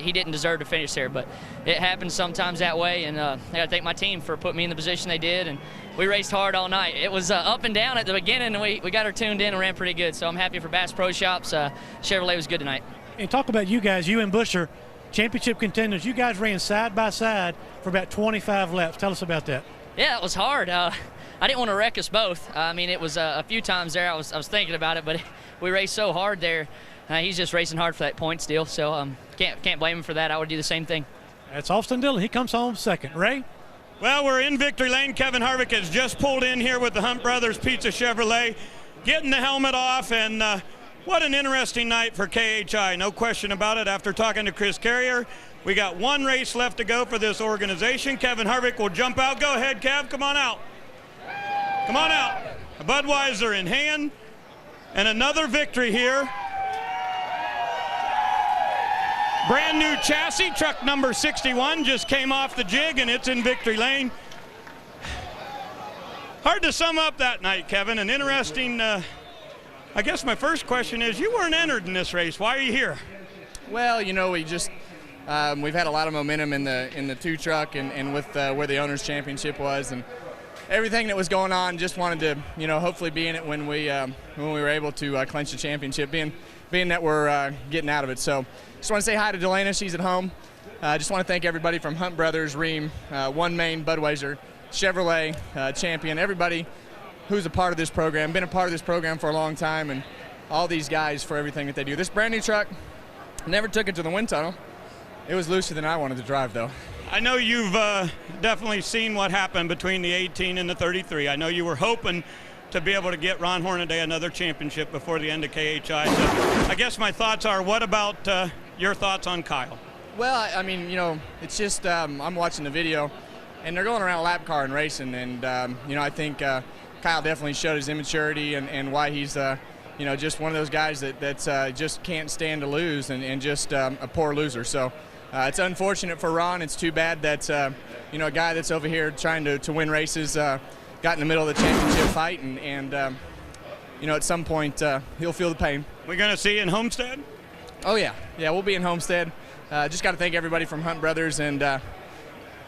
he didn't deserve to finish there, but it happens sometimes that way, and I got to thank my team for putting me in the position they did, and we raced hard all night. It was up and down at the beginning, and we got her tuned in and ran pretty good, so I'm happy for Bass Pro Shops. Chevrolet was good tonight. And talk about you guys, you and Busher, championship contenders. You guys ran side by side for about 25 laps. Tell us about that. Yeah, it was hard. I didn't want to wreck us both. I mean, it was a few times there I was thinking about it, but we raced so hard there. He's just racing hard for that points deal, so can't blame him for that. I would do the same thing. That's Austin Dillon. He comes home second. Ray? Well, we're in victory lane. Kevin Harvick has just pulled in here with the Hunt Brothers Pizza Chevrolet, getting the helmet off, and what an interesting night for KHI. No question about it. After talking to Chris Carrier, we got one race left to go for this organization. Kevin Harvick will jump out. Go ahead, Kev. Come on out. Come on out. A Budweiser in hand, and another victory here. Brand new chassis, truck number 61, just came off the jig, and it's in victory lane. Hard to sum up that night, Kevin. An interesting, I guess my first question is, you weren't entered in this race. Why are you here? Well, we just, we've had a lot of momentum in the two truck and with where the Owners Championship was, and everything that was going on. Just wanted to, hopefully be in it when we were able to clinch the championship, being that we're getting out of it. So just want to say hi to Delana. She's at home. Just want to thank everybody from Hunt Brothers, Ream, One Main, Budweiser, Chevrolet, Champion, everybody who's a part of this program, been a part of this program for a long time, and all these guys for everything that they do. This brand new truck, never took it to the wind tunnel. It was looser than I wanted to drive, though. I know you've definitely seen what happened between the 18 and the 33. I know you were hoping to be able to get Ron Hornaday another championship before the end of KHI. So I guess my thoughts are, what about your thoughts on Kyle? Well, I mean, it's just I'm watching the video, and they're going around a lap car and racing, and, I think Kyle definitely showed his immaturity and why he's, just one of those guys that's just can't stand to lose and just a poor loser. So it's unfortunate for Ron. It's too bad that, a guy that's over here trying to win races got in the middle of the championship fight, and at some point he'll feel the pain. We're going to see you in Homestead? Oh, yeah. Yeah, we'll be in Homestead. Just got to thank everybody from Hunt Brothers, and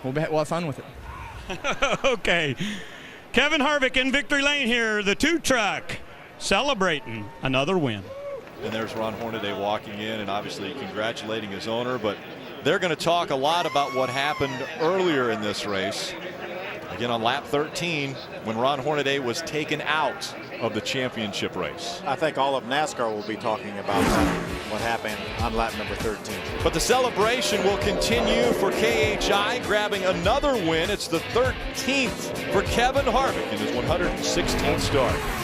we'll have fun with it. Okay. Kevin Harvick in victory lane here, the two truck, celebrating another win. And there's Ron Hornaday walking in and obviously congratulating his owner, but they're going to talk a lot about what happened earlier in this race. Again, on lap 13, when Ron Hornaday was taken out of the championship race. I think all of NASCAR will be talking about what happened on lap number 13. But the celebration will continue for KHI, grabbing another win. It's the 13th for Kevin Harvick in his 116th start.